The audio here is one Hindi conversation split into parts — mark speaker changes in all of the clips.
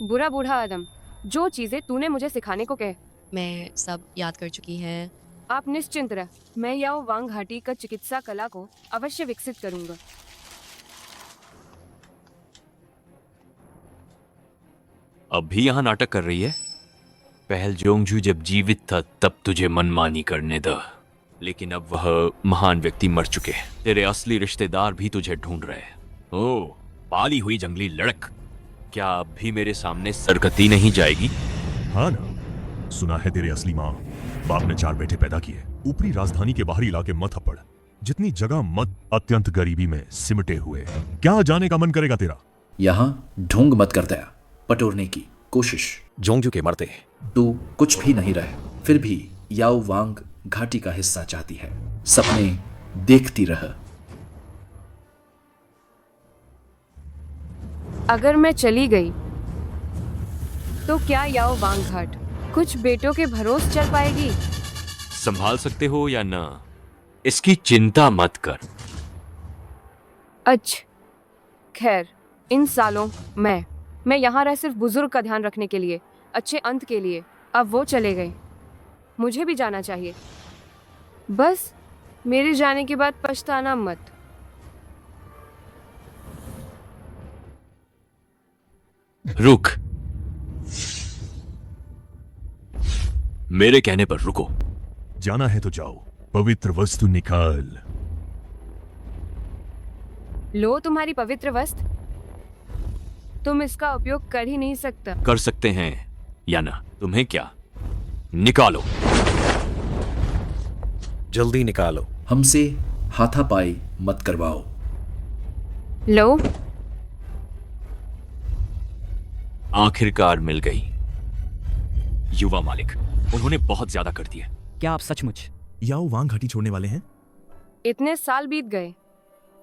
Speaker 1: बुरा बूढ़ा आदम, जो चीजें तूने मुझे सिखाने को कहे।
Speaker 2: मैं सब याद कर चुकी हैं।
Speaker 1: आप निश्चिंत रह, मैं याओ वांग घाटी का चिकित्सा कला को अवश्य विकसित करूंगा।
Speaker 3: अब भी यहाँ नाटक कर रही है? पहल जोंगजू जब जीवित था तब तुझे मनमानी करने दा, लेकिन अब वह महान व्यक्ति मर चुके हैं। तेरे असली रिश्तेदार भी तुझे ढूंढ रहे हैं। ओह, पाली हुई जंगली लड़क, क्या अब भी मेरे सामने सरकती नहीं जाएगी?
Speaker 4: हाँ ना, सुना है तेरे असली माँ बाप ने 4 बेटे पैदा किए। ऊपरी राजधानी के बाहरी इलाके मत थप्पड़, जितनी जगह मत अत्यंत गरीबी में सिमटे हुए। क्या जाने का मन करेगा तेरा?
Speaker 5: यहाँ ढोंग मत कर दया, पटोरने की कोशिश।
Speaker 6: जोंगजू के मरते
Speaker 5: तू कुछ भी नहीं रहे, फिर भी याओ वांग घाटी का हिस्सा चाहती है। सपने देखती रह।
Speaker 1: अगर मैं चली गई तो क्या याओ वांग घाट कुछ बेटों के भरोसे चल पाएगी?
Speaker 3: संभाल सकते हो या ना, इसकी चिंता मत कर।
Speaker 1: अच्छा, खैर, इन सालों मैं यहाँ रह सिर्फ बुजुर्ग का ध्यान रखने के लिए, अच्छे अंत के लिए। अब वो चले गए, मुझे भी जाना चाहिए। बस मेरे जाने के बाद पछताना मत।
Speaker 3: रुक, मेरे कहने पर रुको।
Speaker 4: जाना है तो जाओ, पवित्र वस्तु निकाल।
Speaker 1: लो तुम्हारी पवित्र वस्त्र, तुम इसका उपयोग कर ही नहीं सकता।
Speaker 3: कर सकते हैं या ना, तुम्हें क्या? निकालो।
Speaker 6: जल्दी निकालो।
Speaker 5: हमसे हाथापाई मत करवाओ।
Speaker 1: लो,
Speaker 3: आखिरकार मिल गई। युवा मालिक, उन्होंने बहुत ज्यादा कर दिया।
Speaker 7: क्या आप सचमुच
Speaker 4: याओ वांग घाटी छोड़ने वाले हैं?
Speaker 1: इतने साल बीत गए,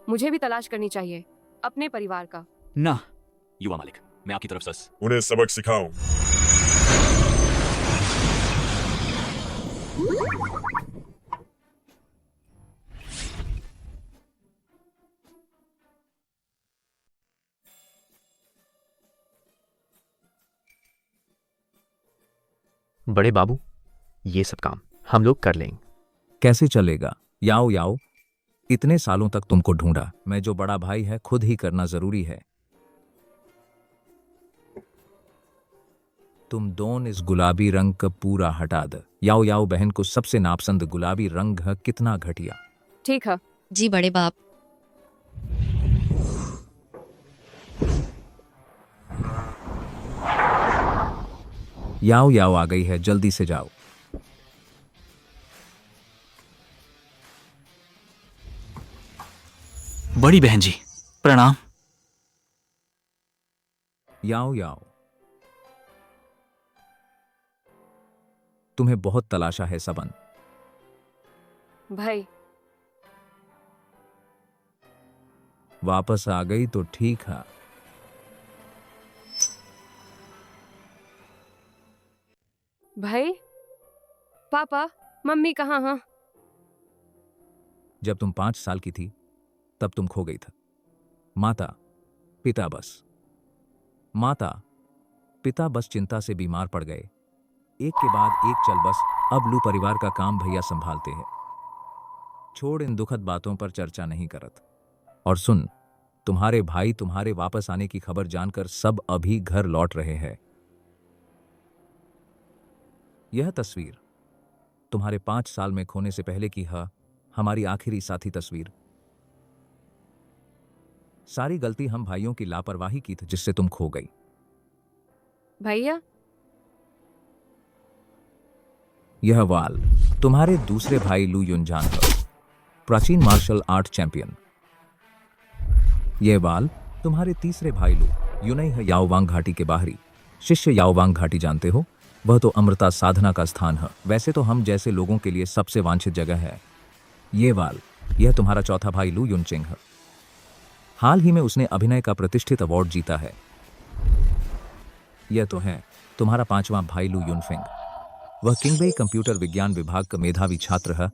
Speaker 1: मुझे भी तलाश करनी चाहिए अपने परिवार का।
Speaker 7: ना?
Speaker 3: युवा मालिक, मैं आपकी तरफ से
Speaker 4: उन्हें सबक सिखाऊं।
Speaker 8: बड़े बाबू, ये सब काम हम लोग कर लेंगे।
Speaker 9: कैसे चलेगा? याओ याओ, इतने सालों तक तुमको ढूंढा, मैं जो बड़ा भाई है खुद ही करना जरूरी है। तुम दोन इस गुलाबी रंग का पूरा हटा दे। याओ याओ बहन को सबसे नापसंद गुलाबी रंग है, कितना घटिया।
Speaker 1: ठीक है।
Speaker 2: जी बड़े बाप।
Speaker 9: याओ याओ आ गई है, जल्दी से जाओ।
Speaker 7: बड़ी बहन जी, प्रणाम।
Speaker 9: याओ याओ, तुम्हें बहुत तलाशा है सबन।
Speaker 1: भाई,
Speaker 9: वापस आ गई तो ठीक है।
Speaker 1: भाई, पापा, मम्मी कहाँ हैं?
Speaker 9: जब तुम 5 साल की थी तब तुम खो गई था। माता पिता बस चिंता से बीमार पड़ गए। एक के बाद एक चल बस, अब लू परिवार का काम भैया संभालते हैं। छोड़ इन दुखद बातों पर चर्चा नहीं करत। और सुन, तुम्हारे भाई तुम्हारे वापस आने की खबर जानकर सब अभी घर लौट रहे हैं। यह तस्वीर तुम्हारे 5 साल में खोने से पहले की है, हमारी आखिरी साथी तस्वीर। सारी गलती हम भाइयों की लापरवाही की थी जिससे तुम खो गई।
Speaker 1: भैया,
Speaker 9: यह वाल तुम्हारे दूसरे भाई लू युनजान है, प्राचीन मार्शल आर्ट चैंपियन। यह वाल तुम्हारे तीसरे भाई लू यूनई है, याओवांग घाटी के बाहरी शिष्य। याओवांग घाटी जानते हो, वह तो अमृता साधना का स्थान है। वैसे तो हम जैसे लोगों के लिए सबसे वांछित जगह है। ये वाल, यह तुम्हारा चौथा भाई लू युनचिंग है। हाल ही में उसने अभिनय का प्रतिष्ठित अवार्ड जीता है। यह तो है तुम्हारा 5वां भाई लू युनफिंग, वह किंगबेई कंप्यूटर विज्ञान विभाग का मेधावी छात्र है।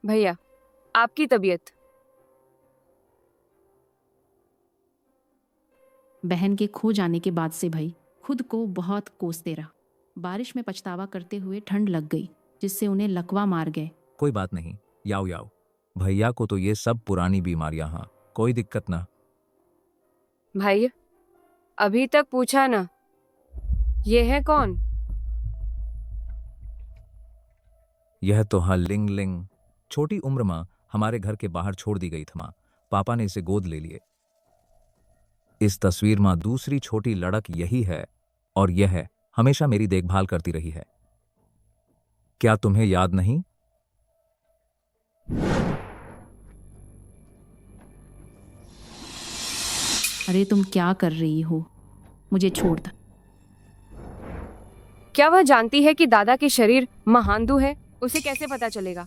Speaker 1: भैया, आपकी तबीयत?
Speaker 10: बहन के खो जाने के बाद से भाई खुद को बहुत कोसते रहा। बारिश में पछतावा करते हुए ठंड लग गई जिससे उन्हें लकवा मार गए।
Speaker 9: कोई बात नहीं, याओ याओ, भैया को तो ये सब पुरानी बीमारियां हाँ, कोई दिक्कत ना।
Speaker 1: भाई अभी तक पूछा ना, ये है कौन?
Speaker 9: यह तो हाँ लिंग लिंग, छोटी उम्र में हमारे घर के बाहर छोड़ दी गई थी माँ, पापा ने इसे गोद ले लिए। इस तस्वीर में दूसरी छोटी लड़क यही है और यह हमेशा मेरी देखभाल करती रही है। क्या तुम्हें याद नहीं?
Speaker 10: अरे तुम क्या कर रही हो, मुझे छोड़ दो।
Speaker 1: क्या वह जानती है कि दादा के शरीर महांदू है? उसे कैसे पता चलेगा?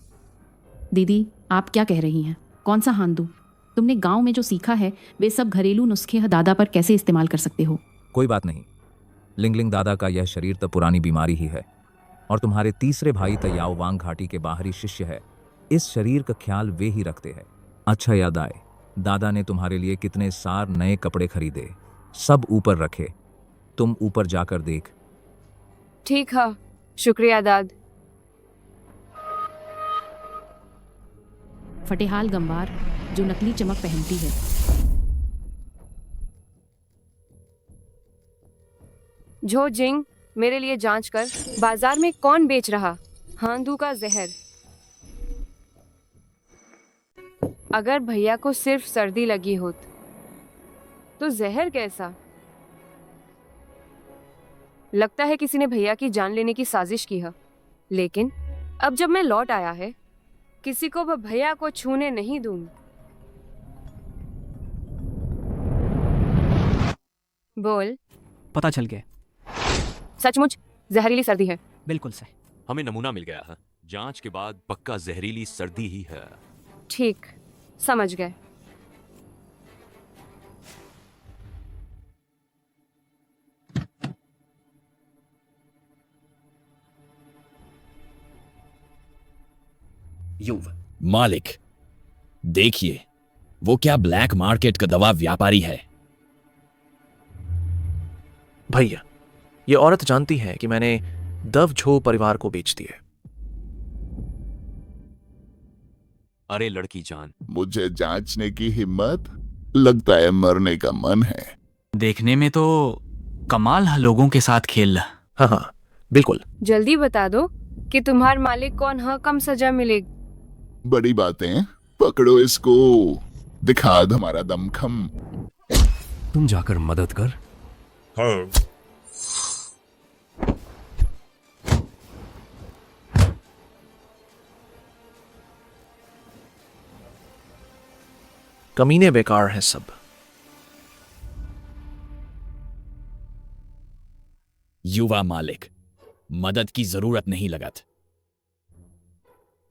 Speaker 10: दीदी आप क्या कह रही हैं? कौन सा हांदू? तुमने गांव में जो सीखा है वे सब घरेलू नुस्खे दादा पर कैसे इस्तेमाल कर सकते हो?
Speaker 9: कोई बात नहीं, लिंगलिंग दादा का यह शरीर तो पुरानी बीमारी ही है और तुम्हारे तीसरे भाई तयाओ वांग घाटी के बाहरी शिष्य है। इस शरीर का ख्याल वे ही रखते हैं। अच्छा याद आए, दादा ने तुम्हारे लिए कितने सार नए कपड़े खरीदे, सब ऊपर रखे, तुम ऊपर जाकर देख।
Speaker 1: ठीक है, शुक्रिया दाद।
Speaker 10: फटेहाल गंवार जो नकली चमक पहनती है।
Speaker 1: झो जिंग, मेरे लिए जांच कर बाजार में कौन बेच रहा हांदू का जहर। अगर भैया को सिर्फ सर्दी लगी होत तो जहर कैसा? लगता है किसी ने भैया की जान लेने की साजिश की है। लेकिन अब जब मैं लौट आया है, किसी को वह भैया को छूने नहीं दूंगी। बोल।
Speaker 7: पता चल गया।
Speaker 1: सचमुच जहरीली सर्दी है?
Speaker 7: बिल्कुल सही।
Speaker 3: हमें नमूना मिल गया है, जांच के बाद पक्का जहरीली सर्दी ही है।
Speaker 1: ठीक, समझ गए।
Speaker 5: युव
Speaker 11: मालिक, देखिए वो क्या ब्लैक मार्केट का दवा व्यापारी है।
Speaker 8: भैया, ये औरत जानती है कि मैंने दव झो परिवार को बेच दिए।
Speaker 3: अरे लड़की जान,
Speaker 12: मुझे जांचने की हिम्मत, लगता है मरने का मन है।
Speaker 7: देखने में तो कमाल है लोगों के साथ खेल।
Speaker 8: हाँ हाँ बिल्कुल।
Speaker 1: जल्दी बता दो कि तुम्हार मालिक कौन है, कम सजा मिलेगी।
Speaker 12: बड़ी बातें, पकड़ो इसको, दिखा दो हमारा दमखम।
Speaker 6: तुम जाकर मदद कर।
Speaker 4: हाँ।
Speaker 8: कमीने बेकार हैं सब।
Speaker 11: युवा मालिक, मदद की जरूरत नहीं लगत।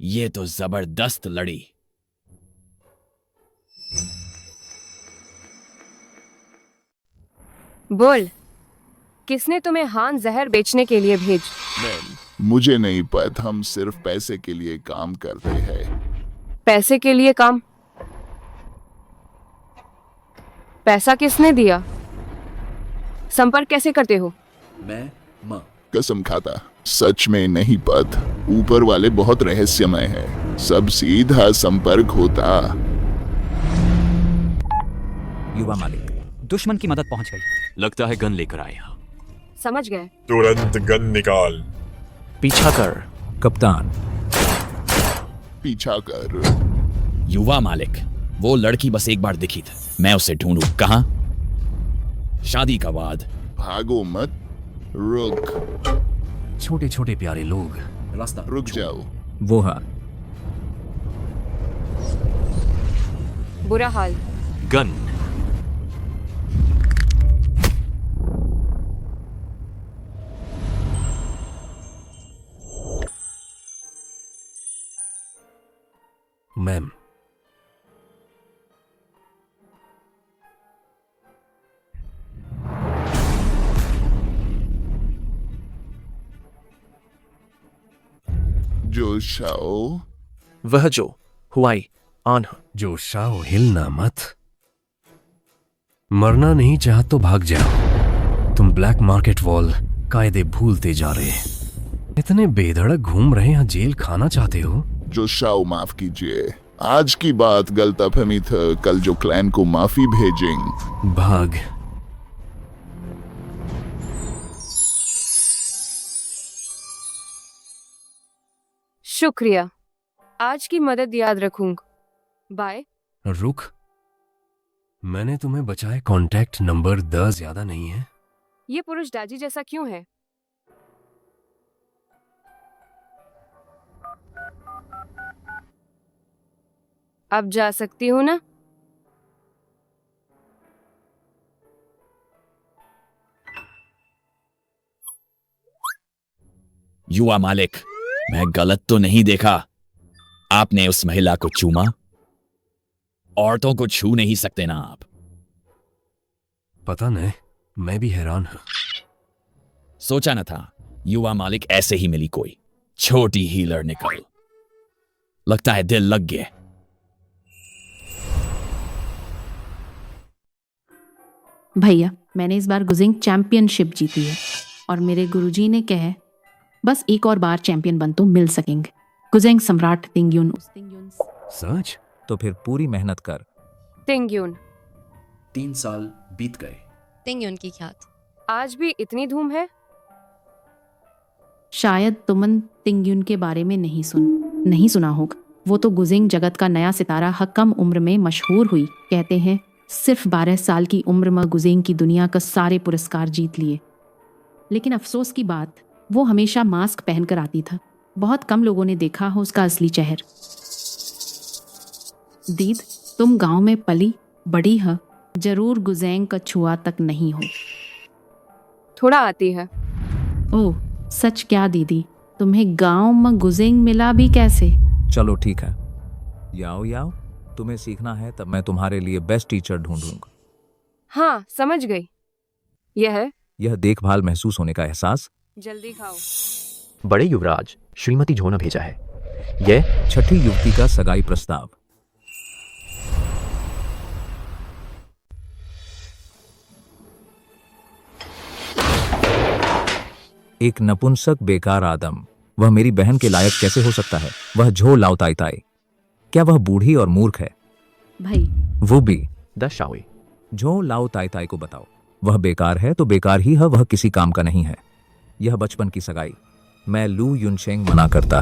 Speaker 11: ये तो जबरदस्त लड़ी।
Speaker 1: बोल, किसने तुम्हें हान जहर बेचने के लिए भेज?
Speaker 12: मुझे नहीं पता, हम सिर्फ पैसे के लिए काम करते हैं।
Speaker 1: पैसे के लिए काम? पैसा किसने दिया? संपर्क कैसे करते हो?
Speaker 5: मैं माँ
Speaker 12: कसम खाता, सच में नहीं पता। ऊपर वाले बहुत रहस्यमय है, सब सीधा संपर्क होता।
Speaker 9: युवा मालिक,
Speaker 7: दुश्मन की मदद पहुंच गई।
Speaker 3: लगता है गन लेकर आए हैं।
Speaker 1: समझ गए।
Speaker 4: तुरंत गन निकाल।
Speaker 8: पीछा कर।
Speaker 9: कप्तान,
Speaker 12: पीछा कर।
Speaker 11: युवा मालिक, वो लड़की बस एक बार दिखी थी, मैं उसे ढूंढूं। कहाँ? शादी का बाद।
Speaker 12: भागो मत, रुक।
Speaker 6: छोटे छोटे प्यारे लोग।
Speaker 5: रास्ता
Speaker 12: रुक जाओ।
Speaker 9: वो हाँ।
Speaker 1: बुरा हाल।
Speaker 3: गन।
Speaker 6: मैम,
Speaker 12: जो शाओ,
Speaker 8: वह जो हुआई आन।
Speaker 6: जो शाओ, हिलना मत। मरना नहीं चाह तो भाग जाओ। तुम ब्लैक मार्केट वॉल कायदे भूलते जा रहे। इतने बेधड़क घूम रहे हैं, जेल खाना चाहते हो?
Speaker 12: जो शाओ माफ कीजिए, आज की बात गलतफहमी था, कल जो क्लैन को माफी भेजेंगे।
Speaker 6: भाग।
Speaker 1: शुक्रिया, आज की मदद याद रखूंगा। बाय।
Speaker 6: रुक, मैंने तुम्हें बचाए। कांटेक्ट नंबर 10 ज्यादा नहीं है?
Speaker 1: ये पुरुष डाजी जैसा क्यों है? अब जा सकती हूँ ना?
Speaker 11: युवा मालिक, मैं गलत तो नहीं देखा? आपने उस महिला को चूमा? औरतों को छू नहीं सकते ना आप?
Speaker 6: पता नहीं, मैं भी हैरान हूं।
Speaker 11: सोचा न था युवा मालिक ऐसे ही मिली कोई छोटी हीलर निकल। लगता है दिल लग गया।
Speaker 10: भैया, मैंने इस बार गुजिंग चैंपियनशिप जीती है और मेरे गुरुजी ने कहा बस एक और बार चैंपियन बन तो मिल सकेंगे। गुजिंग सम्राट तिंगयुन।
Speaker 6: सच?
Speaker 9: तो फिर पूरी मेहनत कर।
Speaker 1: तिंगयुन।
Speaker 5: 3 साल बीत गए।
Speaker 2: तिंगयुन की ख्यात।
Speaker 1: आज भी इतनी धूम है?
Speaker 10: शायद तुमन तिंगयुन के बारे में नहीं सुना होगा। वो तो गुजिंग जगत का नया सितारा कम उम्र में मशहूर हुई। कहते हैं सिर्फ 12 साल की उम्र में गुजिंग की दुनिया का सारे पुरस्कार जीत लिए। लेकिन अफसोस की बात, वो हमेशा मास्क पहनकर आती था। बहुत कम लोगों ने देखा हो उसका असली चेहरा। दीद, तुम गांव में पली बड़ी है, जरूर गुजैंग का छुआ तक नहीं हो।
Speaker 1: थोड़ा आती है।
Speaker 10: ओह सच क्या दीदी, तुम्हें गांव में गुजिंग मिला भी कैसे?
Speaker 9: चलो ठीक है, याओ याओ, तुम्हें सीखना है तब मैं तुम्हारे लिए बेस्ट टीचर ढूंढूंगा।
Speaker 1: हाँ समझ गई।
Speaker 9: यह देखभाल महसूस होने का एहसास।
Speaker 1: जल्दी खाओ।
Speaker 13: बड़े युवराज, श्रीमती झो ने भेजा है। यह
Speaker 9: छठी युवती का सगाई प्रस्ताव। एक नपुंसक बेकार आदम, वह मेरी बहन के लायक कैसे हो सकता है? वह झो लाओ ताई ताई। क्या वह बूढ़ी और मूर्ख है?
Speaker 10: भाई
Speaker 9: वो भी।
Speaker 13: 10 शाओई।
Speaker 9: झो लाओ ताई ताई को बताओ, वह बेकार है तो बेकार ही है, वह किसी काम का नहीं है। यह बचपन की सगाई। मैं लू युनशेंग मना करता।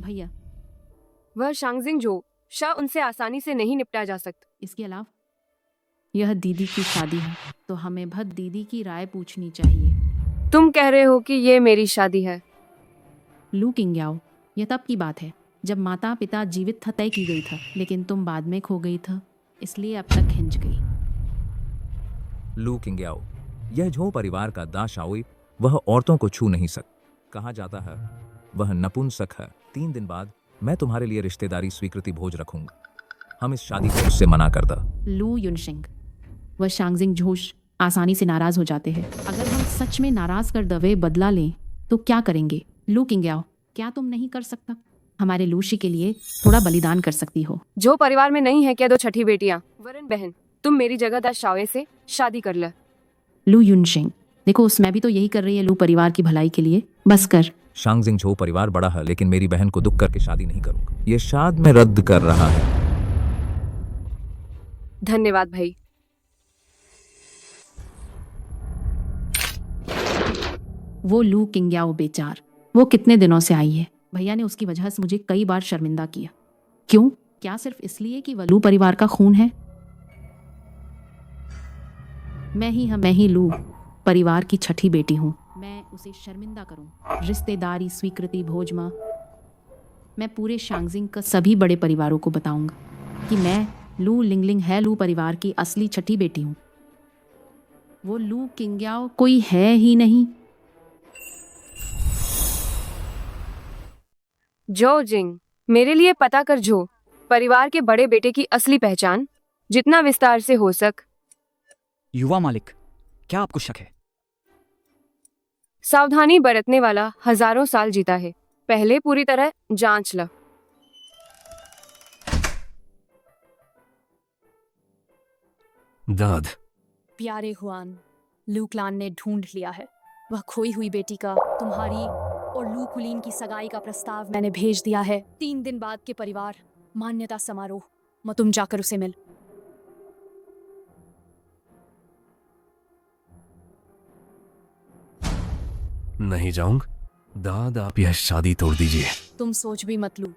Speaker 10: भैया,
Speaker 1: वह शांगजिंग जो शाह उनसे आसानी से नहीं निपटा जा सकता।
Speaker 10: इसके अलावा यह दीदी की शादी है तो हमें भद दीदी की राय पूछनी चाहिए।
Speaker 1: तुम कह रहे हो कि ये मेरी शादी है?
Speaker 10: लू किंग्याओ, यह तब की बात है जब माता पिता जीवित था तय की गई था, लेकिन तुम बाद में खो गई था, इसलिए अब तक खिंच गई।
Speaker 9: लू किंग्याओ, यह झो परिवार का दा शाओई, वह औरतों को छू नहीं सक। कहा जाता है वह नपुंसक है। 3 दिन बाद मैं तुम्हारे लिए रिश्तेदारी स्वीकृति भोज रखूंगा। हम इस शादी को उससे मना कर दा।
Speaker 10: लू युनशिंग, वह शांगजिंग झोश आसानी से नाराज हो जाते हैं। अगर हम सच में नाराज कर दवे बदला लें तो क्या करेंगे? लू किंग्याओ, क्या तुम नहीं कर सकता? हमारे लूशी के लिए थोड़ा बलिदान कर सकती हो।
Speaker 1: जो परिवार में नहीं है क्या 2 छठी बेटियां? वरन बहन, तुम मेरी जगह दा शाओए से शादी कर ले।
Speaker 10: लू युनशिंग, देखो उसमें भी तो यही कर रही है लू परिवार की भलाई के लिए। बस कर।
Speaker 9: शांगजिंग झो परिवार बड़ा है, लेकिन मेरी बहन को दुख करके शादी नहीं करूंगा। ये शाद में रद्द कर रहा है।
Speaker 1: धन्यवाद भाई।
Speaker 10: वो लू किंग्याओ बेचार, वो कितने दिनों से आई है। भैया ने उसकी वजह से मुझे कई बार शर्मिंदा किया। क्यों? क्या सिर्फ इसलिए कि वह लू परिवार का खून है? मैं ही लू परिवार की छठी बेटी हूँ। मैं उसे शर्मिंदा करूँ रिश्तेदारी स्वीकृति भोज में? मैं पूरे शांगजिंग का सभी बड़े परिवारों को बताऊंगा कि मैं लू लिंगलिंग है लू परिवार की असली छठी बेटी हूँ। वो लू किंग्याओ कोई है ही नहीं।
Speaker 1: जो जिंग, मेरे लिए पता कर जो परिवार के बड़े बेटे की असली पहचान जितना विस्तार से हो सक।
Speaker 7: युवा मालिक, क्या आपको शक है?
Speaker 1: सावधानी बरतने वाला हजारों साल जीता है। पहले पूरी तरह जांच ला।
Speaker 6: दाद।
Speaker 14: प्यारे हुआन, लू क्लान ने ढूंढ लिया है। वह खोई हुई बेटी का, तुम्हारी और लू कुलीन की सगाई का प्रस्ताव मैंने भेज दिया है। 3 दिन बाद के परिवार मान्यता समारोह में तुम जाकर उसे मिल।
Speaker 6: नहीं जाऊंगा दाद, आप यह शादी तोड़ दीजिए।
Speaker 14: तुम सोच भी मत लू,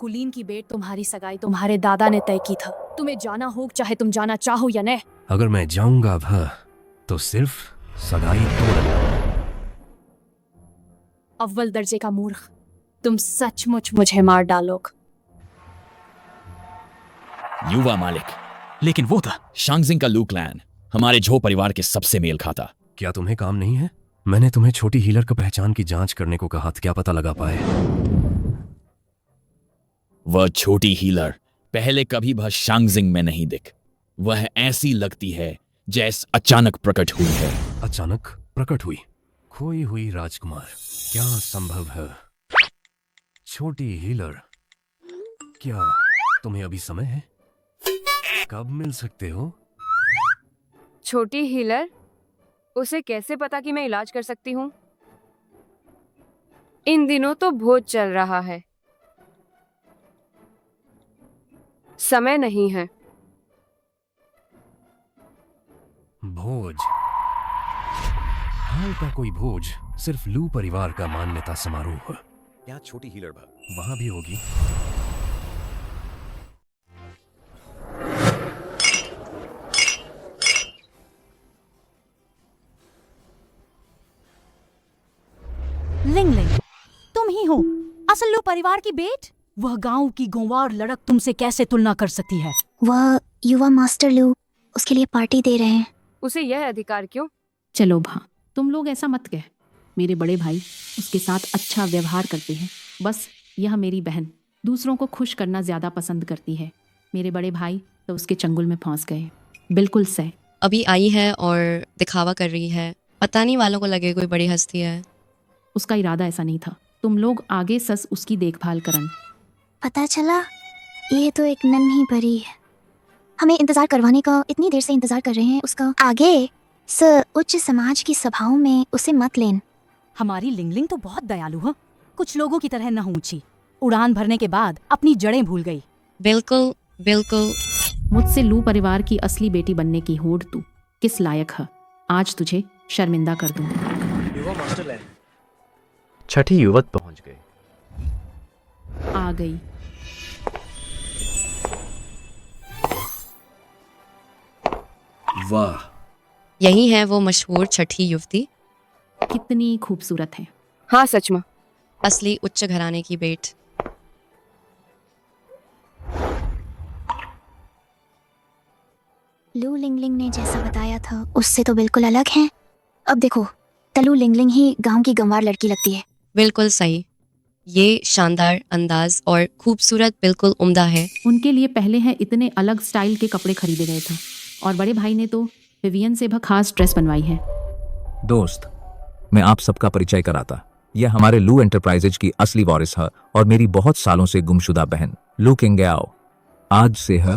Speaker 14: कुलीन की बेट तुम्हारी सगाई तुम्हारे दादा ने तय की था। तुम्हें जाना हो चाहे तुम जाना चाहो या नहीं।
Speaker 6: अगर मैं जाऊंगा अब तो सिर्फ सगाई तोड़।
Speaker 14: अव्वल दर्जे का मूर्ख, तुम सचमुच मुझे मार डालोगे।
Speaker 11: युवा मालिक,
Speaker 7: लेकिन वो था
Speaker 11: शांगजिंग का लू क्लैन हमारे झो परिवार के सबसे मेल खाता।
Speaker 6: क्या तुम्हें काम नहीं है? मैंने तुम्हें छोटी हीलर का पहचान की जांच करने को कहा था, क्या पता लगा पाए?
Speaker 11: वह छोटी हीलर पहले कभी भी शांगजिंग में नहीं दिख। वह ऐसी लगती है जैसे अचानक प्रकट हुई है।
Speaker 6: अचानक प्रकट हुई? खोई हुई राजकुमार, क्या संभव है? छोटी हीलर, क्या तुम्हें अभी समय है? कब मिल सकते हो?
Speaker 1: छोटी हीलर, उसे कैसे पता कि मैं इलाज कर सकती हूँ? इन दिनों तो भोज चल रहा है, समय नहीं है।
Speaker 6: भोज? हाल का कोई भोज? सिर्फ लू परिवार का मान्यता समारोह।
Speaker 8: यहाँ छोटी हीलर
Speaker 6: वहां भी होगी।
Speaker 15: लिंग लिंग, तुम ही हो असल लू परिवार की बेट? वह गांव की गंवार लड़क तुमसे कैसे तुलना कर सकती है?
Speaker 16: वह युवा मास्टर लू उसके लिए पार्टी दे रहे हैं।
Speaker 1: उसे यह अधिकार क्यों?
Speaker 10: चलो भा, तुम लोग ऐसा मत कह। मेरे बड़े भाई उसके साथ अच्छा व्यवहार करते हैं। बस यह मेरी बहन दूसरों को खुश करना ज्यादा पसंद करती है। मेरे बड़े भाई तो उसके चंगुल में फंस गए। बिल्कुल सही।
Speaker 2: अभी आई है और दिखावा कर रही है। पता नहीं वालों को लगे कोई बड़ी हस्ती है।
Speaker 10: उसका इरादा ऐसा नहीं था। तुम लोग आगे सस उसकी देखभाल करन।
Speaker 16: पता चला ये तो एक नन्ही परी है। हमें इंतजार करवाने का, इतनी देर से इंतजार कर रहे हैं उसका। आगे उच्च समाज की सभाओं में उसे मत लेन।
Speaker 15: हमारी लिंगलिंग तो बहुत दयालु है, कुछ लोगों की तरह न ऊंची। उड़ान भरने के बाद अपनी जड़ें भूल गई।
Speaker 2: बिल्कुल बिल्कुल।
Speaker 10: मुझसे लू परिवार की असली बेटी बनने की होड़ तू किस लायक है? आज तुझे शर्मिंदा कर दूं।
Speaker 8: युवा मास्टरलैंड।
Speaker 13: छठी युवक पहुंच गए।
Speaker 10: आ गई।
Speaker 5: वाह,
Speaker 2: यही है वो मशहूर छठी युवती।
Speaker 10: कितनी खूबसूरत है।
Speaker 1: हाँ सच में,
Speaker 2: असली उच्च घराने की बेट।
Speaker 16: लू लिंगलिंग ने जैसा बताया था उससे तो बिल्कुल अलग है। अब देखो, तलू लिंगलिंग ही गांव की गंवार लड़की लगती है।
Speaker 2: बिल्कुल सही। ये शानदार अंदाज और खूबसूरत बिल्कुल उम्दा है।
Speaker 10: उनके लिए पहले है इतने अलग स्टाइल के कपड़े खरीदे गए थे और बड़े भाई ने तो विवियन से भी खास ड्रेस बनवाई है।
Speaker 9: दोस्त, मैं आप सबका परिचय कराता। यह हमारे लू एंटरप्राइजेज की असली वारिस है और मेरी बहुत सालों से गुमशुदा बहन लू किंगयाओ। आज से है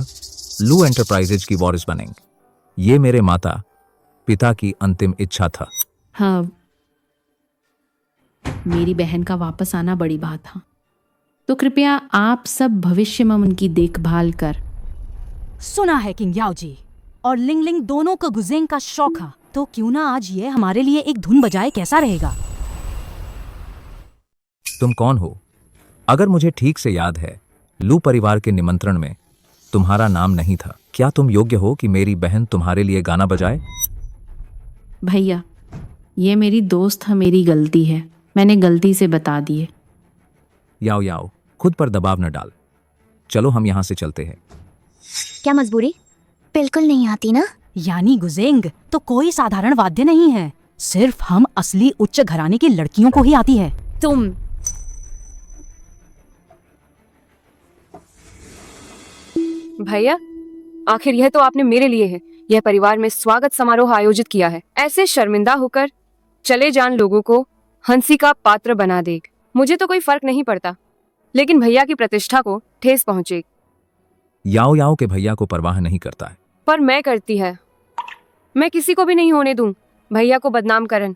Speaker 9: लू एंटरप्राइजेज की वारिस बनेंगे। ये मेरे माता पिता की अंतिम इच्छा था।
Speaker 10: हाँ, मेरी बहन का वापस आना बड़ी बात था। तो कृपया आप सब भविष्य में उनकी देखभाल कर।
Speaker 15: सुना है किंग याओ जी और लिंगलिंग दोनों को गुजेंग का शौक है, तो क्यों ना आज ये हमारे लिए एक धुन बजाए, कैसा रहेगा?
Speaker 9: तुम कौन हो? अगर मुझे ठीक से याद है, लू परिवार के निमंत्रण में तुम्हारा नाम नहीं था। क्या तुम योग्य हो कि मेरी बहन तुम्हारे लिए गाना बजाए?
Speaker 10: भैया, ये मेरी दोस्त है, मेरी गलती है। मैंने गलती से बता दिए।
Speaker 9: याओ याओ, खुद पर दबाव न डाल। चलो हम यहाँ से चलते हैं।
Speaker 16: क्या मजबूरी? बिल्कुल नहीं आती ना।
Speaker 15: यानी गुजेंग तो कोई साधारण वाद्य नहीं है, सिर्फ हम असली उच्च घराने की लड़कियों को ही आती है।
Speaker 1: तुम भैया, आखिर यह तो आपने मेरे लिए है, यह परिवार में स्वागत समारोह आयोजित किया है। ऐसे शर्मिंदा होकर चले जान लोगों को हंसी का पात्र बना देग। मुझे तो कोई फर्क नहीं पड़ता, लेकिन भैया की प्रतिष्ठा को ठेस पहुंचेगी।
Speaker 9: याओ याओ के भैया को परवाह नहीं करता है।
Speaker 1: पर मैं करती है। मैं किसी को भी नहीं होने दूं भैया को बदनाम करन।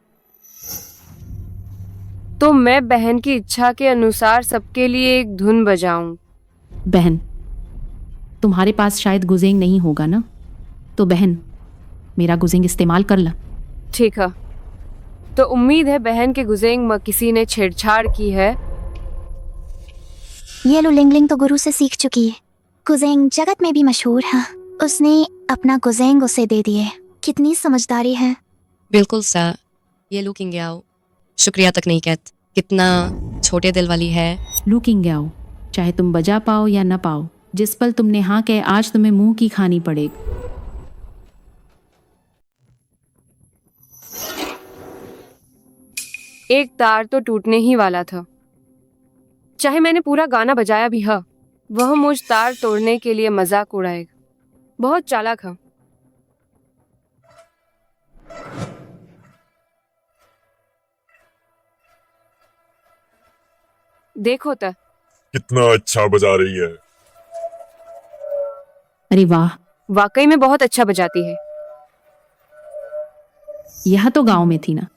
Speaker 1: तो मैं बहन की इच्छा के अनुसार सबके लिए एक धुन बजाऊं।
Speaker 10: बहन, तुम्हारे पास शायद गुजेंग नहीं होगा ना, तो बहन मेरा गुजेंग इस्तेमाल कर ला।
Speaker 1: ठीक है, तो उम्मीद है बहन के गुजेंग में किसी ने छेड़छाड़ की है।
Speaker 16: ये लू लिंगलिंग तो गुरु से सीख चुकी है। गुजेंग जगत में भी मशहूर है। उसने अपना गुजेंग उसे दे दिए। कितनी समझदारी है।
Speaker 2: बिल्कुल सा, ये लू किंग्याओ शुक्रिया तक नहीं कहत, कितना छोटे दिल वाली है।
Speaker 10: लू किंग्याओ, चाहे तुम बजा पाओ या न पाओ, जिस पल तुमने हाँ कहे आज तुम्हें मुंह की खानी पड़ेगी।
Speaker 1: एक तार तो टूटने ही वाला था, चाहे मैंने पूरा गाना बजाया भी है, वह मुझ तार तोड़ने के लिए मजाक उड़ाएगा। बहुत चालाक है। देखो तो
Speaker 4: कितना अच्छा बजा रही है।
Speaker 10: अरे वाह,
Speaker 1: वाकई में बहुत अच्छा बजाती है।
Speaker 10: यह तो गांव में थी ना।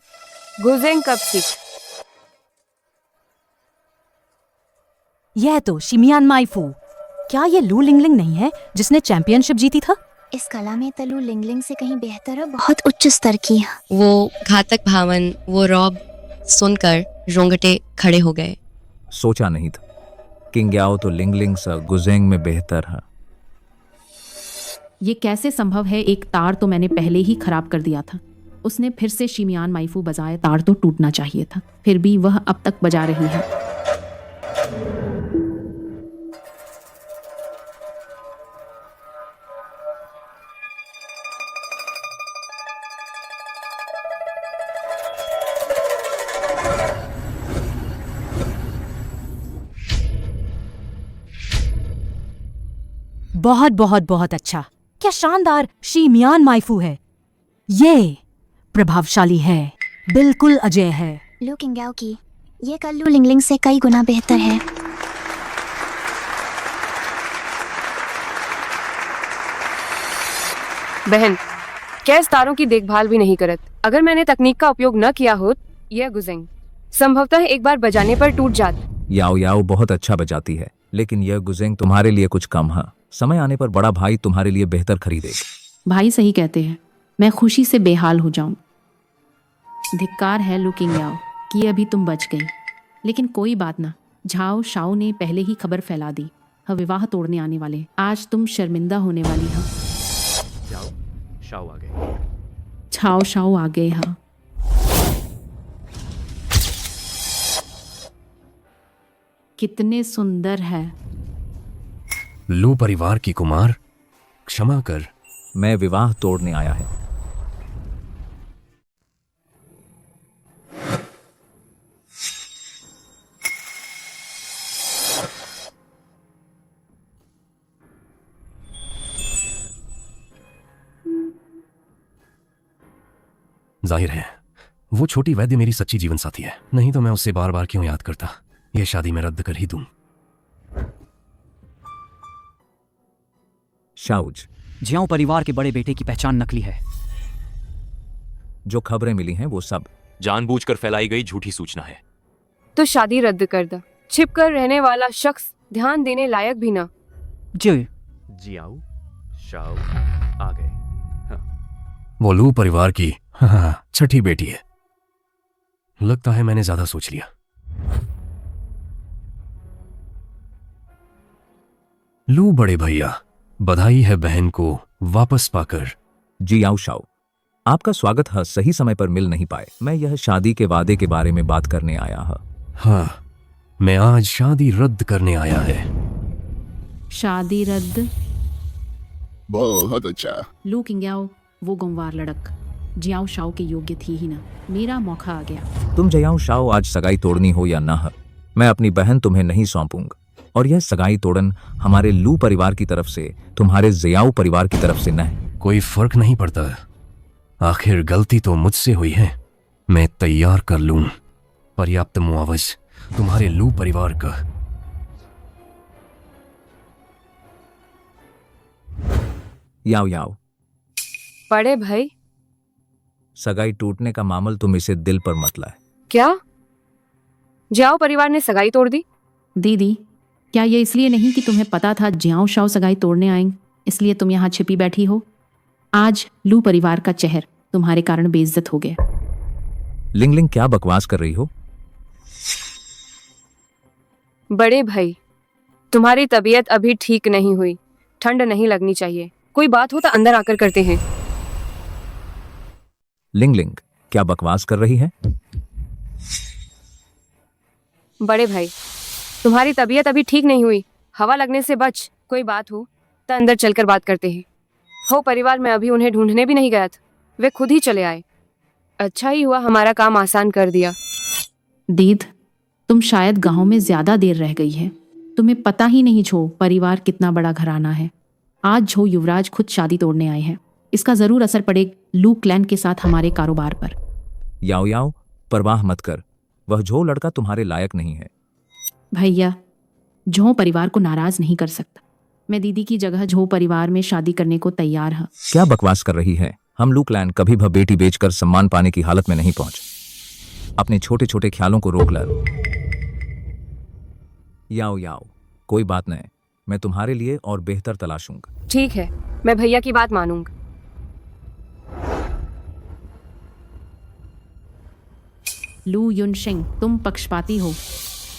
Speaker 1: गुजेंग कब सीख?
Speaker 15: यह तो शिमियान माइफू। क्या ये लू लिंगलिंग नहीं है जिसने चैंपियनशिप जीती था?
Speaker 16: इस कला में तलू लिंगलिंग से कहीं बेहतर है, बहुत उच्च स्तर की है।
Speaker 2: वो घातक भावन, वो रॉब सुनकर रोंगटे खड़े हो गए।
Speaker 9: सोचा नहीं था किंग्याओ तो लिंगलिंग सा गुजेंग में बेहतर है।
Speaker 10: ये कैसे संभव है? एक तार तो मैंने पहले ही खराब कर दिया था। उसने फिर से शिमियान माइफू बजाए, तार तो टूटना चाहिए था, फिर भी वह अब तक बजा रही है।
Speaker 15: बहुत बहुत बहुत अच्छा। क्या शानदार शिमियान माइफू है। ये प्रभावशाली है, बिल्कुल अजय है।
Speaker 16: लू किंग्याओ की ये कल लू लिंगलिंग से कई गुना बेहतर है।
Speaker 1: बहन, क्या इस तारों की देखभाल भी नहीं करत? अगर मैंने तकनीक का उपयोग न किया हो, यह गुजेंग संभवतः एक बार बजाने पर टूट जात।
Speaker 9: याओ याओ बहुत अच्छा बजाती है, लेकिन यह गुजेंग तुम्हारे लिए कुछ कम है। समय आने पर बड़ा भाई तुम्हारे लिए बेहतर खरीदेगा।
Speaker 10: भाई सही कहते हैं, मैं खुशी से बेहाल हो जाऊं। धिक्कार है लू किंग्याओ कि अभी तुम बच गई, लेकिन कोई बात ना। झाओ शाओ ने पहले ही खबर फैला दी, हम विवाह तोड़ने आने वाले। आज तुम शर्मिंदा होने वाली हो।
Speaker 6: शाओ आ गए।
Speaker 10: छाओ शाओ आ गए। हाँ, कितने सुंदर है।
Speaker 6: लू परिवार की कुमार, क्षमा कर।
Speaker 9: मैं विवाह तोड़ने आया है।
Speaker 6: जाहिर है वो छोटी वैद्य मेरी सच्ची जीवन साथी है, नहीं तो मैं उससे बार बार क्यों याद करता। यह शादी मैं रद्द कर ही दूं।
Speaker 9: शाउज,
Speaker 7: जियाओ परिवार के बड़े बेटे की पहचान नकली है।
Speaker 9: जो खबरें मिली हैं वो सब
Speaker 3: जानबूझकर फैलाई गई झूठी सूचना है।
Speaker 1: तो शादी रद्द कर द। छिप कर रहने वाला शख्स ध्यान देने लायक भी ना।
Speaker 6: जियाओ शाओ आ गए। वो लू परिवार की छठी बेटी है। लगता है मैंने ज्यादा सोच लिया। लू बड़े भैया, बधाई है बहन को वापस पाकर।
Speaker 9: जी आओ शाओ, आपका स्वागत है। सही समय पर मिल नहीं पाए। मैं यह शादी के वादे के बारे में बात करने आया है।
Speaker 6: हाँ, मैं आज शादी रद्द करने आया है।
Speaker 10: शादी रद्द?
Speaker 12: बहुत अच्छा।
Speaker 10: लू किंग्याओ वो गुंवार लड़क जियाओ शाओ के योग्य थी ही ना। मेरा मौका आ गया।
Speaker 9: तुम जियाओ शाओ आज सगाई तोड़नी हो या ना, मैं अपनी बहन तुम्हें नहीं सौंपूंगा। और यह सगाई तोड़न हमारे लू परिवार की तरफ से, तुम्हारे जियाओ परिवार की तरफ से न है।
Speaker 6: कोई फर्क नहीं पड़ता, आखिर गलती तो मुझसे हुई है। मैं तैयार कर लूं पर्याप्त मुआवज तुम्हारे लू परिवार का।
Speaker 9: याओ याओ,
Speaker 1: बड़े भाई,
Speaker 9: सगाई टूटने का मामल तुम इसे दिल पर मत लाए।
Speaker 1: क्या जाओ परिवार ने सगाई तोड़ दी?
Speaker 10: दीदी, क्या ये इसलिए नहीं कि तुम्हें पता था ज्याओ शाओ सगाई तोड़ने आएंगे, इसलिए तुम यहाँ छिपी बैठी हो? आज लू परिवार का चेहर तुम्हारे कारण बेइज्जत हो गया।
Speaker 9: लिंगलिंग, क्या बकवास कर रही हो?
Speaker 1: बड़े भाई, तुम्हारी तबीयत अभी ठीक नहीं हुई, ठंड नहीं लगनी चाहिए। कोई बात हो तो अंदर आकर करते हैं।
Speaker 9: लिंगलिंग, क्या बकवास कर रही है?
Speaker 1: बड़े भाई, तुम्हारी तबीयत अभी ठीक नहीं हुई, हवा लगने से बच। कोई बात हो तो अंदर चलकर बात करते हैं। हो परिवार, मैं अभी उन्हें ढूंढने भी नहीं गया था, वे खुद ही चले आए। अच्छा ही हुआ, हमारा काम आसान कर दिया।
Speaker 10: दीद, तुम शायद गांव में ज्यादा देर रह गई है। तुम्हें पता ही नहीं झो परिवार कितना बड़ा घराना है। आज झो युवराज खुद शादी तोड़ने आए हैं। इसका जरूर असर पड़ेगा लू क्लैन के साथ हमारे कारोबार पर।
Speaker 9: याओ याओ, परवाह मत कर, वह झो लड़का तुम्हारे लायक नहीं है।
Speaker 10: भैया, झो परिवार को नाराज नहीं कर सकता। मैं दीदी की जगह झो परिवार में शादी करने को तैयार हूँ।
Speaker 9: क्या बकवास कर रही है? हम लू क्लैन कभी भी बेटी बेचकर सम्मान पाने की हालत में नहीं पहुंचे। अपने छोटे छोटे ख्यालों को रोक ला। याओ याओ, कोई बात नहीं, मैं तुम्हारे लिए और बेहतर तलाशूंगा।
Speaker 1: ठीक है, मैं भैया की बात मानूंगा।
Speaker 10: लू युनशिंग, तुम पक्षपाती हो।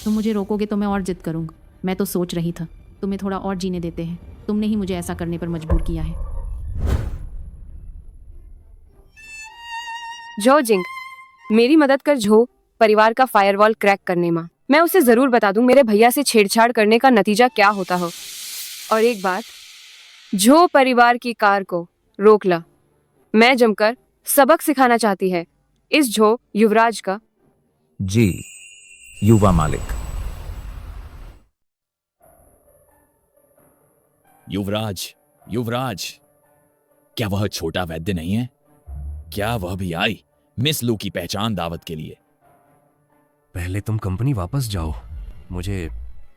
Speaker 10: तुम मुझे रोकोगे तो मैं और जिद करूंगा। मैं तो सोच रही था तुम्हें थोड़ा और जीने देते हैं, तुमने ही मुझे ऐसा करने पर मजबूर किया है।
Speaker 1: जो जिंग, मेरी मदद कर झो परिवार का फायरवॉल क्रैक करने में। मैं उसे जरूर बता दूं मेरे भैया से छेड़छाड़ करने का नतीजा क्या होता हो। और एक बात, झो परिवार की कार को रोक ला। मैं जमकर सबक सिखाना चाहती है इस झो युवराज का।
Speaker 9: जी, युवा मालिक।
Speaker 11: युवराज, युवराज, क्या वह छोटा वैद्य नहीं है? क्या वह भी आई मिस लू की पहचान दावत के लिए?
Speaker 6: पहले तुम कंपनी वापस जाओ, मुझे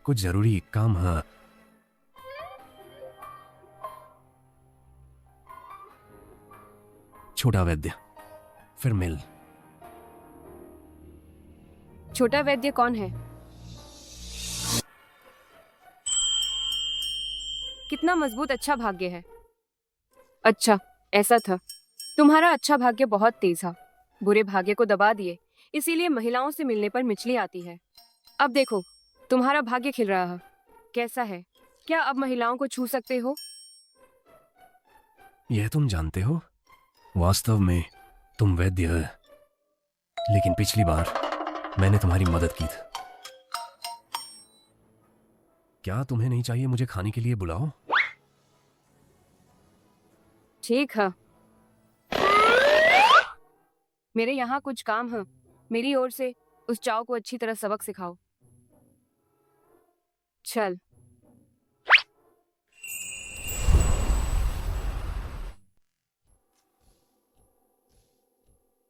Speaker 6: कुछ जरूरी काम है। छोटा वैद्य, फिर मिल।
Speaker 1: छोटा वैद्य कौन है? कितना मजबूत अच्छा भाग्य है। अच्छा, ऐसा था। तुम्हारा अच्छा भाग्य बहुत तेज था, बुरे भाग्य को दबा दिए, इसीलिए महिलाओं से मिलने पर मिचली आती है। अब देखो, तुम्हारा भाग्य खिल रहा है। कैसा है? क्या अब महिलाओं को छू सकते हो?
Speaker 6: यह तुम जानते हो, वास्तव में तुम वैद्य है, लेकिन पिछली बार मैंने तुम्हारी मदद की थी। क्या तुम्हें नहीं चाहिए मुझे खाने के लिए बुलाओ?
Speaker 1: ठीक है, मेरे यहाँ कुछ काम है। मेरी ओर से उस चाव को अच्छी तरह सबक सिखाओ। चल।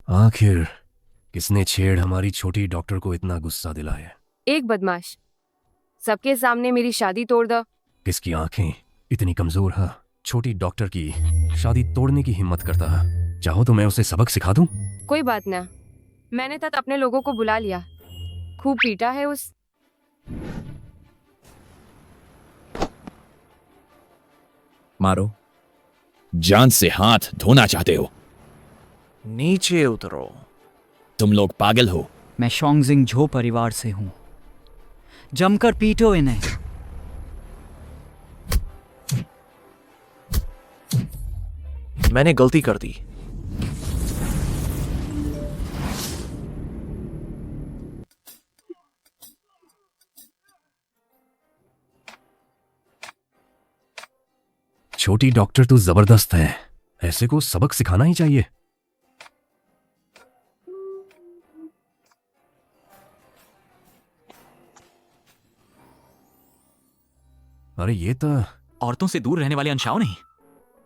Speaker 6: आखिर किसने छेड़ हमारी छोटी डॉक्टर को इतना गुस्सा दिलाया?
Speaker 1: एक बदमाश सबके सामने मेरी शादी तोड़ दो।
Speaker 6: किसकी आंखें इतनी कमजोर है, छोटी डॉक्टर की शादी तोड़ने की हिम्मत करता है? चाहो तो मैं उसे सबक सिखा दूं?
Speaker 1: कोई बात ना, मैंने तक अपने लोगों को बुला लिया, खूब पीटा है उस।
Speaker 9: मारो।
Speaker 11: जान से हाथ धोना चाहते हो?
Speaker 8: नीचे उतरो।
Speaker 11: तुम लोग पागल हो।
Speaker 7: मैं शोंगजिंग झो परिवार से हूं, जमकर पीटो इन्हें।
Speaker 8: मैंने गलती कर दी।
Speaker 6: छोटी डॉक्टर तो जबरदस्त है, ऐसे को सबक सिखाना ही चाहिए। अरे ये तो
Speaker 7: औरतों से दूर रहने वाले अंशाओं नहीं,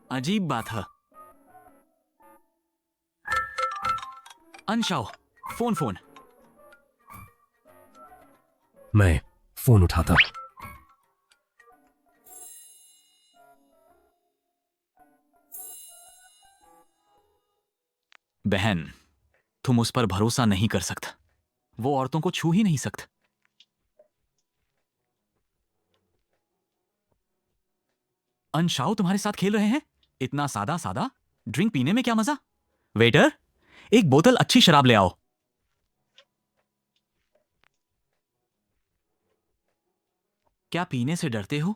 Speaker 7: अजीब बात है। अंशाओ, फोन।
Speaker 6: मैं फोन उठाता।
Speaker 11: बहन, तुम उस पर भरोसा नहीं कर सकता। वो औरतों को छू ही नहीं सकता। अंशाओ तुम्हारे साथ खेल रहे हैं? इतना सादा सादा ड्रिंक पीने में क्या मजा? वेटर, एक बोतल अच्छी शराब ले आओ। क्या पीने से डरते हो?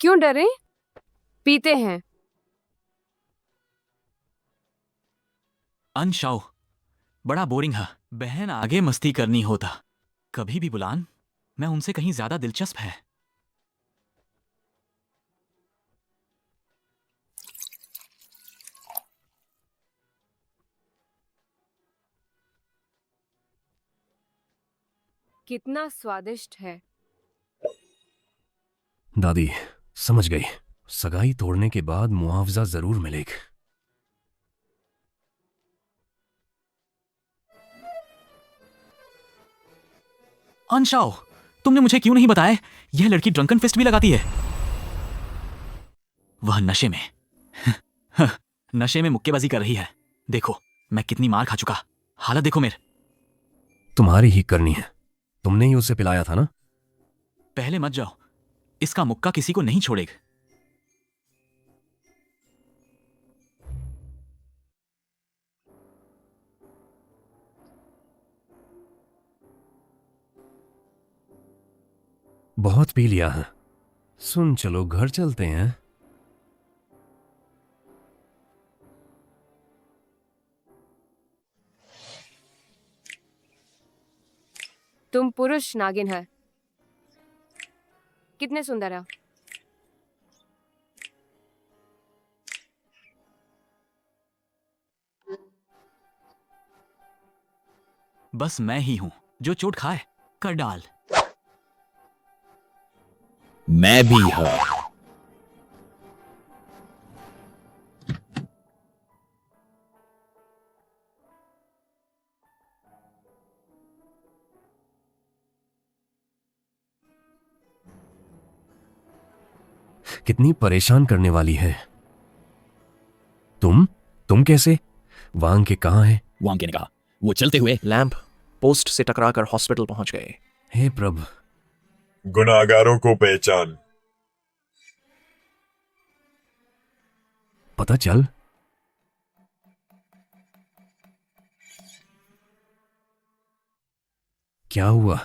Speaker 1: क्यों डरे? पीते हैं।
Speaker 11: अंशाओ, बड़ा बोरिंग है। बहन आगे मस्ती करनी होता कभी भी बुलान, मैं उनसे कहीं ज्यादा दिलचस्प है।
Speaker 1: कितना स्वादिष्ट है।
Speaker 6: दादी समझ गई, सगाई तोड़ने के बाद मुआवजा जरूर मिलेगा।
Speaker 11: अंशाओ, तुमने मुझे क्यों नहीं बताया? यह लड़की ड्रंकन फिस्ट भी लगाती है। वह नशे में नशे में मुक्केबाजी कर रही है। देखो मैं कितनी मार खा चुका। हालत देखो मेरे।
Speaker 6: तुम्हारी ही करनी है, तुमने ही उसे पिलाया था ना।
Speaker 11: पहले मत जाओ, इसका मुक्का किसी को नहीं छोड़ेगा।
Speaker 6: बहुत पी लिया है। सुन, चलो घर चलते हैं।
Speaker 1: तुम पुरुष नागिन है। कितने सुंदर है।
Speaker 11: बस मैं ही हूं जो चोट खाए कर डाल। मैं भी हूं।
Speaker 6: कितनी परेशान करने वाली है। तुम कैसे? वांग के कहाँ है?
Speaker 11: वांग के ने कहा वो चलते हुए
Speaker 8: लैंप पोस्ट से टकराकर हॉस्पिटल पहुंच गए।
Speaker 6: हे प्रभु,
Speaker 4: गुनाहगारों को पहचान।
Speaker 6: पता चल। क्या हुआ?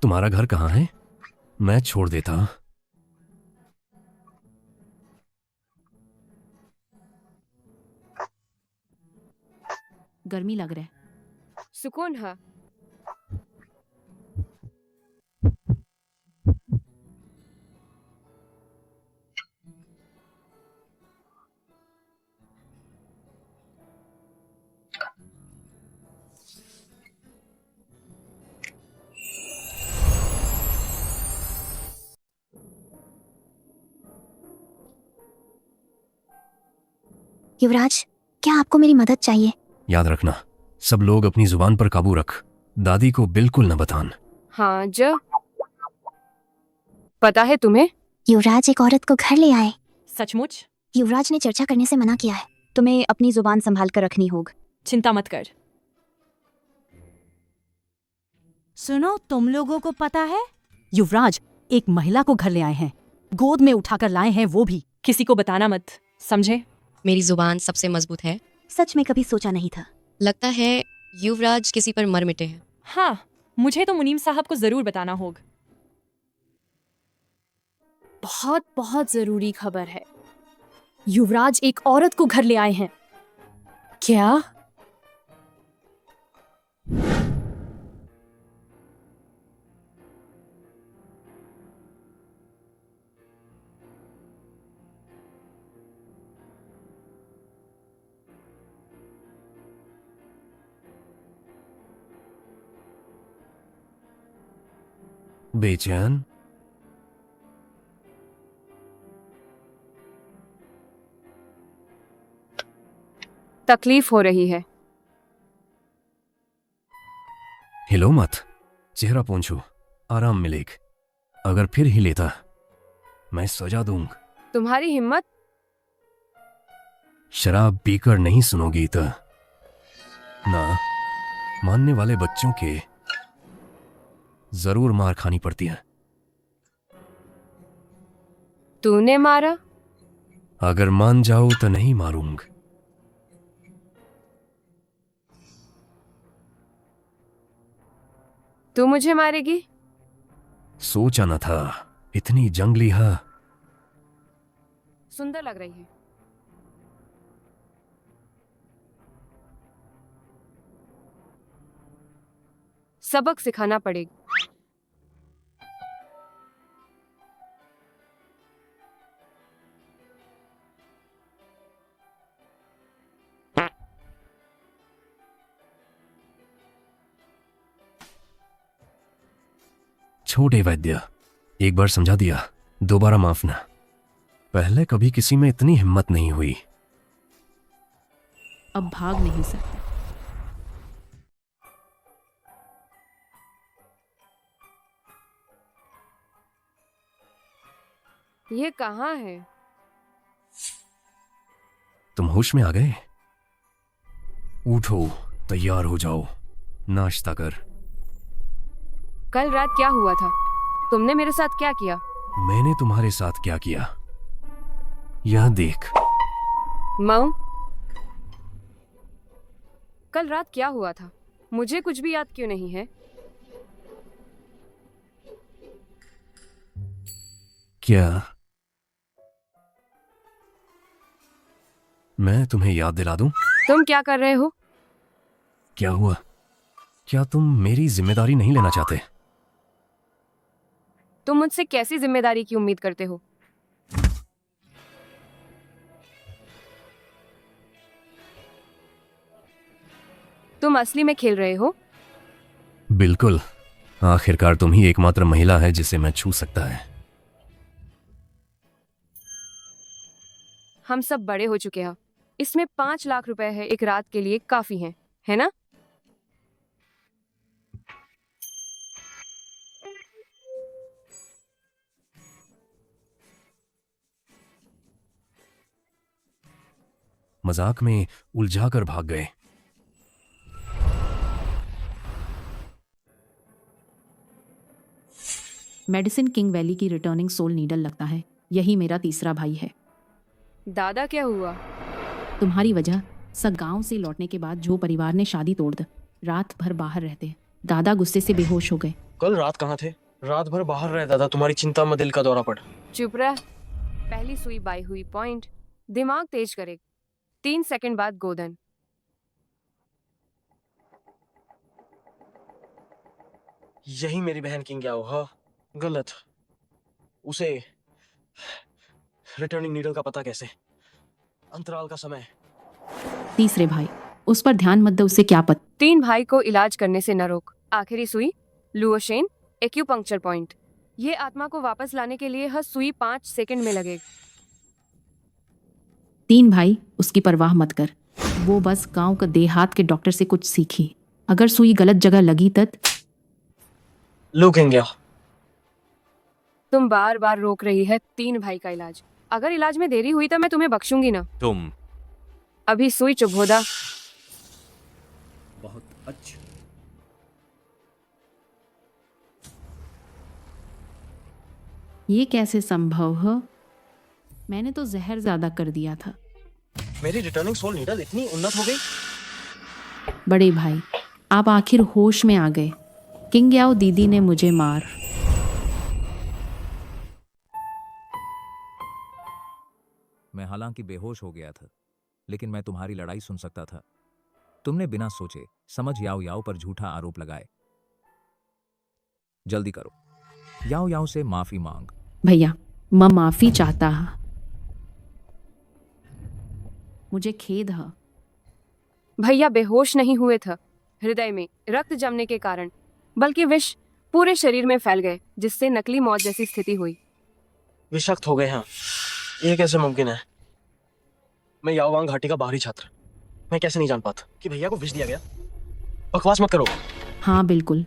Speaker 6: तुम्हारा घर कहाँ है? मैं छोड़ देता।
Speaker 10: गर्मी लग रहा है।
Speaker 1: सुकून है।
Speaker 16: युवराज, क्या आपको मेरी मदद चाहिए?
Speaker 6: याद रखना, सब लोग अपनी जुबान पर काबू रख। दादी को बिल्कुल न बतान।
Speaker 1: हाँ जो पता है तुम्हें?
Speaker 16: युवराज एक औरत को घर ले आए।
Speaker 14: सचमुच?
Speaker 16: युवराज ने चर्चा करने से मना किया है। तुम्हें अपनी जुबान संभाल कर रखनी होगी।
Speaker 14: चिंता मत कर।
Speaker 15: सुनो, तुम लोगों को पता है युवराज एक महिला को घर ले आए हैं, गोद में उठाकर लाए हैं, वो भी।
Speaker 14: किसी को बताना मत, समझे?
Speaker 2: मेरी जुबान सबसे मजबूत है।
Speaker 16: सच में कभी सोचा नहीं था।
Speaker 2: लगता है युवराज किसी पर मर मिटे हैं।
Speaker 14: हाँ, मुझे तो मुनीम साहब को जरूर बताना होगा। बहुत बहुत जरूरी खबर है। युवराज एक औरत को घर ले आए हैं। क्या?
Speaker 6: बेचैन?
Speaker 1: तकलीफ हो रही है।
Speaker 6: हिलो मत, चेहरा पोंछो, आराम मिलेगा। अगर फिर हिलेता मैं सजा दूंगा।
Speaker 1: तुम्हारी हिम्मत?
Speaker 6: शराब पीकर नहीं सुनोगी तो ना, मानने वाले बच्चों के जरूर मार खानी पड़ती है।
Speaker 1: तूने मारा?
Speaker 6: अगर मान जाओ तो नहीं मारूंगा।
Speaker 1: तू मुझे मारेगी?
Speaker 6: सोचा न था इतनी जंगली है।
Speaker 1: सुंदर लग रही है। सबक सिखाना पड़ेगा।
Speaker 6: छोटे वैद्य, एक बार समझा दिया, दोबारा माफ ना। पहले कभी किसी में इतनी हिम्मत नहीं हुई।
Speaker 10: अब भाग नहीं सकते।
Speaker 1: ये कहाँ है?
Speaker 6: तुम होश में आ गए? उठो, तैयार हो जाओ, नाश्ता कर।
Speaker 1: कल रात क्या हुआ था? तुमने मेरे साथ क्या किया?
Speaker 6: मैंने तुम्हारे साथ क्या किया? यह देख।
Speaker 1: माऊ, कल रात क्या हुआ था? मुझे कुछ भी याद क्यों नहीं है?
Speaker 6: क्या मैं तुम्हें याद दिला दूं?
Speaker 1: तुम क्या कर रहे हो?
Speaker 6: क्या हुआ? क्या तुम मेरी जिम्मेदारी नहीं लेना चाहते?
Speaker 1: तुम मुझसे कैसी जिम्मेदारी की उम्मीद करते हो? तुम असली में खेल रहे हो?
Speaker 6: बिल्कुल। आखिरकार तुम ही एकमात्र महिला है जिसे मैं छू सकता है।
Speaker 1: हम सब बड़े हो चुके हैं। इसमें 5 लाख रुपए है, एक रात के लिए काफी है ना?
Speaker 6: मजाक में उलझाकर भाग गए।
Speaker 10: मेडिसिन किंग वैली की रिटर्निंग सोल नीडल लगता है। यही मेरा तीसरा भाई है।
Speaker 1: दादा क्या हुआ?
Speaker 10: तुम्हारी वजह सब गांव से लौटने के बाद जो परिवार ने शादी तोड़ दी, रात भर बाहर रहते। दादा गुस्से से बेहोश हो गए।
Speaker 8: कल रात कहाँ थे? रात भर बाहर रहे दादा, तुम्हारी चिंता में दिल का दौरा पड़।
Speaker 1: चुप रह। पहली सुई बाई हुई पॉइंट, दिमाग तेज करे। 3 सेकंड बाद गोदन।
Speaker 8: यही मेरी बहन किंग याओ। हाँ गलत। उसे रिटर्निंग नीडल का पता कैसे? अंतराल का समय।
Speaker 10: तीसरे भाई, उस पर ध्यान मत दो, उसे क्या पता।
Speaker 1: 3 भाई को इलाज करने से न रोक। आखिरी सुई लुओशेन एक्यूपंक्चर पॉइंट। ये आत्मा को वापस लाने के लिए हर सुई 5 सेकंड में लगेगी।
Speaker 10: 3 भाई, उसकी परवाह मत कर। वो बस गांव का देहात के डॉक्टर से कुछ सीखी। अगर सुई गलत जगह लगी तब
Speaker 8: लो किंग याओ।
Speaker 1: तुम बार बार रोक रही है 3 भाई का इलाज। अगर इलाज में देरी हुई तो मैं तुम्हें बख्शूंगी ना।
Speaker 3: तुम
Speaker 1: अभी सुई चुभोदा।
Speaker 5: बहुत अच्छा।
Speaker 10: ये कैसे संभव है? मैंने तो जहर ज्यादा कर दिया था।
Speaker 8: मेरी रिटर्निंग सोल नीडल इतनी उन्नत हो गई।
Speaker 10: बड़े भाई, आप आखिर होश में आ गए। किंग याओ दीदी ने मुझे मार।
Speaker 9: मैं हालांकि बेहोश हो गया था, लेकिन मैं तुम्हारी लड़ाई सुन सकता था। तुमने बिना सोचे समझ याओ याओ पर झूठा आरोप लगाए। जल्दी करो, याओ याओ से माफी मांग।
Speaker 10: भैया, मैं माफी चाहता हूं। मुझे खेद है।
Speaker 1: भैया बेहोश नहीं हुए थे हृदय में रक्त जमने के कारण, बल्कि विष पूरे शरीर में फैल गए, जिससे नकली मौत जैसी स्थिति हुई।
Speaker 8: विषाक्त हो गए हैं। ये कैसे मुमकिन है? मैं याओवांग घाटी का बाहरी छात्र, मैं कैसे नहीं जान पाता कि भैया को विष दिया गया? बकवास मत करो।
Speaker 10: हाँ बिल्कुल,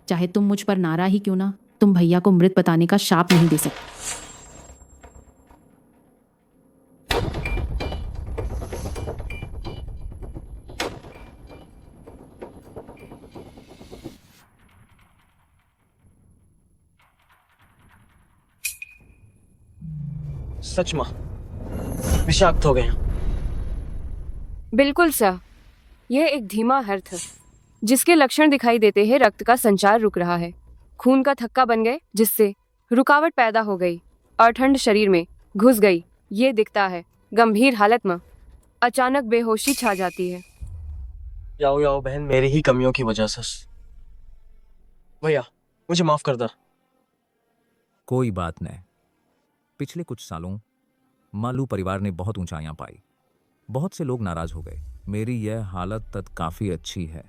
Speaker 10: चाहे तुम मुझ पर नारा ही क्यों ना, तुम भैया को मृत बताने का शाप नहीं दे सकते।
Speaker 8: सच माँ विषाक्त हो गए हैं।
Speaker 1: बिल्कुल सर, यह एक धीमा हर्थ है जिसके लक्षण दिखाई देते हैं। रक्त का संचार रुक रहा है, खून का थक्का बन गए जिससे रुकावट पैदा हो गई और ठंड शरीर में घुस गई। ये दिखता है गंभीर हालत में अचानक बेहोशी छा जाती है।
Speaker 8: याओ याओ बहन, मेरी ही कमियों की वजह से। भैया मुझे माफ कर दो।
Speaker 9: कोई बात नहीं। पिछले कुछ सालों मालू परिवार ने बहुत ऊंचाइयां पाई, बहुत से लोग नाराज हो गए। मेरी यह हालत तक काफी अच्छी है।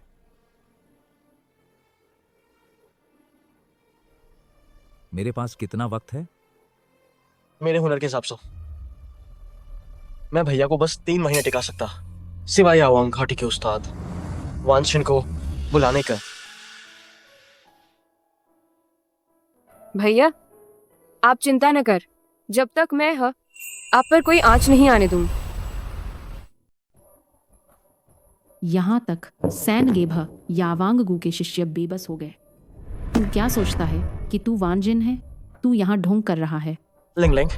Speaker 9: मेरे पास कितना वक्त है?
Speaker 8: मेरे हुनर के हिसाब से मैं भैया को बस 3 महीने टिका सकता, सिवाय याओवांग घाटी के उस्ताद वानशिन को बुलाने का।
Speaker 1: भैया आप चिंता न कर, जब तक मैं आप पर कोई आंच नहीं आने दूं।
Speaker 10: यहाँ तक सैन गेभ यावांग के शिष्य बेबस हो गए। तू क्या सोचता है कि तू वानजिन है? तू यहाँ ढोंग कर रहा है।
Speaker 8: लिंग लिंग,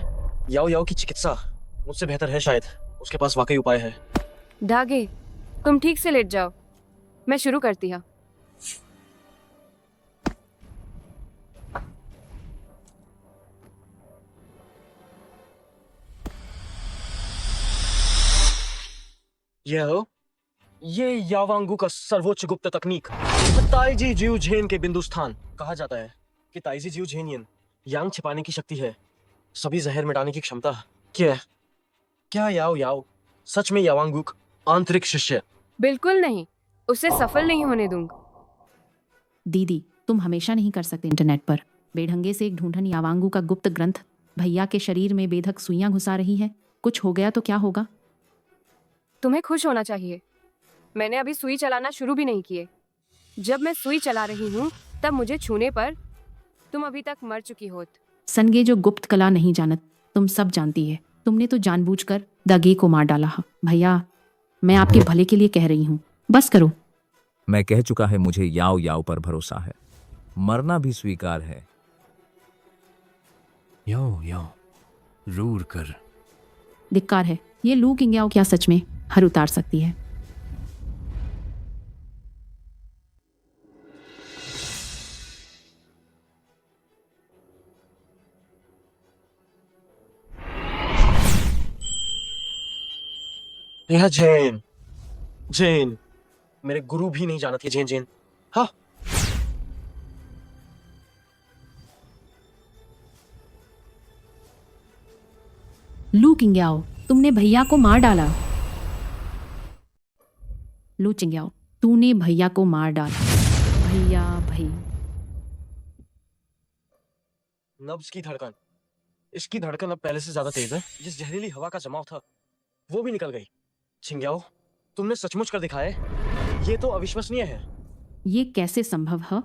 Speaker 8: याओ याओ की चिकित्सा मुझसे बेहतर है, शायद उसके पास वाकई उपाय है।
Speaker 1: डागे तुम ठीक से लेट जाओ, मैं शुरू करती हूँ।
Speaker 8: ये यावांगू का सर्वोच्च गुप्त तकनीक ताइजी जिउ झेन के बिंदु स्थान। कहा जाता है कि ताइजी जिउ झेनियन यांग छिपाने की शक्ति है, सभी जहर मिटाने की क्षमता। क्या याओ याओ सच में यावांगू आंतरिक शिष्य?
Speaker 1: बिल्कुल नहीं, उसे सफल नहीं होने दूंगा।
Speaker 10: दीदी, तुम हमेशा नहीं कर सकते इंटरनेट पर बेढंगे से एक ढूंढन यावांगू का गुप्त ग्रंथ भैया के शरीर में बेधक सुइयां घुसा रही है। कुछ हो गया तो क्या होगा?
Speaker 1: तुम्हें खुश होना चाहिए, मैंने अभी सुई चलाना शुरू भी नहीं किए। जब मैं सुई चला रही हूँ तब मुझे छूने पर तुम अभी तक मर चुकी होत।
Speaker 10: सनगे जो गुप्त कला नहीं जानत, तुम सब जानती है। तुमने तो जानबूझकर दगे को मार डाला। भैया मैं आपके भले के लिए कह रही हूँ, बस करो।
Speaker 9: मैं कह चुका है, मुझे याओ याओ पर भरोसा है, मरना भी स्वीकार है।
Speaker 6: याओ याओ रूर कर।
Speaker 10: धिक्कार है, ये लू किंग्याओ क्या सच में हर उतार सकती है?
Speaker 8: यह जैन जैन मेरे गुरु भी नहीं जानती। जैन जैन हाँ,
Speaker 10: लू किंग्याओ, तुमने भैया को मार डाला। लू चिंग्याओ, तूने भैया को मार डाला। भैया भाई।
Speaker 8: नब्ज की धड़कन, इसकी धड़कन अब पहले से ज्यादा तेज है। जिस जहरीली हवा का जमाव था वो भी निकल गई। चिंग्याओ, तुमने सचमुच कर दिखाया है, ये तो अविश्वसनीय है।
Speaker 10: ये कैसे संभव है?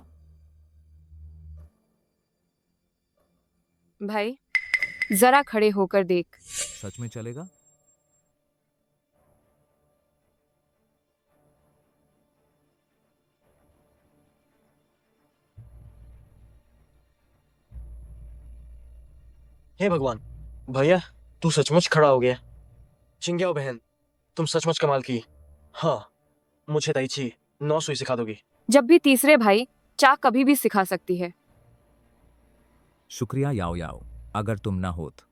Speaker 1: भाई जरा खड़े होकर देख।
Speaker 9: सच में चलेगा?
Speaker 8: हे भगवान, भैया तू सचमुच खड़ा हो गया। चिंग्याओ बहन, तुम सचमुच कमाल की। हाँ, मुझे ताइची 9 सुई सिखा दोगी?
Speaker 1: जब भी तीसरे भाई चाक कभी भी सिखा सकती है।
Speaker 9: शुक्रिया याओ याओ, अगर तुम ना होत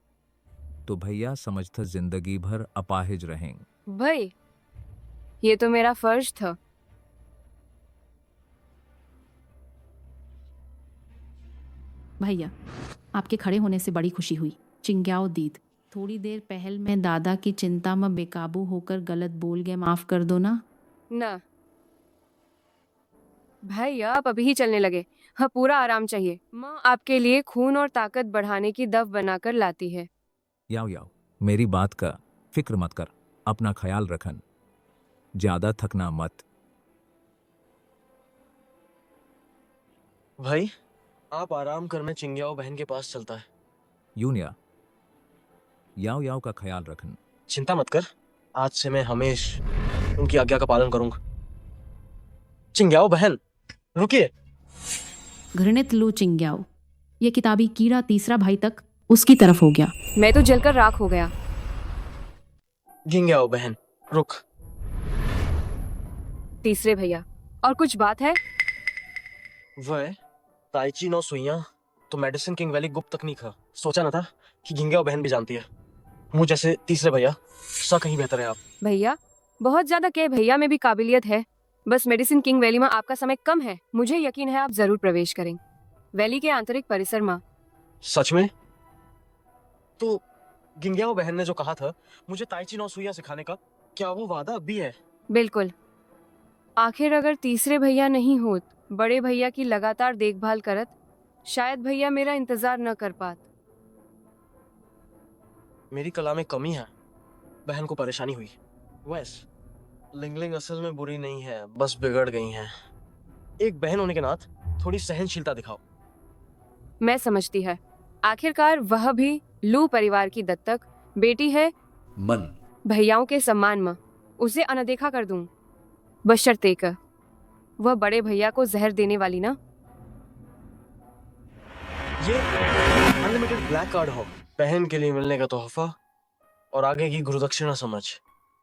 Speaker 9: तो भैया समझता जिंदगी भर अपाहिज रहेंगे।
Speaker 1: भाई ये तो मेरा फर्ज था।
Speaker 10: भैया आपके खड़े होने से बड़ी खुशी हुई। चिंग्याओ दीद, थोड़ी देर पहल मैं दादा की चिंता में बेकाबू होकर गलत बोल गए, माफ कर दो ना।
Speaker 1: ना भाई, आप अभी ही चलने लगे। हाँ, पूरा आराम चाहिए। माँ आपके लिए खून और ताकत बढ़ाने की दव बनाकर लाती है।
Speaker 9: याओ याओ, मेरी बात का फिक्र मत कर, अपना ख्याल रखन, ज्यादा थकना मत।
Speaker 8: भाई आप आराम कर, मैं चिंग्याओ बहन के पास चलता है।
Speaker 9: यूनिया, याओ याओ का ख्याल रखन।
Speaker 8: चिंता मत कर, आज से मैं हमेशा उनकी आज्ञा का पालन करूंगा। चिंग्याओ बहन रुकिए।
Speaker 10: घृणित लू चिंग्याओ, ये किताबी कीड़ा तीसरा भाई तक उसकी तरफ हो गया।
Speaker 1: मैं तो जलकर राख हो गया।
Speaker 8: गिंग्याओ बहन, रुक।
Speaker 1: तीसरे भैया, और कुछ बात है?
Speaker 8: वह ताइची नो सुइयां तो मेडिसिन किंग वैली गुप्त तकनीक है। सोचा ना था कि गिंग्याओ बहन भी जानती है। मुझ जैसे तीसरे भैया सा कहीं बेहतर है आप।
Speaker 1: भैया, बहुत ज्यादा के भैया में भी काबिलियत है। बस मेडिसिन किंग वैली में आपका समय कम है। मुझे यकीन है आप जरूर प्रवेश करेंगे वैली के आंतरिक परिसर में।
Speaker 8: सच में? तो गिंग्याओ बहन ने जो कहा था मुझे ताइची नो सुइयां सिखाने का, क्या वो वादा अब भी है?
Speaker 1: बिल्कुल। आखिर अगर तीसरे भैया नहीं होत, बड़े भैया की लगातार देखभाल करत, शायद भैया मेरा इंतजार न कर पात।
Speaker 8: मेरी कला में कमी है, बहन को परेशानी हुई। वैस लिंगलिंग असल में बुरी नहीं है, बस बिगड़ गई हैं। एक बहन होने के नाते थोड़ी सहनशीलता दिखाओ।
Speaker 1: मैं समझती है। आखिरकार वह भी लू परिवार की दत्तक बेटी है।
Speaker 5: मन
Speaker 1: भैयाओं के सम्मान में उसे अनदेखा कर दूं, बशर्ते कि वह बड़े भैया को जहर देने वाली ना।
Speaker 8: ये अनलिमिटेड ब्लैक कार्ड हो, बहन के लिए मिलने का तोहफा और आगे की गुरुदक्षिणा समझ।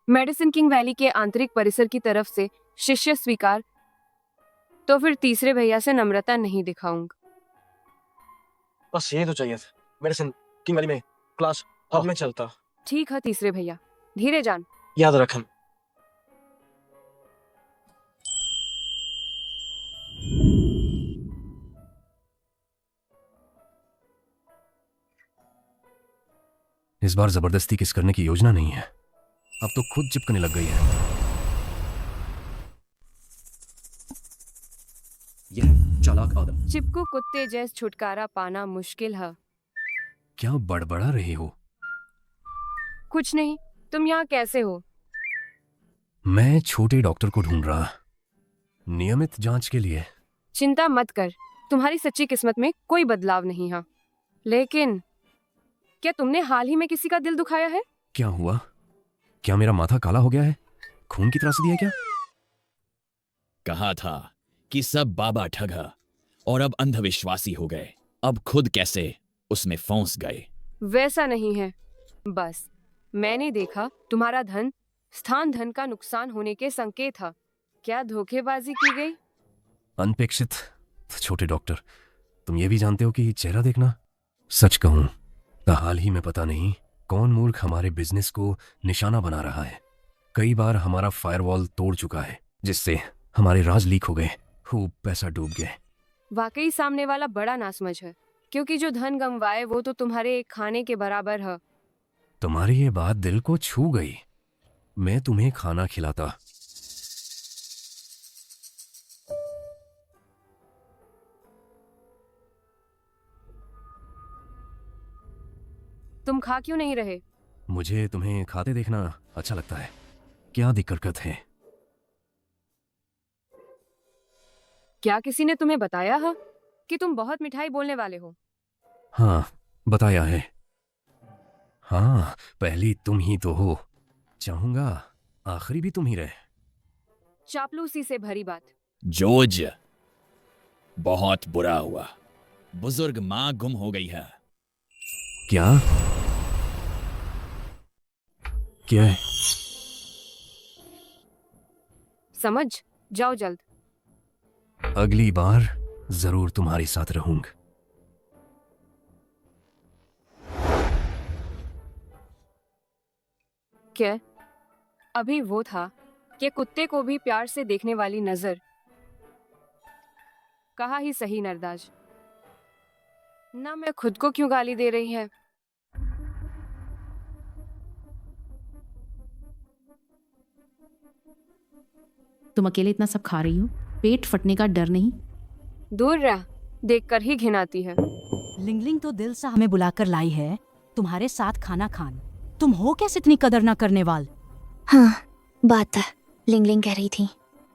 Speaker 1: मेडिसिन किंग वैली के आंतरिक परिसर की तरफ से शिष्य स्वीकार, तो फिर तीसरे भैया से नम्रता नहीं दिखाऊंगा।
Speaker 8: बस ये तो चाहिए था। मेडिसिन किंग वैली में क्लास अब मैं चलता।
Speaker 1: ठीक है तीसरे भैया, धीरे जान।
Speaker 8: याद रखन।
Speaker 6: इस बार जबरदस्ती किस करने की योजना नहीं है, अब तो खुद चिपकने लग गई है।
Speaker 5: यह चालाक आदम।
Speaker 1: चिपकू कुत्ते जैस छुटकारा पाना मुश्किल है।
Speaker 6: क्या बड़बड़ा रही हो?
Speaker 1: कुछ नहीं, तुम यहाँ कैसे हो?
Speaker 6: मैं छोटे डॉक्टर को ढूंढ रहा, नियमित जांच के लिए।
Speaker 1: चिंता मत कर, तुम्हारी सच्ची किस्मत में कोई बदलाव नहीं है। लेकिन क्या तुमने हाल ही में किसी का दिल दुखाया है?
Speaker 6: क्या हुआ? क्या मेरा माथा काला हो गया है? खून की त्रासदी है क्या?
Speaker 11: कहा था कि सब बाबा ठगा और अब अंधविश्वासी हो गए। अब खुद कैसे उसमें फंस गए।
Speaker 1: वैसा नहीं है, बस मैंने देखा तुम्हारा धन स्थान धन का नुकसान होने के संकेत था। क्या धोखेबाजी की गई?
Speaker 6: अनपेक्षित। छोटे डॉक्टर, तुम ये भी जानते हो कि चेहरा देखना। सच कहूं तो हाल ही में पता नहीं कौन मूर्ख हमारे बिजनेस को निशाना बना रहा है। कई बार हमारा फायरवॉल तोड़ चुका है, जिससे हमारे राज लीक हो गए, खूब पैसा डूब गए।
Speaker 1: वाकई सामने वाला बड़ा नासमझ है, क्योंकि जो धन गंवाए वो तो तुम्हारे एक खाने के बराबर है।
Speaker 6: तुम्हारी ये बात दिल को छू गई। मैं तुम्हें खाना खिलाता।
Speaker 1: तुम खा क्यों नहीं रहे?
Speaker 6: मुझे तुम्हें खाते देखना अच्छा लगता है। क्या दिक्कत है?
Speaker 1: क्या किसी ने तुम्हें बताया है कि तुम बहुत मिठाई बोलने वाले हो?
Speaker 6: हाँ, बताया है। हाँ, पहली तुम ही तो हो। चाहूंगा आखिरी भी तुम ही रहे।
Speaker 1: चापलूसी से भरी बात।
Speaker 11: जॉर्ज, बहुत बुरा हुआ। बुजुर्ग माँ गुम हो गई है।
Speaker 6: क्या? क्या है?
Speaker 1: समझ जाओ जल्द।
Speaker 6: अगली बार जरूर तुम्हारे साथ रहूंगा।
Speaker 1: क्या? अभी वो था कि कुत्ते को भी प्यार से देखने वाली नजर। कहा ही सही नरदाज। ना मैं खुद को क्यों गाली दे रही है।
Speaker 10: तुम अकेले इतना सब खा रही हो, पेट फटने का डर नहीं?
Speaker 1: दूर रह, देखकर ही घिन आती है।
Speaker 15: लिंगलिंग तो दिल से हमें बुलाकर लाई है तुम्हारे साथ खाना खान। तुम हो कैसे इतनी कदर ना करने वाल?
Speaker 16: हाँ, बात लिंगलिंग कह रही थी।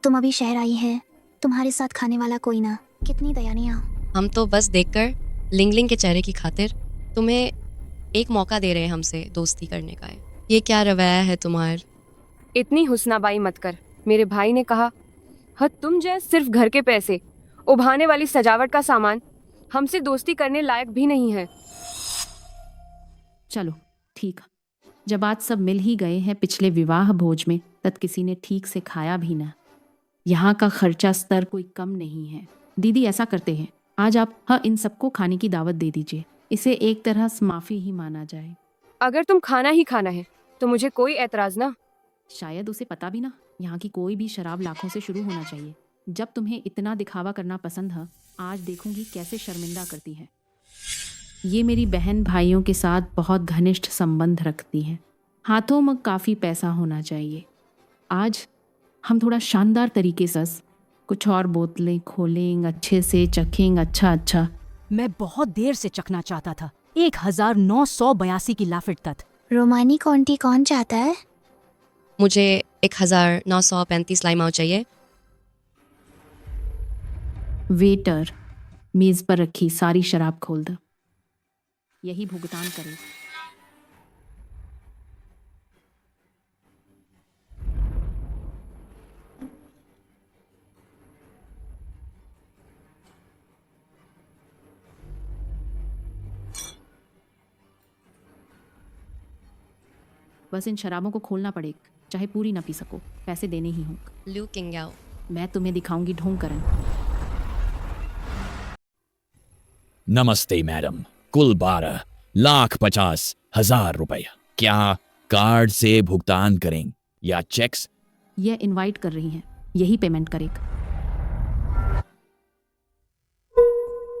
Speaker 16: तुम अभी शहर आई है, तुम्हारे साथ खाने वाला कोई ना। कितनी दयानीय।
Speaker 2: हम तो बस देखकर लिंगलिंग के चेहरे की खातिर तुम्हें एक मौका दे रहे हैं हमसे दोस्ती करने का। ये क्या रवैया है तुम्हार?
Speaker 1: इतनी हुस्नाबाई मत कर। मेरे भाई ने कहा तुम जैसे सिर्फ घर के पैसे उभाने वाली सजावट का सामान हमसे दोस्ती करने लायक भी नहीं है।
Speaker 10: चलो ठीक। जब आज सब मिल ही गए हैं पिछले विवाह भोज में, तब किसी ने ठीक से खाया भी ना। यहाँ का खर्चा स्तर कोई कम नहीं है। दीदी ऐसा करते हैं, आज आप इन सबको खाने की दावत दे दीजिए। इसे एक तरह से माफी ही माना जाए।
Speaker 1: अगर तुम खाना ही खाना है तो मुझे कोई एतराज ना।
Speaker 10: शायद उसे पता भी ना, यहाँ की कोई भी शराब लाखों से शुरू होना चाहिए। जब तुम्हें इतना दिखावा करना पसंद है, आज देखूंगी कैसे शर्मिंदा करती है। ये मेरी बहन भाइयों के साथ बहुत घनिष्ठ संबंध रखती है। हाथों में काफ़ी पैसा होना चाहिए। आज हम थोड़ा शानदार तरीके से कुछ और बोतलें खोलेंगे, अच्छे से चखेंगे। अच्छा
Speaker 15: मैं बहुत देर से चखना चाहता था। 1982 की लाफिट तक।
Speaker 16: रोमानी कॉन्टी कौन चाहता है?
Speaker 2: मुझे 1935 लाइमाओ चाहिए।
Speaker 10: वेटर, मेज पर रखी सारी शराब खोल दो। यही भुगतान करे। बस इन शराबों को खोलना पड़ेगा, चाहे पूरी ना पी सको, पैसे देने ही होंगे।
Speaker 2: लू किंग्याओ,
Speaker 10: मैं तुम्हें दिखाऊंगी ढोंग करन।
Speaker 11: नमस्ते मैडम, कुल 12,50,000 रुपए। क्या कार्ड से भुगतान करें या चेक्स?
Speaker 10: ये इनवाइट कर रही हैं, यही पेमेंट करेगा।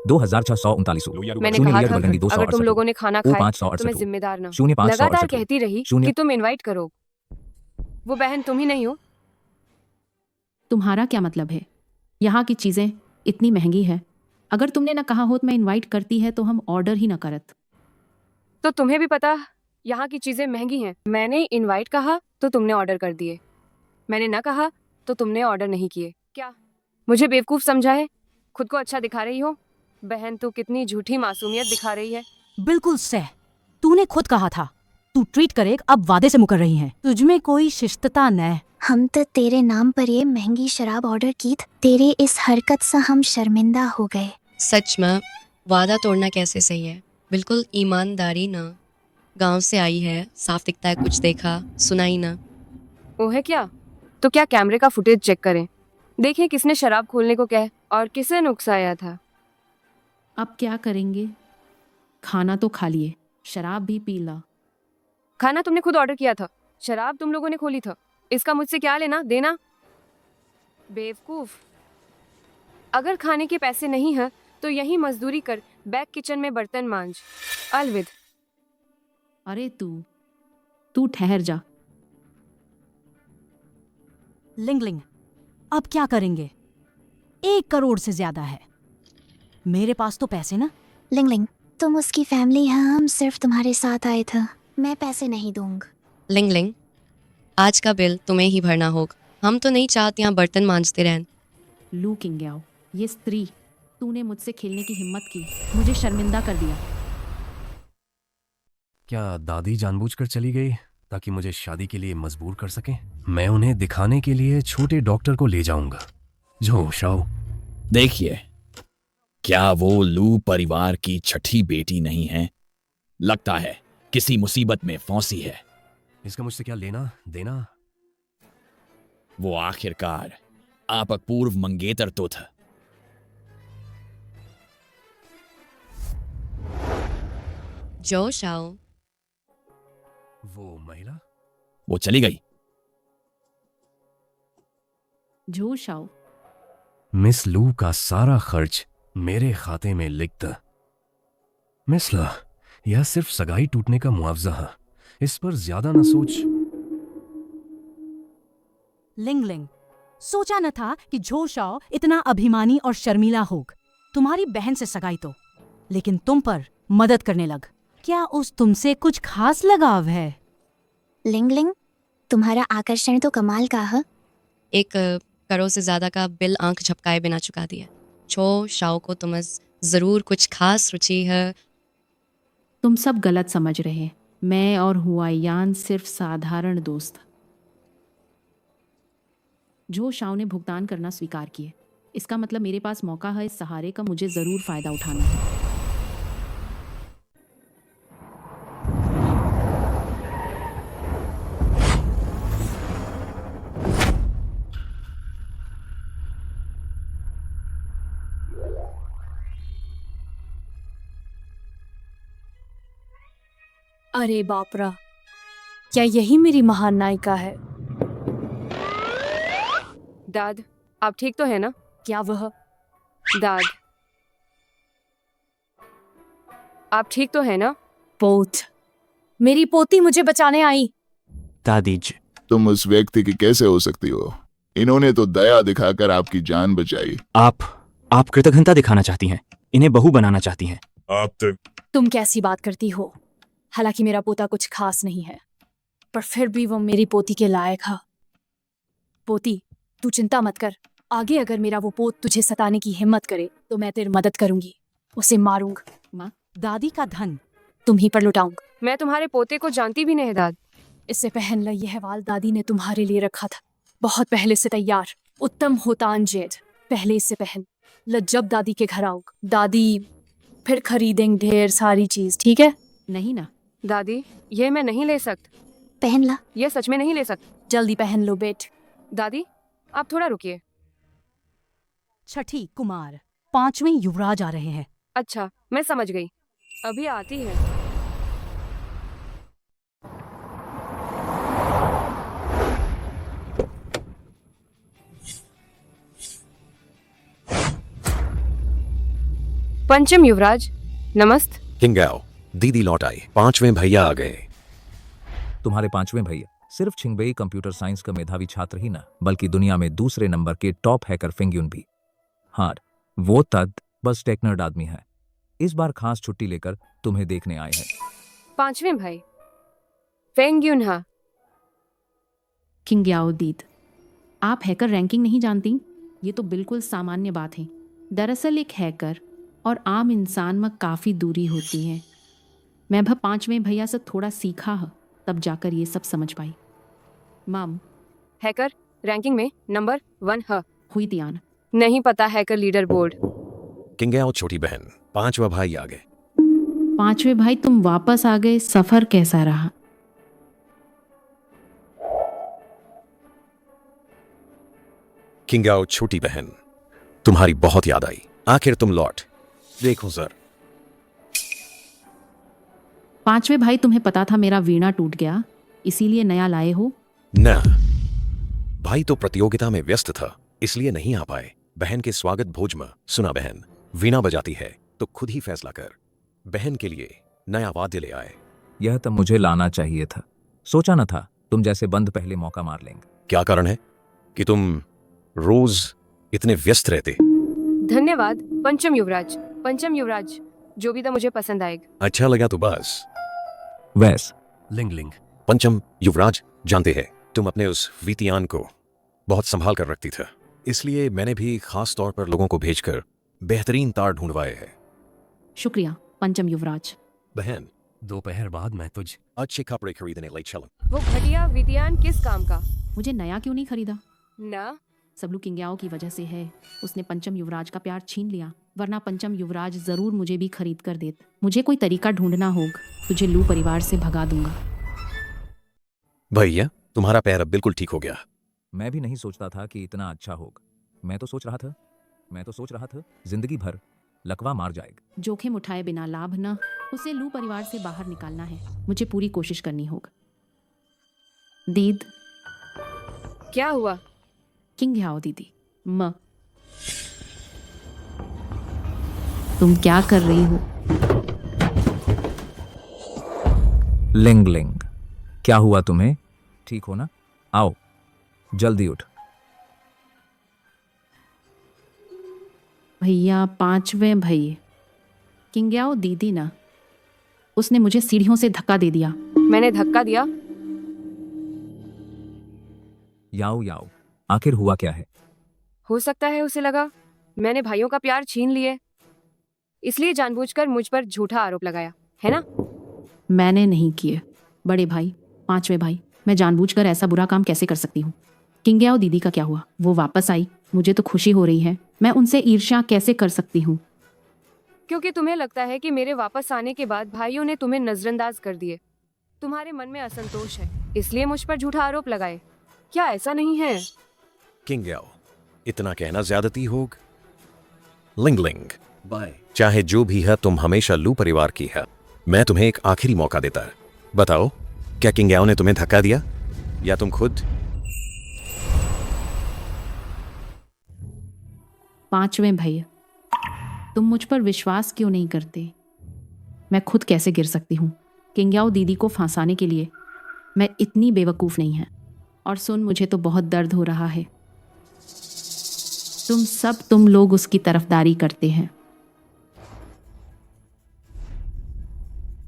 Speaker 9: 2,639।
Speaker 1: मैंने कहा था अगर तुम लोगों ने खाना खाया तो मैं जिम्मेदार ना। लगातार कहती रही कि तुम इनवाइट करो। वो बहन तुम ही नहीं हो।
Speaker 10: तुम्हारा क्या मतलब है? यहाँ की चीजें इतनी महंगी है। अगर तुमने ना कहा होत मैं इनवाइट करती है तो हम ऑर्डर ही ना करत।
Speaker 1: तो तुम्हें भी पता यहाँ की चीजें महंगी हैं। मैंने इनवाइट कहा तो तुमने ऑर्डर कर दिए, मैंने ना कहा तो तुमने ऑर्डर नहीं किए। क्या मुझे बेवकूफ समझा है? खुद को अच्छा दिखा रही हो? बहन तू कितनी झूठी मासूमियत दिखा रही है।
Speaker 15: बिल्कुल सह, तूने खुद कहा था तू ट्रीट करेग, अब वादे से मुकर रही है। तुझमें कोई शिष्टता न।
Speaker 16: हम तो तेरे नाम पर ये महंगी शराब ऑर्डर की थी। तेरे इस हरकत से हम शर्मिंदा हो गए।
Speaker 2: सच में वादा तोड़ना कैसे सही है? बिल्कुल ईमानदारी ना। गांव से आई है, साफ दिखता है, कुछ देखा सुना ही ना।
Speaker 1: वो है क्या? तो क्या कैमरे का फुटेज चेक करें, देखें किसने शराब खोलने को कहा और किसे नुकसाया था।
Speaker 10: अब क्या करेंगे? खाना तो खा लिए, शराब भी पी ला।
Speaker 1: खाना तुमने खुद ऑर्डर किया था, शराब तुम लोगों ने खोली था। इसका मुझसे क्या लेना देना? बेवकूफ। अगर खाने के पैसे नहीं हैं तो यही मजदूरी कर, बैक किचन में बर्तन मांज। अलविद।
Speaker 10: अरे तू ठहर जा।
Speaker 15: लिंगलिंग, अब क्या करेंगे? 1 करोड़ से ज्यादा है। मेरे पास तो पैसे ना।
Speaker 16: लिंगलिंग, तुम उसकी फैमिली हैं, हम सिर्फ तुम्हारे साथ आए थे। मैं पैसे नहीं दूंगा।
Speaker 2: लिंगलिंग, आज का बिल तुम्हें ही भरना होगा। हम तो नहीं चाहते यहाँ बर्तन मांजते रहन।
Speaker 10: लू किंग्याओ, ये स्त्री, तूने मुझसे खेलने की हिम्मत की, मुझे शर्मिंदा कर दिया।
Speaker 6: क्या दादी जानबूझकर चली गई ताकि मुझे शादी के लिए मजबूर कर सके? मैं उन्हें दिखाने के लिए छोटे डॉक्टर को ले जाऊंगा। जो शाओ,
Speaker 11: देखिए, क्या वो लू परिवार की छठी बेटी नहीं है? लगता है किसी मुसीबत में फंसी है।
Speaker 6: इसका मुझसे क्या लेना देना?
Speaker 11: वो आखिरकार आप पूर्व मंगेतर तो था।
Speaker 2: जो शाओ,
Speaker 6: वो महिला,
Speaker 11: वो चली गई।
Speaker 10: जो शाओ,
Speaker 6: मिस लू का सारा खर्च मेरे खाते में लिख द। मिस ला, यह सिर्फ सगाई टूटने का मुआवजा है, इस पर ज्यादा न सोच।
Speaker 15: लिंगलिंग, सोचा न था कि झो शाओ इतना अभिमानी और शर्मीला होग। तुम्हारी बहन से सगाई तो, लेकिन तुम पर मदद करने लग। क्या उस तुमसे कुछ खास लगाव है?
Speaker 16: लिंगलिंग, तुम्हारा आकर्षण तो कमाल का है।
Speaker 2: 1 करोड़ से ज्यादा का बिल आंख झपकाए बिना चुका दिया। छो शाओ को तुम जरूर कुछ खास रुचि है।
Speaker 10: तुम सब गलत समझ रहे हैं। मैं और हुआयान सिर्फ साधारण दोस्त। जो शाओ ने भुगतान करना स्वीकार किए, इसका मतलब मेरे पास मौका है। इस सहारे का मुझे जरूर फायदा उठाना है।
Speaker 14: अरे बापरा, क्या यही मेरी महान नायिका है?
Speaker 1: दाद, आप ठीक तो है ना?
Speaker 14: क्या वह?
Speaker 1: दाद, आप ठीक तो है ना?
Speaker 14: पोत, मेरी पोती मुझे बचाने आई।
Speaker 3: दादी जी,
Speaker 12: तुम उस व्यक्ति की कैसे हो सकती हो? इन्होंने तो दया दिखाकर आपकी जान बचाई।
Speaker 3: आप कृतज्ञता दिखाना चाहती हैं, इन्हें बहू बनाना चाहती हैं।
Speaker 4: आप
Speaker 14: तुम कैसी बात करती हो? हालांकि मेरा पोता कुछ खास नहीं है, पर फिर भी वो मेरी पोती के लायक है। पोती, तू चिंता मत कर। आगे अगर मेरा वो पोत तुझे सताने की हिम्मत करे तो मैं तेरी मदद करूंगी, उसे मारूंगा।
Speaker 15: माँ, दादी का धन
Speaker 14: तुम ही पर लुटाऊंगा।
Speaker 1: मैं तुम्हारे पोते को जानती भी नहीं दाद।
Speaker 14: इससे पहन ला यह वाल दादी ने तुम्हारे लिए रखा था, बहुत पहले से तैयार। उत्तम होतान जेड, पहले इससे पहन ल। जब दादी के घर आओ दादी, फिर खरीदेंगे ढेर सारी चीज, ठीक है?
Speaker 15: नहीं ना
Speaker 1: दादी, ये मैं नहीं ले सकती।
Speaker 16: पहन ला।
Speaker 1: ये सच में नहीं ले सकती।
Speaker 14: जल्दी पहन लो बेट।
Speaker 1: दादी, आप थोड़ा रुकिए।
Speaker 15: छठी कुमार, 5वें युवराज आ रहे हैं।
Speaker 1: अच्छा, मैं समझ गई, अभी आती है। पंचम युवराज, नमस्त।
Speaker 6: किंगाओ, दीदी लौट आई, 5वें भैया आ गए।
Speaker 9: तुम्हारे 5वें भैया सिर्फ छिंगबेई कंप्यूटर साइंस का मेधावी छात्र ही ना, बल्कि दुनिया में दूसरे नंबर के टॉप हैकर फेंग्यून भी। हाँ, वो तद बस टेक्नर्ड आदमी है। इस बार खास छुट्टी लेकर तुम्हें देखने आए हैं।
Speaker 1: 5वें भाई फेंग्यून। हाँ,
Speaker 10: किंग्याओ दीद, आप हैकर रैंकिंग नहीं जानती? ये तो बिल्कुल सामान्य बात है। दरअसल एक हैकर और आम इंसान में काफ़ी दूरी होती है। मैं भी 5वें भैया से थोड़ा सीखा है, तब जाकर ये सब समझ पाई। माम,
Speaker 1: हैकर रैंकिंग में नंबर 1 है।
Speaker 10: हुई ध्यान
Speaker 1: नहीं पता हैकर लीडर बोर्ड।
Speaker 6: किंगाओ छोटी बहन, 5वां भाई आ गए।
Speaker 10: 5वें भाई तुम वापस आ गए, सफ़र कैसा रहा?
Speaker 6: किंगाओ छोटी बहन, तुम्हारी बहुत याद आई, आखिर तुम लौट। देखो सर।
Speaker 10: 5वें भाई, तुम्हें पता था मेरा वीणा टूट गया, इसीलिए नया लाए हो?
Speaker 6: न, भाई तो प्रतियोगिता में व्यस्त था, इसलिए नहीं आ पाए। बहन के स्वागत भोज में सुना बहन वीणा बजाती है तो खुद ही फैसला कर बहन के लिए नया वाद्य ले आए।
Speaker 9: यह तब मुझे लाना चाहिए था, सोचा न था तुम जैसे बंद पहले मौका मार लेंगे।
Speaker 6: क्या कारण है कि तुम रोज इतने व्यस्त रहते?
Speaker 1: धन्यवाद पंचम युवराज। पंचम युवराज, जो भी था मुझे पसंद आएगा।
Speaker 6: अच्छा लगा तो बस।
Speaker 9: वैस
Speaker 6: लिंग लिंग, पंचम युवराज, जानते हैं तुम अपने उस वीतियान को बहुत संभाल कर रखती था, इसलिए मैंने भी खास तौर पर लोगों को भेजकर बेहतरीन तार ढूंढवाए हैं।
Speaker 10: शुक्रिया पंचम युवराज।
Speaker 6: बहन,
Speaker 8: दोपहर बाद मैं तुझ
Speaker 6: अच्छे कपड़े खरीदने ले चलूं।
Speaker 1: वो घटिया विद्यान किस काम का?
Speaker 10: मुझे नया क्यों नहीं खरीदा?
Speaker 1: ना,
Speaker 10: सबलू किंग्याओ की वजह से है। उसने पंचम युवराज का प्यार छीन लिया, वरना पंचम युवराज जरूर मुझे भी खरीद कर देते। मुझे कोई तरीका ढूंढना होगा, तुझे लू परिवार से भगा दूंगा।
Speaker 6: भैया, तुम्हारा पैर अब बिल्कुल ठीक हो गया।
Speaker 9: मैं भी नहीं सोचता था कि इतना अच्छा होगा। मैं तो सोच रहा था जिंदगी भर लकवा मार जाएगा।
Speaker 10: जोखिम उठाए बिना लाभ न, उसे लू परिवार से बाहर निकालना है। मुझे पूरी कोशिश करनी होगा। दीद,
Speaker 1: क्या हुआ?
Speaker 10: किंग्याओ दीदी, तुम क्या कर रही हो?
Speaker 9: लिंग लिंग, क्या हुआ तुम्हें? ठीक हो ना? आओ जल्दी उठ।
Speaker 10: भैया, 5वें भैया, किंग्याओ दीदी ना, उसने मुझे सीढ़ियों से धक्का दे दिया।
Speaker 1: मैंने धक्का दिया?
Speaker 9: याओ याओ, आखिर हुआ क्या है?
Speaker 1: हो सकता है उसे लगा मैंने भाइयों का प्यार छीन लिए, इसलिए जानबूझकर मुझ पर झूठा आरोप लगाया, है ना?
Speaker 10: मैंने नहीं किए। बड़े भाई, 5वें भाई, मैं जानबूझकर ऐसा बुरा काम कैसे कर सकती हूँ? किंग्याओ दीदी का क्या हुआ? वो वापस आई, मुझे तो खुशी हो रही है। मैं उनसे ईर्ष्या कैसे कर सकती हूँ?
Speaker 1: क्योंकि तुम्हें लगता है कि मेरे वापस आने के बाद भाइयों ने तुम्हें नजरअंदाज कर दिए। तुम्हारे मन में असंतोष है, इसलिए मुझ पर झूठा आरोप लगाए। क्या ऐसा नहीं है?
Speaker 6: किंग्याओ, इतना कहना ज्यादती होग। लिंग लिंग,
Speaker 5: बाय।
Speaker 6: चाहे जो भी है, तुम हमेशा लू परिवार की है। मैं तुम्हें एक आखिरी मौका देता, बताओ, क्या किंग याओ ने तुम्हें धक्का दिया या तुम खुद?
Speaker 10: 5वें भैया, तुम मुझ पर विश्वास क्यों नहीं करते? मैं खुद कैसे गिर सकती हूँ किंग याओ दीदी को फंसाने के लिए? मैं इतनी बेवकूफ़ नहीं है। और सुन, मुझे तो बहुत दर्द हो रहा है। तुम लोग उसकी तरफदारी करते हैं।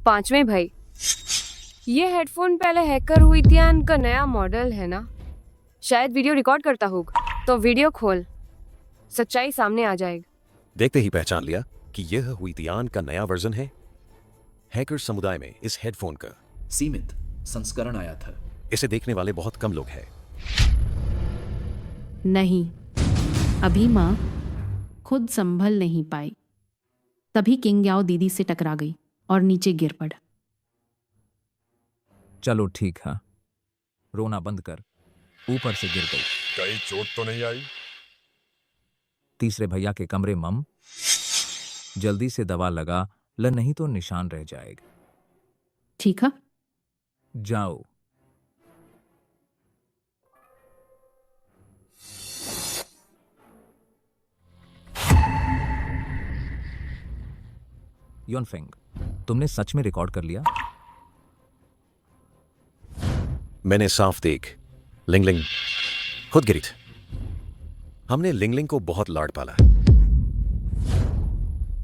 Speaker 1: 5वें भाई, ये हेडफोन पहले हैकर हुई त्यान का नया मॉडल है ना? शायद वीडियो रिकॉर्ड करता होगा, तो वीडियो खोल, सच्चाई सामने आ जाएगी।
Speaker 6: देखते ही पहचान लिया कि यह हुईतियान का नया वर्जन है। हैकर समुदाय में इस हेडफोन का
Speaker 5: सीमित संस्करण आया था।
Speaker 6: इसे देखने वाले बहुत कम लोग हैं।
Speaker 10: नहीं, अभी माँ खुद संभल नहीं पाई, तभी किंग याओ दीदी से टकरा गई और नीचे गिर पड़ा।
Speaker 9: चलो ठीक है, रोना बंद कर। ऊपर से गिर गई।
Speaker 4: कहीं चोट तो नहीं आई?
Speaker 9: तीसरे भैया के कमरे मम, जल्दी से दवा लगा ल, नहीं तो निशान रह जाएगा।
Speaker 10: ठीक है,
Speaker 9: जाओ। योनफेंग, तुमने सच में रिकॉर्ड कर लिया?
Speaker 6: मैंने साफ देख लिंगलिंग खुद गिरी थी। हमने लिंगलिंग को बहुत लाड पाला।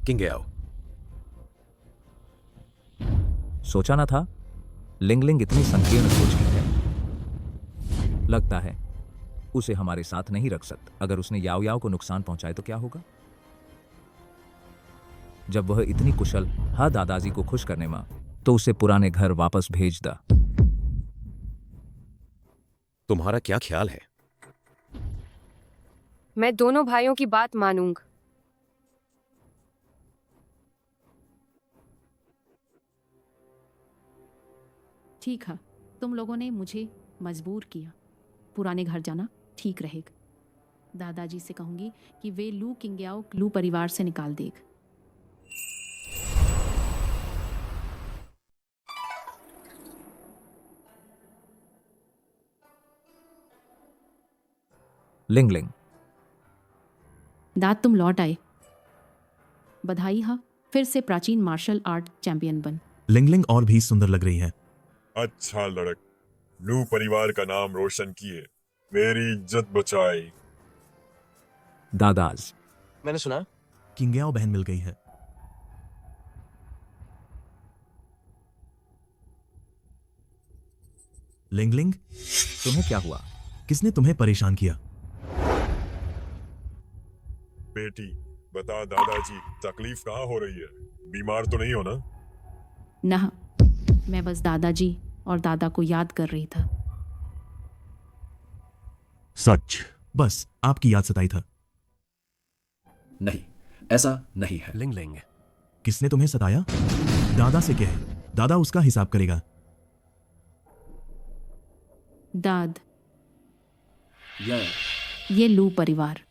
Speaker 6: किंग याओ,
Speaker 9: सोचा ना था लिंगलिंग इतनी संकीर्ण सोच की है। लगता है उसे हमारे साथ नहीं रख सकते। अगर उसने याओ याओ को नुकसान पहुंचाए तो क्या होगा? जब वह इतनी कुशल हा दादाजी को खुश करने में, तो उसे पुराने घर वापस भेज दा।
Speaker 6: तुम्हारा क्या ख्याल है?
Speaker 1: मैं दोनों भाइयों की बात मानूंगा।
Speaker 10: ठीक है, तुम लोगों ने मुझे मजबूर किया। पुराने घर जाना ठीक रहेगा। दादाजी से कहूंगी कि वे लू किंग याओ लू परिवार से निकाल देगा।
Speaker 9: लिंगलिंग,
Speaker 10: दाद तुम लौट आए। बधाई हा, फिर से प्राचीन मार्शल आर्ट चैंपियन बन।
Speaker 4: लिंगलिंग और भी सुंदर लग रही है। अच्छा लड़क, लू परिवार का नाम रोशन किए, मेरी इज्जत बचाई।
Speaker 9: दादाज,
Speaker 8: मैंने सुना
Speaker 4: किंग याओ बहन मिल गई है। लिंगलिंग,
Speaker 9: तुम्हें क्या हुआ?
Speaker 4: किसने तुम्हें परेशान किया? बेटी बता दादाजी, तकलीफ कहाँ हो रही है? बीमार तो नहीं हो ना?
Speaker 10: ना, मैं बस दादाजी और दादा को याद कर रही था।
Speaker 4: सच? बस आपकी याद सताई था?
Speaker 5: नहीं, ऐसा नहीं है।
Speaker 6: लिंगलिंग,
Speaker 4: किसने तुम्हें सताया? दादा से कह, दादा उसका हिसाब करेगा।
Speaker 10: दाद,
Speaker 5: यह
Speaker 10: ये लू परिवार।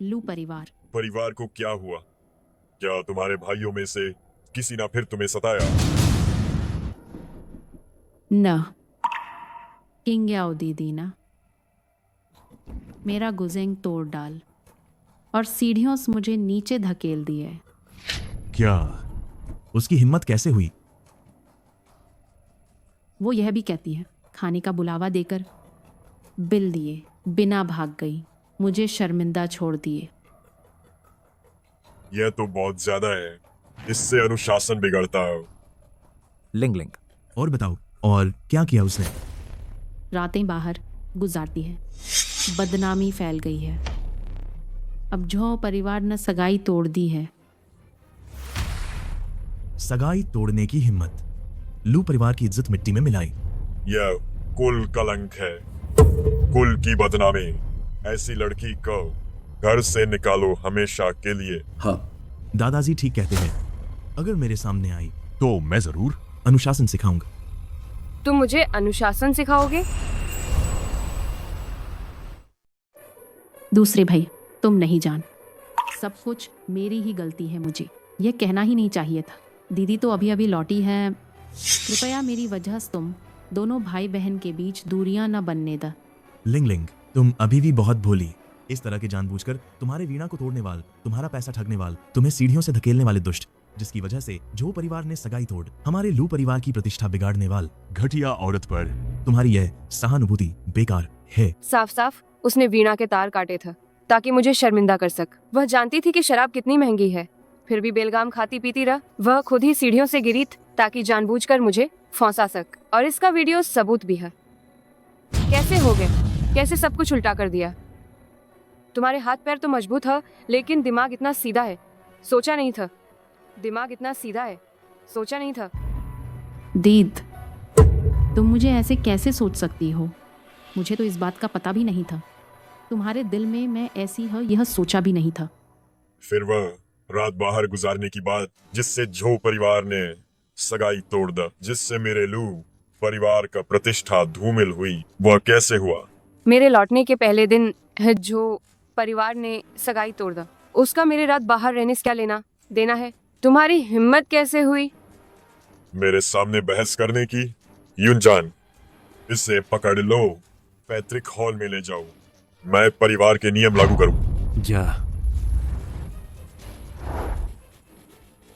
Speaker 10: लू परिवार।
Speaker 4: परिवार को क्या हुआ? क्या तुम्हारे भाइयों में से किसी ने फिर तुम्हें सताया?
Speaker 10: ना, किंग याओ दीदी ना। मेरा गुजेंग तोड़ डाल और सीढ़ियों से मुझे नीचे धकेल दिए।
Speaker 4: क्या उसकी हिम्मत कैसे हुई?
Speaker 10: वो यह भी कहती है, खाने का बुलावा देकर बिल दिए बिना भाग गई, मुझे शर्मिंदा छोड़ दिए।
Speaker 4: यह तो बहुत ज्यादा है, इससे अनुशासन बिगड़ता है।
Speaker 9: लिंगलिंग,
Speaker 4: और बताओ, और क्या किया उसने?
Speaker 10: रातें बाहर गुजारती है, बदनामी फैल गई है। अब जो परिवार ने सगाई तोड़ दी है।
Speaker 4: सगाई तोड़ने की हिम्मत? लू परिवार की इज्जत मिट्टी में मिलाई। यह कुल कलंक है, कुल की बदनामी। ऐसी लड़की को घर से निकालो हमेशा के लिए।
Speaker 5: हाँ,
Speaker 4: दादाजी ठीक कहते हैं। अगर मेरे सामने आई तो मैं जरूर अनुशासन सिखाऊंगा।
Speaker 1: तुम मुझे अनुशासन सिखाओगे?
Speaker 10: दूसरे भाई, तुम नहीं जान, सब कुछ मेरी ही गलती है। मुझे यह कहना ही नहीं चाहिए था। दीदी तो अभी अभी लौटी है, कृपया मेरी वजह से तुम दोनों भाई बहन के बीच दूरियां न बनने द।
Speaker 17: लिंग लिंग, तुम अभी भी बहुत भोली। इस तरह के जानबूझकर तुम्हारे वीणा को तोड़ने वाल, तुम्हारा पैसा ठगने वाल, तुम्हें सीढ़ियों से धकेलने वाले दुष्ट, जिसकी वजह से जो परिवार ने सगाई तोड़ हमारे लू परिवार की प्रतिष्ठा बिगाड़ने वाल
Speaker 4: घटिया औरत पर
Speaker 17: तुम्हारी यह सहानुभूति बेकार है।
Speaker 1: साफ साफ उसने वीणा के तार काटे थे ताकि मुझे शर्मिंदा कर सक। वह जानती थी कि शराब कितनी महंगी है, फिर भी बेलगाम खाती पीती रह। वह खुद ही सीढ़ियों से गिरी ताकि जानबूझकर मुझे फंसा सक, और इसका वीडियो सबूत भी है। कैसे हो गए? कैसे सब कुछ उल्टा कर दिया? तुम्हारे हाथ पैर तो मजबूत है, लेकिन दिमाग इतना सीधा है, सोचा नहीं था। दिमाग इतना सीधा है, सोचा नहीं था।
Speaker 10: दीद, तुम मुझे ऐसे कैसे सोच सकती हो? मुझे तो इस बात का पता भी नहीं था। तुम्हारे दिल में मैं ऐसी है यह सोचा भी नहीं था।
Speaker 4: फिर वह रात बाहर गुजारने की बात जिससे झो परिवार ने सगाई तोड़ दा, जिससे मेरे लू परिवार का प्रतिष्ठा धूमिल हुई, वह कैसे हुआ?
Speaker 1: मेरे लौटने के पहले दिन जो परिवार ने सगाई तोड़ दा, उसका मेरे रात बाहर रहने से क्या लेना देना है? तुम्हारी हिम्मत कैसे हुई
Speaker 4: मेरे सामने बहस करने की? युनजान, इसे पकड़ लो, पैतृक हॉल में ले जाओ। मैं परिवार के नियम लागू करूं।
Speaker 6: जा।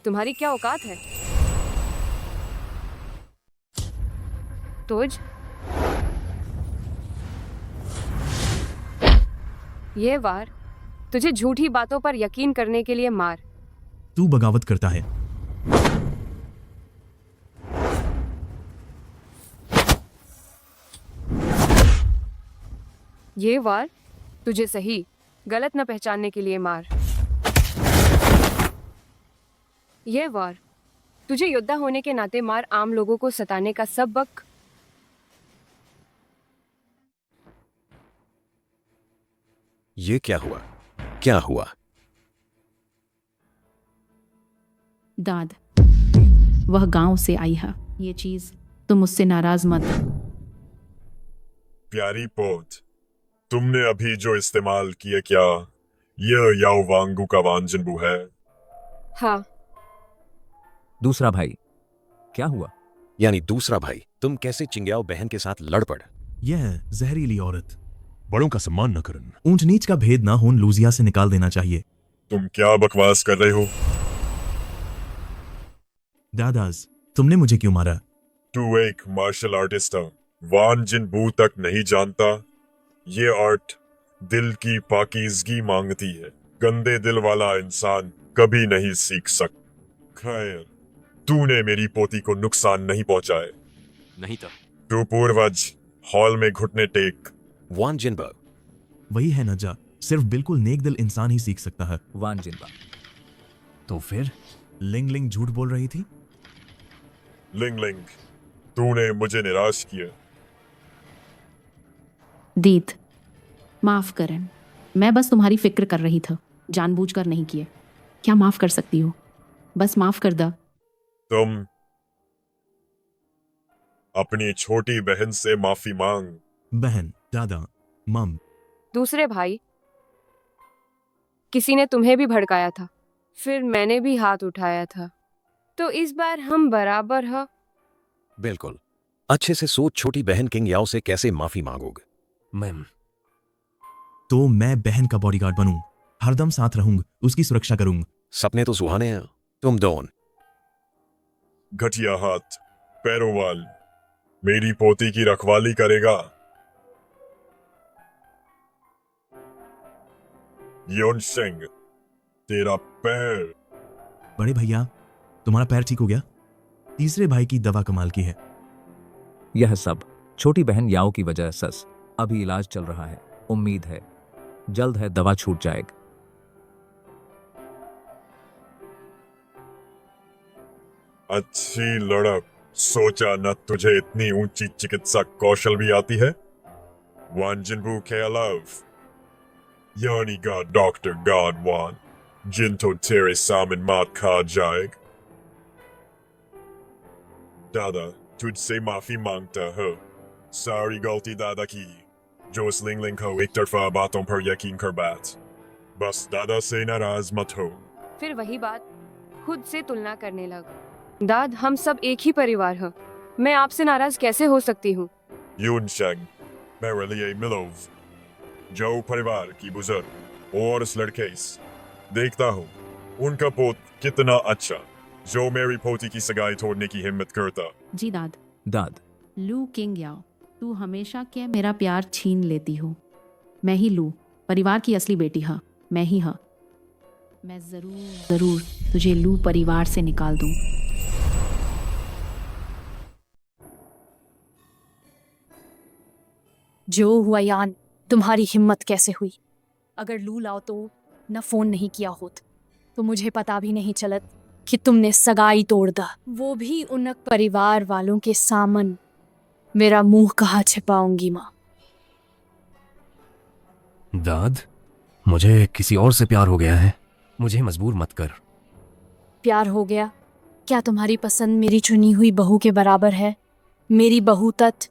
Speaker 1: तुम्हारी क्या औकात है? तुझ ये वार तुझे झूठी बातों पर यकीन करने के लिए मार।
Speaker 17: तू बगावत करता है।
Speaker 1: ये वार तुझे सही गलत न पहचानने के लिए मार। ये वार तुझे योद्धा होने के नाते मार। आम लोगों को सताने का सबक।
Speaker 6: ये क्या हुआ? क्या हुआ?
Speaker 10: दाद, वह गांव से आई है। ये चीज तुम मुझसे नाराज मत।
Speaker 4: प्यारी पोत, तुमने अभी जो इस्तेमाल किए, क्या यह याओ वांगू का वांजनबू है?
Speaker 1: हाँ।
Speaker 9: दूसरा भाई, क्या हुआ?
Speaker 6: यानी दूसरा भाई, तुम कैसे चिंग्याओ बहन के साथ लड़ पड़?
Speaker 17: यह जहरीली औरत।
Speaker 4: बड़ों का सम्मान न करन।
Speaker 17: ऊंच नीच का भेद ना हो, लूजिया से निकाल देना चाहिए।
Speaker 4: तुम क्या बकवास कर रहे हो?
Speaker 17: दादाज, तुमने मुझे क्यों मारा?
Speaker 4: तू एक मार्शल आर्टिस्ट है, वान जिनबू तक नहीं जानता। ये आर्ट दिल की पाकीज़गी मांगती है। गंदे दिल वाला इंसान कभी नहीं सीख सकता। खैर, तूने मेरी पोती को नुकसान नहीं पहुंचाए।
Speaker 3: नहीं था।
Speaker 4: तू पूर्वज हॉल में घुटने टेक।
Speaker 6: वान जिनबा
Speaker 17: वही है नजा, सिर्फ बिल्कुल नेक दिल इंसान ही सीख सकता है।
Speaker 9: वान जिनबा।
Speaker 6: तो फिर
Speaker 17: लिंग लिंग झूठ बोल रही थी।
Speaker 4: लिंग लिंग, तूने मुझे निराश किया।
Speaker 10: दीद, माफ करन, मैं बस तुम्हारी फिक्र कर रही था, जानबूझकर नहीं किए। क्या माफ कर सकती हो? बस माफ कर दा।
Speaker 4: तुम अपनी छोटी बहन से माफी मांग।
Speaker 17: बहन, दादा, मम।
Speaker 1: दूसरे भाई, किसी ने तुम्हें भी भड़काया था, फिर मैंने भी हाथ उठाया था, तो इस बार हम बराबर हैं।
Speaker 6: बिल्कुल। अच्छे से सोच, छोटी बहन किंग याओ से कैसे माफी मांगोगे?
Speaker 17: मैम, तो मैं बहन का बॉडीगार्ड बनूं, हरदम साथ रहूंगा, उसकी सुरक्षा करूंगा।
Speaker 6: सपने तो सुहाने हैं। तुम दोन
Speaker 4: घटिया हाथ पैरों वाल मेरी पोती की रखवाली करेगा। योन सिंह, तेरा पैर।
Speaker 17: बड़े भैया, तुम्हारा पैर ठीक हो गया? तीसरे भाई की दवा कमाल की है।
Speaker 9: यह सब छोटी बहन याओ की वजह सस। अभी इलाज चल रहा है, उम्मीद है जल्द है दवा छूट जाएगी।
Speaker 4: अच्छी लड़क। सोचा न तुझे इतनी ऊंची चिकित्सा कौशल भी आती है। वान जिनबू के अलावा यानी का डॉक्टर गॉड वान, जिन तो तेरे सामने मात खा जाएगा। दादा, तुझसे माफी मांगता हूँ। सारी गलती दादा की, जो इस लिंग लिंग को एक तरफा बातों पर यकीन कर बैठ। बस दादा से नाराज मत हो।
Speaker 1: फिर वही बात, खुद से तुलना करने लग। दाद, हम सब एक ही परिवार हैं। मैं आपसे नाराज कैसे हो सकती हूँ?
Speaker 18: यूनशंग, मेरेलिए मिलोव, जो परिवार की बुजुर्ग और इस लड़के से देखता हूँ उनका पोत कितना अच्छा, जो मेरी पोती की सगाई तोड़ने की हिम्मत करता।
Speaker 10: जी दाद।
Speaker 9: दाद।
Speaker 10: लू किंग याओ, तू हमेशा क्या मेरा प्यार छीन लेती हो। मैं ही लू, परिवार की असली बेटी हाँ, मैं ही हाँ। मैं जरूर जरूर तुझे लू परिवार से निकाल दूं।
Speaker 14: जो हुआ यान, तुम्हारी हिम्मत कैसे हुई? अगर लू लाओ तो न फोन नहीं किया होत, तो मुझे पता भी नहीं चलत कि तुमने सगाई तोड़ दा, वो भी उनक परिवार वालों के सामन। मेरा मुंह कहाँ छिपाऊंगी माँ?
Speaker 6: दाद, मुझे किसी और से प्यार हो गया है, मुझे मजबूर मत कर।
Speaker 14: प्यार हो गया? क्या तुम्हारी पसंद मेरी चुनी हुई बहू के बराबर है? मेरी बहू तत्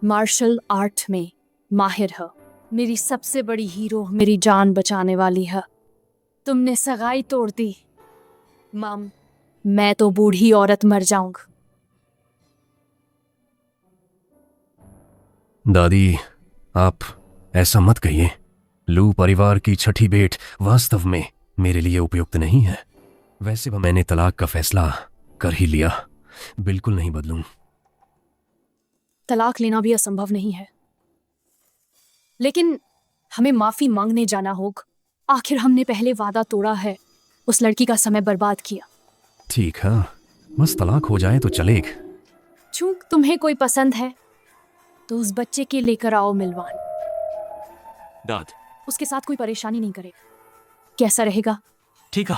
Speaker 14: मार्शल आर्ट में माहिर है, मेरी सबसे बड़ी हीरो, मेरी जान बचाने वाली है। तुमने सगाई तोड़ दी। मम, मैं तो बूढ़ी औरत मर जाऊंगा।
Speaker 6: दादी, आप ऐसा मत कहिए। लू परिवार की छठी बेट वास्तव में मेरे लिए उपयुक्त नहीं है। वैसे भी मैंने तलाक का फैसला कर ही लिया, बिल्कुल नहीं बदलूं।
Speaker 14: तलाक लेना भी असंभव नहीं है, लेकिन हमें माफी मांगने जाना होगा। आखिर हमने पहले वादा तोड़ा है, उस लड़की का समय बर्बाद किया।
Speaker 6: ठीक है, बस तलाक हो जाए तो चलेगा।
Speaker 14: चूंक तुम्हें कोई पसंद है तो उस बच्चे के लेकर आओ मिलवान।
Speaker 3: दाद,
Speaker 14: उसके साथ कोई परेशानी नहीं करे। कैसा रहेगा?
Speaker 17: ठीक है।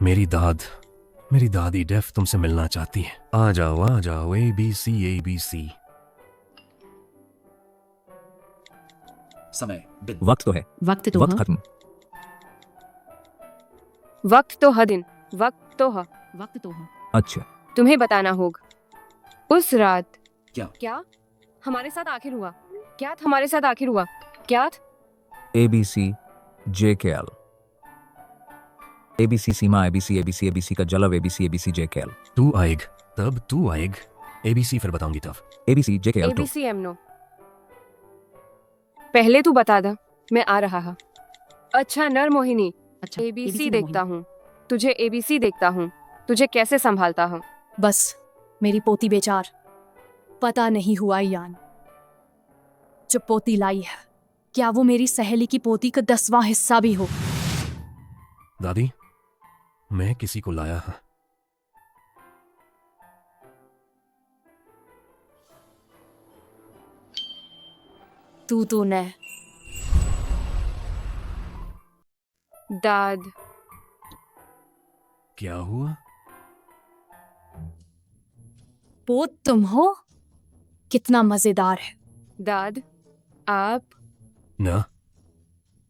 Speaker 6: मेरी दादी डेफ तुमसे मिलना चाहती है। आ जाओ ABC।
Speaker 5: समय दिन।
Speaker 9: वक्त तो है।
Speaker 10: वक्त तो
Speaker 9: वक्त
Speaker 10: हाँ।
Speaker 9: खत्म।
Speaker 1: वक्त तो है दिन, वक्त तो है।
Speaker 10: वक्त तो हाँ।
Speaker 9: अच्छा।
Speaker 1: तुम्हें बताना होगा उस रात
Speaker 5: क्या
Speaker 1: हमारे साथ आखिर हुआ। क्या था हमारे साथ आखिर हुआ? क्या था?
Speaker 9: ABC JKL। ABC सीमा, ABC का जलव, ABC JKL।
Speaker 6: तू आएग तब, तू आएग ABC फिर बताऊंगी तब।
Speaker 9: ABC JKL तो।
Speaker 1: ABC एमनो, पहले तू बता दा, मैं आ रहा हा। अच्छा नर मोहिनी,
Speaker 10: अच्छा
Speaker 1: ABC देखता हूँ तुझे, ABC देखता हूँ तुझे कैसे संभालता हूँ।
Speaker 14: बस मेरी पोती बेचार, पता नहीं हुआ यान जो पोती लाई है, क्या वो मेरी सहेली की पोती का 10वां हिस्सा भी हो?
Speaker 6: दादी, मैं किसी को लाया है।
Speaker 14: तू ने।
Speaker 1: दाद,
Speaker 6: क्या हुआ?
Speaker 14: पोत तुम हो? कितना मजेदार है।
Speaker 1: दाद, आप
Speaker 6: ना,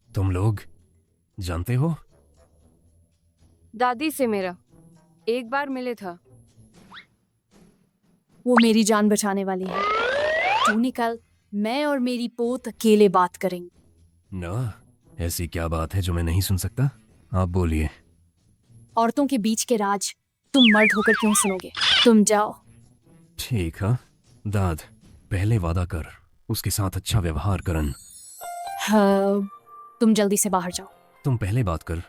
Speaker 6: तुम लोग जानते हो?
Speaker 1: दादी से मेरा एक बार मिले था।
Speaker 14: वो मेरी जान बचाने वाली है। तू निकल, मैं और मेरी पोत अकेले बात करेंगे।
Speaker 6: ना, ऐसी क्या बात है जो मैं नहीं सुन सकता? आप बोलिए।
Speaker 14: औरतों के बीच के राज तुम मर्द होकर क्यों सुनोगे? तुम जाओ।
Speaker 6: ठीक है दाद, पहले वादा कर उसके साथ अच्छा व्यवहार करन।
Speaker 14: हाँ, तुम जल्दी से बाहर जाओ।
Speaker 6: तुम पहले बात कर,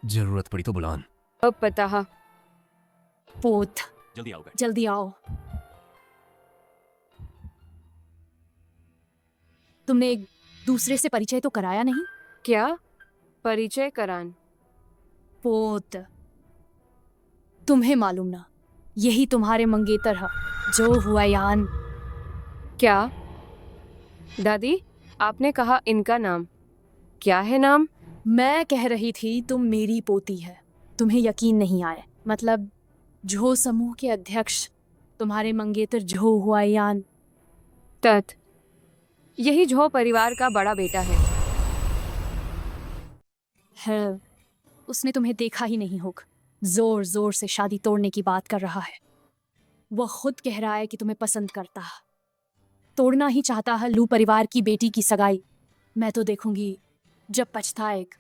Speaker 6: जरूरत पड़ी तो बुलान।
Speaker 1: अब पता है।
Speaker 14: पोत
Speaker 3: जल्दी आओ।
Speaker 14: जल्दी आओ। तुमने एक दूसरे से परिचय तो कराया नहीं?
Speaker 1: क्या परिचय करान?
Speaker 14: पोत, तुम्हें मालूम ना, यही तुम्हारे मंगेतर है जो हुआ यान।
Speaker 1: क्या दादी, आपने कहा इनका नाम क्या है? नाम?
Speaker 14: मैं कह रही थी तुम मेरी पोती है। तुम्हें यकीन नहीं आया? मतलब झो समूह के अध्यक्ष तुम्हारे मंगेतर झो हुआ यान।
Speaker 1: तत्, यही झो परिवार का बड़ा बेटा है।
Speaker 14: उसने तुम्हें देखा ही नहीं होगा, जोर जोर से शादी तोड़ने की बात कर रहा है। वह खुद कह रहा है कि तुम्हें पसंद करता है, तोड़ना ही चाहता है लू परिवार की बेटी की सगाई। मैं तो देखूंगी जब पछताएग,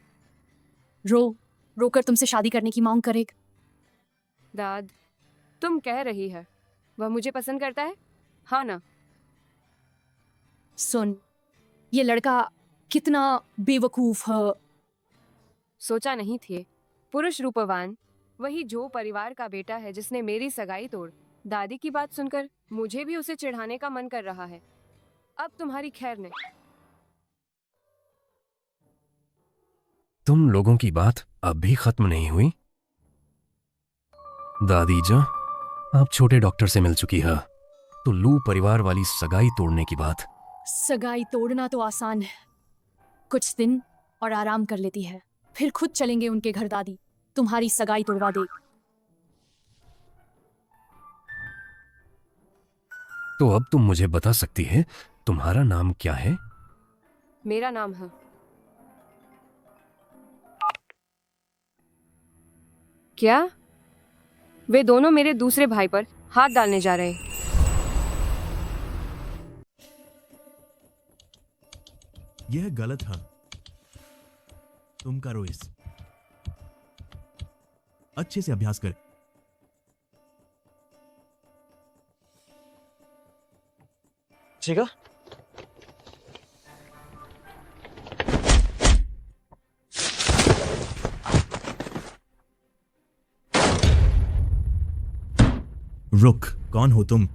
Speaker 14: रोकर तुमसे शादी करने की मांग करेग।
Speaker 1: दाद, तुम कह रही है वह मुझे पसंद करता है, हाँ ना?
Speaker 14: सुन, ये लड़का कितना बेवकूफ है।
Speaker 1: सोचा नहीं थे पुरुष रूपवान वही जो परिवार का बेटा है जिसने मेरी सगाई तोड़। दादी की बात सुनकर मुझे भी उसे चिढ़ाने का मन कर रहा है। अब तुम्हारी खैर नहीं।
Speaker 6: तुम लोगों की बात अब भी खत्म नहीं हुई? दादी जा, आप छोटे डॉक्टर से मिल चुकी है, तो लू परिवार वाली सगाई तोड़ने की बात।
Speaker 14: सगाई तोड़ना तो आसान है, कुछ दिन और आराम कर लेती है, फिर खुद चलेंगे उनके घर। दादी तुम्हारी सगाई तोड़वा दे।
Speaker 6: तो अब तुम मुझे बता सकती है तुम्हारा नाम क्या है?
Speaker 1: मेरा नाम है। क्या? वे दोनों मेरे दूसरे भाई पर हाथ डालने जा रहे हैं।
Speaker 17: यह गलत है, तुम करो इस अच्छे से अभ्यास कर।
Speaker 8: ठीक
Speaker 17: रुक, कौन हो तुम?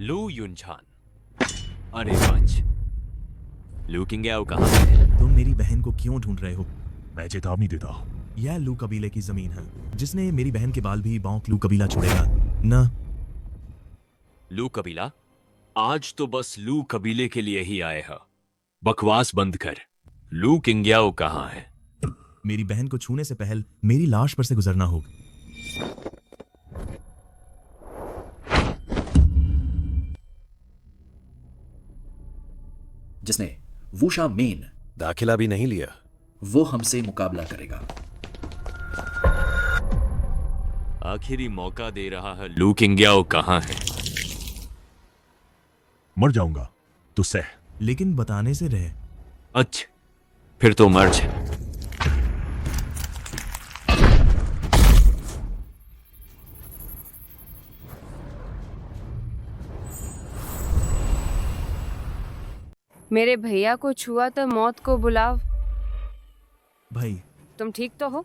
Speaker 3: लू युनछान। अरे बच, लू किंग्याओ कहाँ है?
Speaker 17: तुम मेरी बहन को क्यों ढूंढ रहे हो?
Speaker 4: मैं चेतावनी देता हूँ,
Speaker 17: यह लू कबीले की जमीन है, जिसने मेरी बहन के बाल भी बाउंक लू कबीला छोड़ेगा न।
Speaker 3: लू कबीला? आज तो बस लू कबीले के लिए ही आए हैं। बकवास बंद कर। लू किंग्याओ कहाँ है?
Speaker 17: मेरी बहन को छूने से पहले मेरी लाश पर से गुजरना होगा।
Speaker 5: जिसने वूशा मेन
Speaker 6: दाखिला भी नहीं लिया,
Speaker 5: वो हमसे मुकाबला करेगा।
Speaker 3: आखिरी मौका दे रहा है। लू किंग्याओ कहाँ है?
Speaker 4: मर जाऊंगा तो सह।
Speaker 17: लेकिन बताने से रहे।
Speaker 3: अच्छा, फिर तो मर जा।
Speaker 1: मेरे भैया को छुआ तो मौत को बुलाओ।
Speaker 17: भाई
Speaker 1: तुम ठीक तो हो?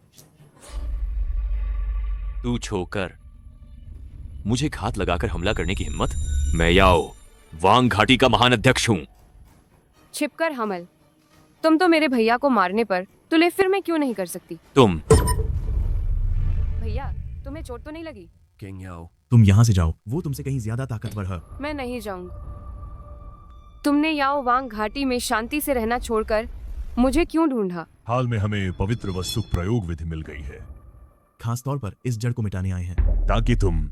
Speaker 3: तू छोकर मुझे घात लगाकर हमला करने की हिम्मत? मैं याओ वांग घाटी का महान अध्यक्ष हूं।
Speaker 1: छिपकर हमल। तुम तो मेरे भैया को मारने पर तुले, फिर मैं क्यों नहीं कर सकती?
Speaker 3: तुम
Speaker 1: भैया, तुम्हें चोट तो नहीं लगी?
Speaker 6: किंग्याओ,
Speaker 17: तुम यहाँ से जाओ, वो तुमसे कहीं ज्यादा ताकतवर है।
Speaker 1: मैं नहीं जाऊंगी। तुमने याओ वांग घाटी में शांति से रहना छोड़कर मुझे क्यों ढूंढा?
Speaker 4: हाल में हमें पवित्र वस्तु प्रयोग विधि मिल गई है,
Speaker 17: खास तौर पर इस जड़ को मिटाने आए हैं,
Speaker 4: ताकि तुम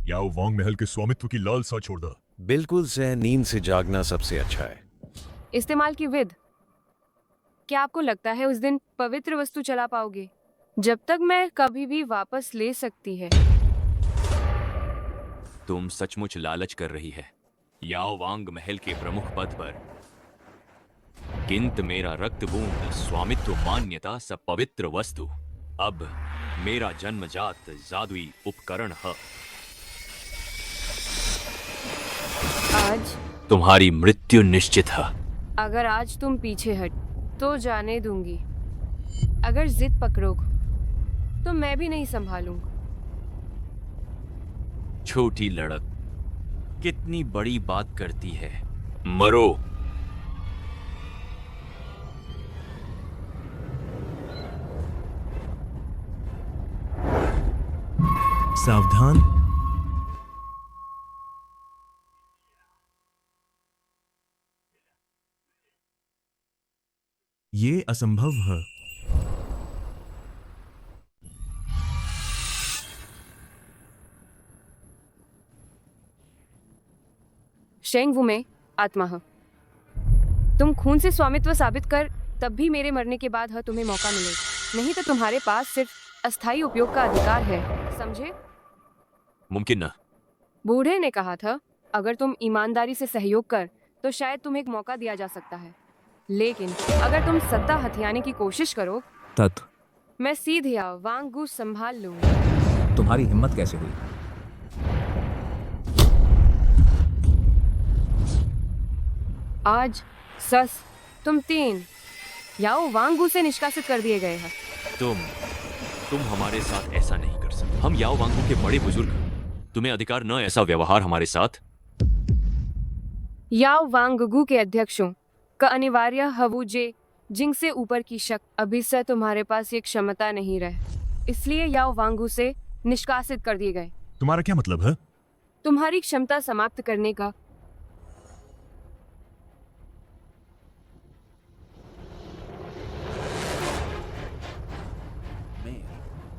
Speaker 4: याओ वांग महल के स्वामित्व की लालसा छोड़ दो।
Speaker 6: बिल्कुल से नींद से जागना सबसे अच्छा है।
Speaker 1: इस्तेमाल की विध। क्या आपको लगता है उस दिन पवित्र वस्तु चला पाओगे? जब तक मैं कभी भी वापस ले सकती है।
Speaker 3: तुम सचमुच लालच कर रही है याओ वांग महल के प्रमुख पद पर, किंतु मेरा रक्त बूंद स्वामित्व मान्यता सब पवित्र वस्तु अब मेरा जन्मजात जादुई उपकरण है।
Speaker 1: आज
Speaker 3: तुम्हारी मृत्यु निश्चित है।
Speaker 1: अगर आज तुम पीछे हट तो जाने दूंगी, अगर जिद पकड़ोगे तो मैं भी नहीं संभालूंगा।
Speaker 3: छोटी लड़क कितनी बड़ी बात करती है। मरो।
Speaker 17: सावधान। ये असंभव है।
Speaker 1: शेंग वू में आत्मा है। तुम खून से स्वामित्व साबित कर, तब भी मेरे मरने के बाद तुम्हें मौका मिलेगा। नहीं तो तुम्हारे पास सिर्फ अस्थायी उपयोग का अधिकार है, समझे?
Speaker 3: मुमकिन न।
Speaker 1: बूढ़े ने कहा था अगर तुम ईमानदारी से सहयोग कर तो शायद तुम्हें एक मौका दिया जा सकता है, लेकिन अगर तुम सत्ता हथियाने की कोशिश करो
Speaker 9: तत्
Speaker 1: मैं सीधे याओ वांगू संभाल लूंगी।
Speaker 9: तुम्हारी हिम्मत कैसे हुई?
Speaker 1: आज सस तुम 3 याओ वांगू से निष्कासित कर दिए गए हैं।
Speaker 3: तुम हमारे साथ ऐसा नहीं कर सकते। हम याओ वांगू के बड़े बुजुर्ग हैं। तुम्हें अधिकार न ऐसा व्यवहार हमारे साथ।
Speaker 1: याओ वांगगू के अध्यक्षों का अनिवार्य हवुजे जिंग से ऊपर की शक्ति अभी से तुम्हारे पास ये क्षमता नहीं रहे, इसलिए याओ वांगू से निष्कासित कर दिए गए।
Speaker 4: तुम्हारा क्या मतलब है?
Speaker 1: तुम्हारी क्षमता समाप्त करने का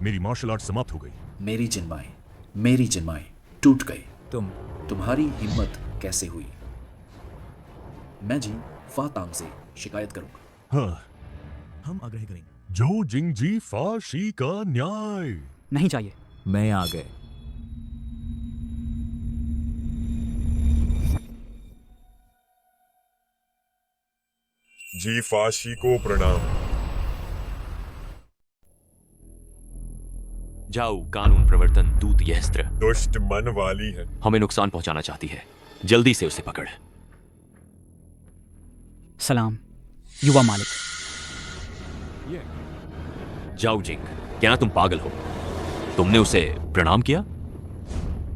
Speaker 4: मेरी मार्शल आर्ट समाप्त हो गई।
Speaker 5: मेरी जिनमाएं टूट गई। तुम्हारी हिम्मत कैसे हुई? मैं जी फातांग से शिकायत करूंगा।
Speaker 4: हाँ, हम आग्रह करेंगे। जो जिंगजी फाशी का न्याय।
Speaker 7: नहीं चाहिए।
Speaker 9: मैं आ गए।
Speaker 18: जी फाशी को प्रणाम।
Speaker 3: जाओ कानून प्रवर्तन दूत, यह अस्त्र
Speaker 18: दुष्ट मन वाली है,
Speaker 3: हमें नुकसान पहुंचाना चाहती है। जल्दी से उसे पकड़।
Speaker 7: सलाम युवा मालिक।
Speaker 3: जाओ जिंग, क्या तुम पागल हो? तुमने उसे प्रणाम किया?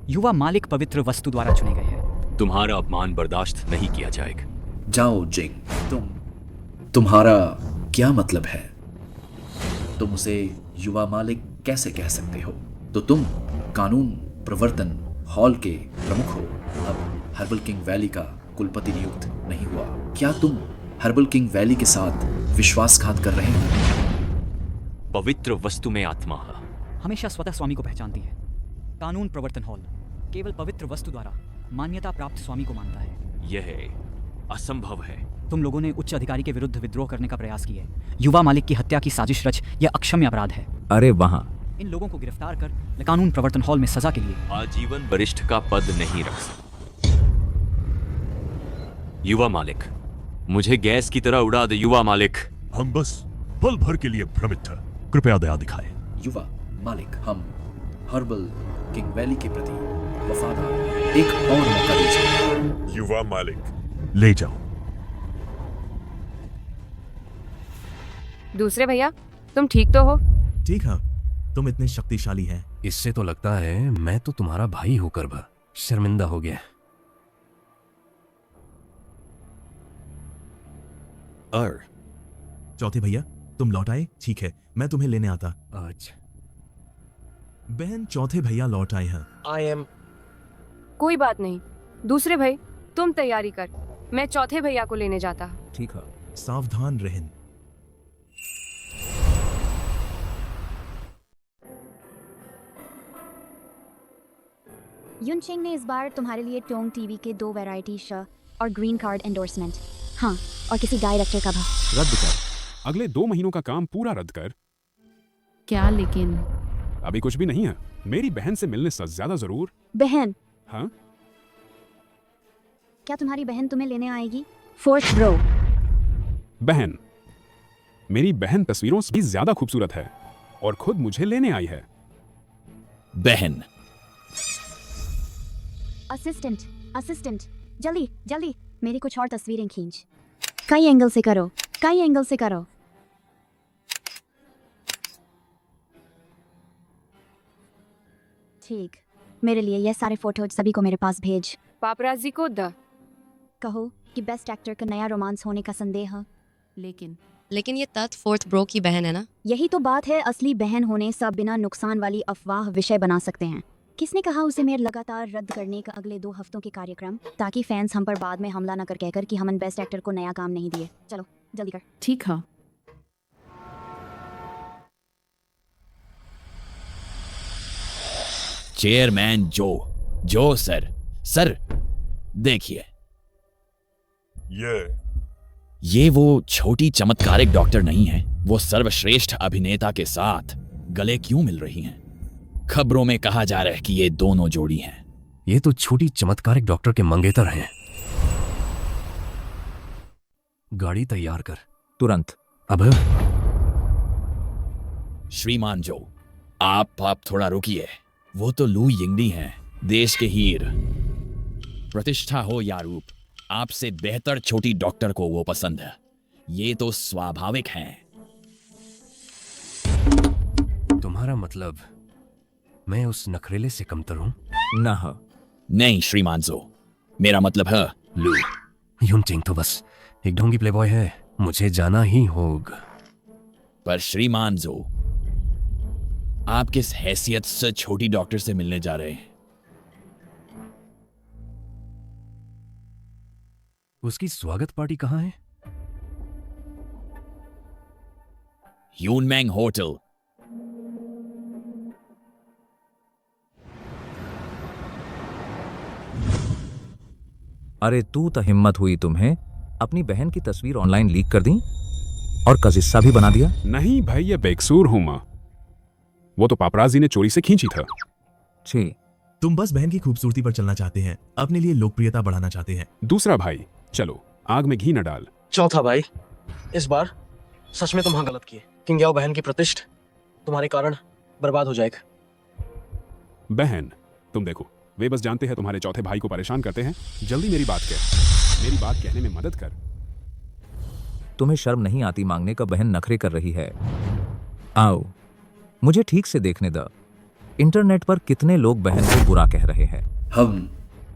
Speaker 7: युवा मालिक पवित्र वस्तु द्वारा चुने गए हैं।
Speaker 3: तुम्हारा अपमान बर्दाश्त नहीं किया जाएगा।
Speaker 5: जाओ जिंग, तुम्हारा क्या मतलब है? तुम उसे युवा मालिक कैसे कह सकते हो? तो तुम कानून प्रवर्तन हॉल के प्रमुख हो, अब हर्बल किंग वैली का कुलपति नियुक्त नहीं हुआ। क्या तुम हर्बल किंग वैली के साथ विश्वासघात कर रहे हो?
Speaker 3: पवित्र वस्तु में आत्मा है,
Speaker 7: हमेशा स्वतः स्वामी को पहचानती है। कानून प्रवर्तन हॉल केवल पवित्र वस्तु द्वारा मान्यता प्राप्त स्वामी को मानता है।
Speaker 3: यह असंभव है।
Speaker 7: तुम लोगों ने उच्च अधिकारी के विरुद्ध विद्रोह करने का प्रयास किया है। युवा मालिक की हत्या की साजिश रच यह अक्षम्य अपराध है।
Speaker 9: अरे वहां
Speaker 7: इन लोगों को गिरफ्तार कर कानून प्रवर्तन हॉल में सजा के लिए
Speaker 3: आजीवन वरिष्ठ का पद नहीं रख सकते। युवा मालिक, मुझे गैस की तरह उड़ा दे। युवा मालिक,
Speaker 4: हम बस पल भर के लिए भ्रमित थे, कृपया दया दिखाएं।
Speaker 5: युवा मालिक, हम हर्बल किंग वैली के प्रति वफादार, एक और मौका दीजिए।
Speaker 18: युवा मालिक,
Speaker 4: ले जाओ।
Speaker 1: दूसरे भैया, तुम ठीक तो हो?
Speaker 17: ठीक है, तुम इतने शक्तिशाली हैं।
Speaker 6: इससे तो लगता है मैं तो तुम्हारा भाई होकर भी शर्मिंदा हो गया।
Speaker 17: चौथे भैया, तुम लौट आए? ठीक है, मैं तुम्हें लेने आता।
Speaker 6: आज
Speaker 17: बहन, चौथे भैया लौट आए हैं।
Speaker 8: I am.
Speaker 1: कोई बात नहीं। दूसरे भाई, तुम तैयारी कर, मैं चौथे भैया को लेने जाता।
Speaker 9: ठीक है।
Speaker 17: सावधान रहें।
Speaker 16: युनचेंग ने इस बार तुम्हारे लिए टोंग टीवी के 2 वैरायटी शो और ग्रीन कार्ड एंडोर्समेंट, हाँ, और किसी डायरेक्टर का भी
Speaker 19: रद्द कर। अगले 2 महीनों का काम पूरा रद्द कर।
Speaker 10: क्या? लेकिन
Speaker 19: अभी कुछ भी नहीं है। मेरी बहन से मिलने से ज्यादा जरूर।
Speaker 16: बहन?
Speaker 19: हाँ,
Speaker 16: क्या तुम्हारी बहन तुम्हें लेने आएगी? Fourth bro.
Speaker 19: बहन, मेरी बहन तस्वीरों से भी ज्यादा खूबसूरत है और खुद मुझे लेने आई है।
Speaker 11: बहन।
Speaker 16: असिस्टेंट, जल्दी जल्दी मेरी कुछ और तस्वीरें खींच। कई एंगल से करो। ठीक, मेरे लिए ये सारे फोटोज सभी को मेरे पास भेज।
Speaker 1: पापराजी को
Speaker 16: कहो कि बेस्ट एक्टर का नया रोमांस होने का संदेह है।
Speaker 2: लेकिन ये तत् फोर्थ ब्रो की बहन है ना?
Speaker 16: यही तो बात है, असली बहन होने सब बिना नुकसान वाली अफवाह विषय बना सकते हैं। किसने कहा उसे मेरे लगातार रद्द करने का अगले 2 हफ्तों के कार्यक्रम, ताकि फैंस हम पर बाद में हमला न कर कहकर कि हमन बेस्ट एक्टर को नया काम नहीं दिए। चलो जल्दी कर।
Speaker 10: ठीक है।
Speaker 11: चेयरमैन जो सर देखिए, ये वो छोटी चमत्कारिक डॉक्टर नहीं है। वो सर्वश्रेष्ठ अभिनेता के साथ गले क्यों मिल रही हैं? खबरों में कहा जा रहा है कि ये दोनों जोड़ी हैं।
Speaker 6: ये तो छोटी चमत्कारिक डॉक्टर के मंगेतर हैं। गाड़ी तैयार कर
Speaker 9: तुरंत।
Speaker 6: अब
Speaker 11: श्रीमान जो, आप थोड़ा रुकिए। वो तो लू यिंगनी हैं, देश के हीर। प्रतिष्ठा हो या रूप, आपसे बेहतर छोटी डॉक्टर को वो पसंद है। ये तो स्वाभाविक है।
Speaker 6: तुम्हारा मतलब मैं उस नखरेले से कमतर हूं?
Speaker 9: ना।
Speaker 11: नहीं श्रीमान जो, मेरा मतलब है
Speaker 6: लू युनचिंग तो बस एक ढोंगी प्लेबॉय है, मुझे जाना ही होगा।
Speaker 11: पर श्रीमान जो, आप किस हैसियत से छोटी डॉक्टर से मिलने जा रहे हैं?
Speaker 6: उसकी स्वागत पार्टी कहाँ है?
Speaker 11: यूनमैंग होटल।
Speaker 9: अरे तू तो हिम्मत हुई तुम्हें अपनी बहन की तस्वीर ऑनलाइन लीक कर दी और कजिस्सा भी बना दिया?
Speaker 19: नहीं भाई, ये बेकसूर हूं मां। वो तो पापराजी ने चोरी से खींची था।
Speaker 9: छी।
Speaker 17: तुम बस बहन की खूबसूरती पर चलना चाहते हैं, अपने लिए लोकप्रियता बढ़ाना चाहते हैं।
Speaker 19: दूसरा भाई, चलो आग में घी न डाल।
Speaker 8: चौथा भाई, इस बार सच में तुम गलत किए। किंग याओ बहन की प्रतिष्ठा तुम्हारे कारण बर्बाद हो जाएगा।
Speaker 19: बहन तुम देखो, वे बस जानते हैं तुम्हारे चौथे भाई को परेशान करते हैं। जल्दी मेरी बात कह, मेरी बात कहने में मदद कर।
Speaker 9: तुम्हें शर्म नहीं आती मांगने का? बहन नखरे कर रही है। आओ मुझे ठीक से देखने दो। इंटरनेट पर कितने लोग बहन को बुरा कह रहे हैं।
Speaker 5: हम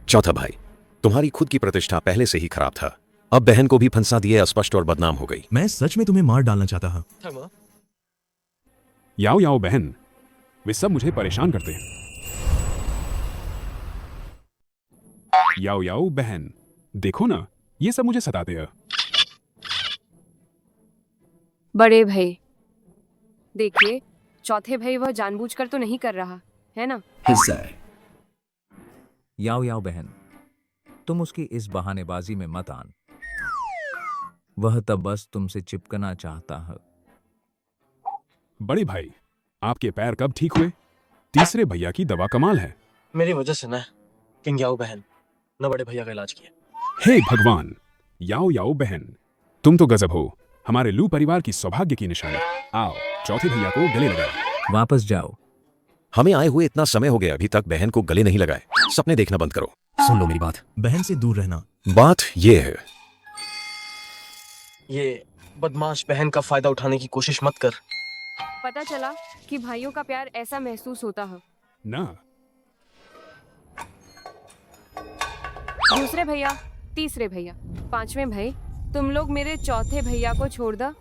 Speaker 13: चौथा भाई, तुम्हारी खुद की प्रतिष्ठा पहले से ही खराब था, अब बहन को भी फंसा दिए, अस्पष्ट और बदनाम हो गई।
Speaker 17: मैं सच में तुम्हें मार डालना चाहता हूं।
Speaker 19: याओ याओ बहन, वे सब मुझे परेशान करते हैं। याओ याओ बहन, देखो ना, ये सब मुझे सताते हैं।
Speaker 1: बड़े भाई देखिए, चौथे भाई वह जानबूझकर तो नहीं कर रहा है ना?
Speaker 5: हिस्सा है।
Speaker 9: याओ याओ बहन, तुम उसकी इस बहानेबाजी में मत आन। वह तब बस तुमसे चिपकना चाहता है।
Speaker 19: बड़े भाई, आपके पैर कब ठीक हुए? तीसरे भैया की दवा कमाल है।
Speaker 8: मेरी वजह से ना किंग याओ बहन न बड़े भैया का इलाज किया।
Speaker 19: हे भगवान, याओ याओ बहन, तुम तो गजब हो। हमारे लू परिवार की सौभाग्य की निशानी। आओ चौथे भैया को गले लगाओ।
Speaker 9: वापस जाओ।
Speaker 13: हमें आए हुए इतना समय हो गया, अभी तक बहन को गले नहीं लगाए। सपने देखना बंद करो।
Speaker 17: सुन लो मेरी बात, बहन से दूर रहना।
Speaker 13: बात ये है,
Speaker 8: ये बदमाश बहन का फायदा उठाने की कोशिश मत कर।
Speaker 1: पता चला कि भाइयों का प्यार ऐसा महसूस होता है
Speaker 19: ना।
Speaker 1: दूसरे भैया, तीसरे भैया, पांचवें भाई, तुम लोग मेरे चौथे भैया को छोड़ दो।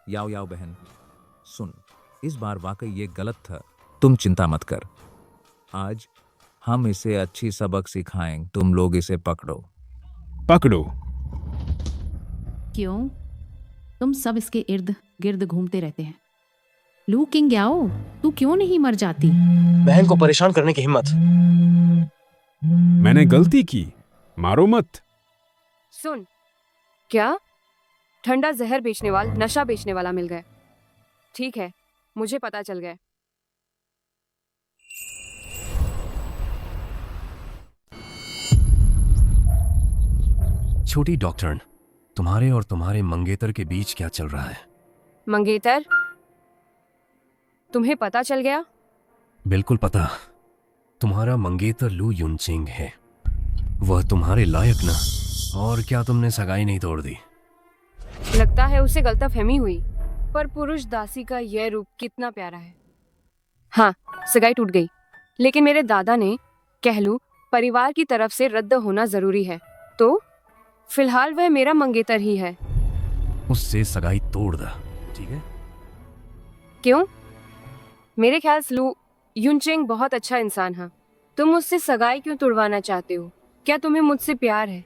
Speaker 9: याओ याओ बहन सुन, इस बार वाकई ये गलत था। तुम चिंता मत कर, आज हम इसे अच्छी सबक सिखाएंगे। तुम लोग इसे पकड़ो।
Speaker 19: पकड़ो।
Speaker 10: क्यों? तुम सब इसके इर्द गिर्द घूमते रहते हैं। लू किंग याओ, तू क्यों नहीं मर जाती?
Speaker 8: बहन को परेशान करने की हिम्मत।
Speaker 19: मैंने गलती की, मारो मत।
Speaker 1: सुन, क्या ठंडा जहर बेचने वाला नशा बेचने वाला मिल गए? ठीक है, मुझे पता चल गया।
Speaker 6: छोटी डॉक्टर, तुम्हारे और तुम्हारे मंगेतर के बीच क्या चल रहा है?
Speaker 1: मंगेतर? तुम्हें पता चल गया?
Speaker 6: बिल्कुल पता। तुम्हारा मंगेतर लू युनचिंग है। वह तुम्हारे लायक ना। और क्या तुमने सगाई नहीं तोड़ दी?
Speaker 1: लगता है उसे गलतफहमी हुई, पर पुरुष दासी का यह रूप कितना प्यारा है। हाँ, सगाई टूट गई, लेकिन मेरे दादा ने कह लूं परिवार की तरफ से रद्द होना जरूरी है, तो फिलहाल वह मेरा मंगेतर ही है।
Speaker 6: उससे सगाई तोड़ दा, ठीक है?
Speaker 1: क्यों? मेरे ख्याल से लू युनचिंग बहुत अच्छा इंसान है। तुम उससे सगाई क्यों तुड़वाना चाहते हो? क्या तुम्हें मुझसे प्यार है?